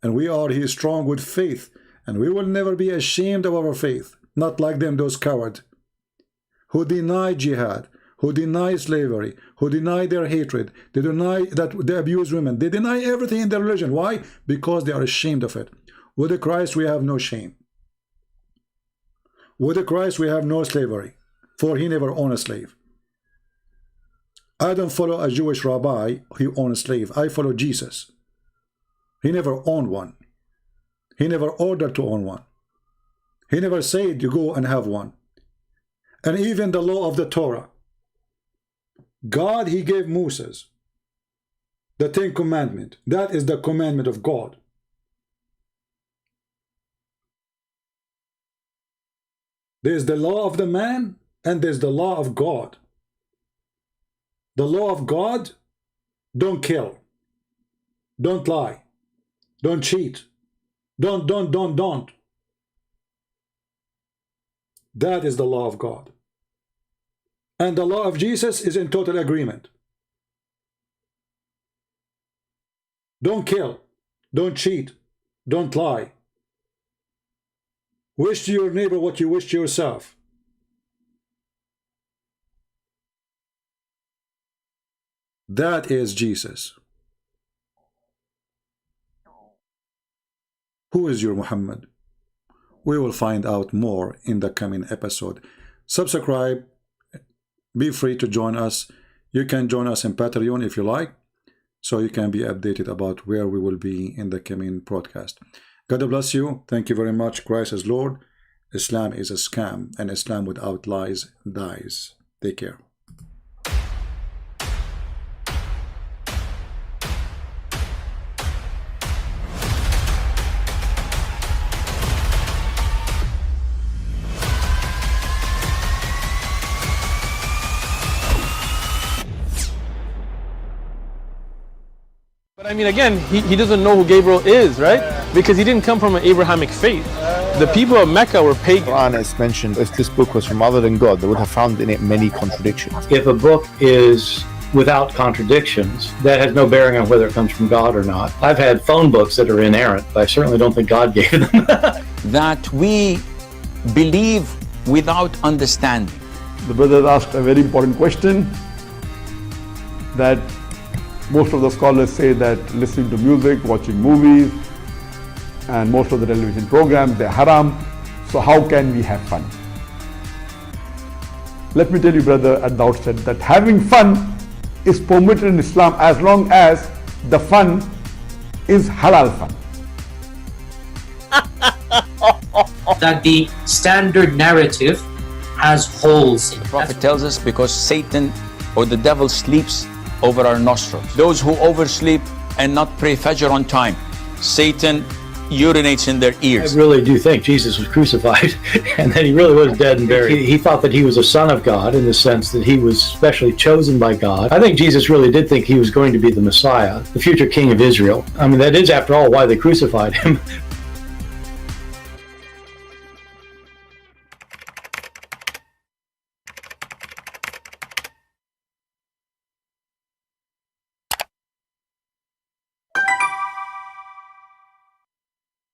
and we are His strong with faith, and we will never be ashamed of our faith, not like them, those cowards who deny jihad, who deny slavery, who deny their hatred, they deny that they abuse women, they deny everything in their religion. Why? Because they are ashamed of it. With Christ we have no shame. With Christ we have no slavery, for He never owned a slave. I don't follow a Jewish rabbi who owned a slave. I follow Jesus. He never owned one. He never ordered to own one. He never said you go and have one. And even the law of the Torah, God, He gave Moses the 10 Commandments. That is the commandment of God. There's the law of the man and there's the law of God. The law of God, don't kill, don't lie, don't cheat, don't. That is the law of God. And the law of Jesus is in total agreement. Don't kill, don't cheat, don't lie. Wish to your neighbor what you wish to yourself. That is Jesus. Who is your Muhammad? We will find out more in the coming episode. Subscribe. Be free to join us. You can join us in Patreon if you like, so you can be updated about where we will be in the coming broadcast. God bless you. Thank you very much. Christ is Lord. Islam is a scam, and Islam without lies dies. Take care. But I mean, again, he doesn't know who Gabriel is, right? Because he didn't come from an Abrahamic faith. The people of Mecca were pagan. Quran is mentioned, if this book was from other than God, they would have found in it many contradictions. If a book is without contradictions, that has no bearing on whether it comes from God or not. I've had phone books that are inerrant, but I certainly don't think God gave them. that we believe without understanding. The brother asked a very important question, that most of the scholars say that listening to music, watching movies, and most of the television programs, they're haram. So how can we have fun? Let me tell you, brother, at the outset that having fun is permitted in Islam as long as the fun is halal fun. That the standard narrative has holes in it. The Prophet tells us because Satan or the devil sleeps over our nostrils. Those who oversleep and not pray Fajr on time, Satan urinates in their ears. I really do think Jesus was crucified and that he really was dead and buried. He thought that he was a son of God in the sense that he was specially chosen by God. I think Jesus really did think he was going to be the Messiah, the future king of Israel. I mean, that is, after all, why they crucified him.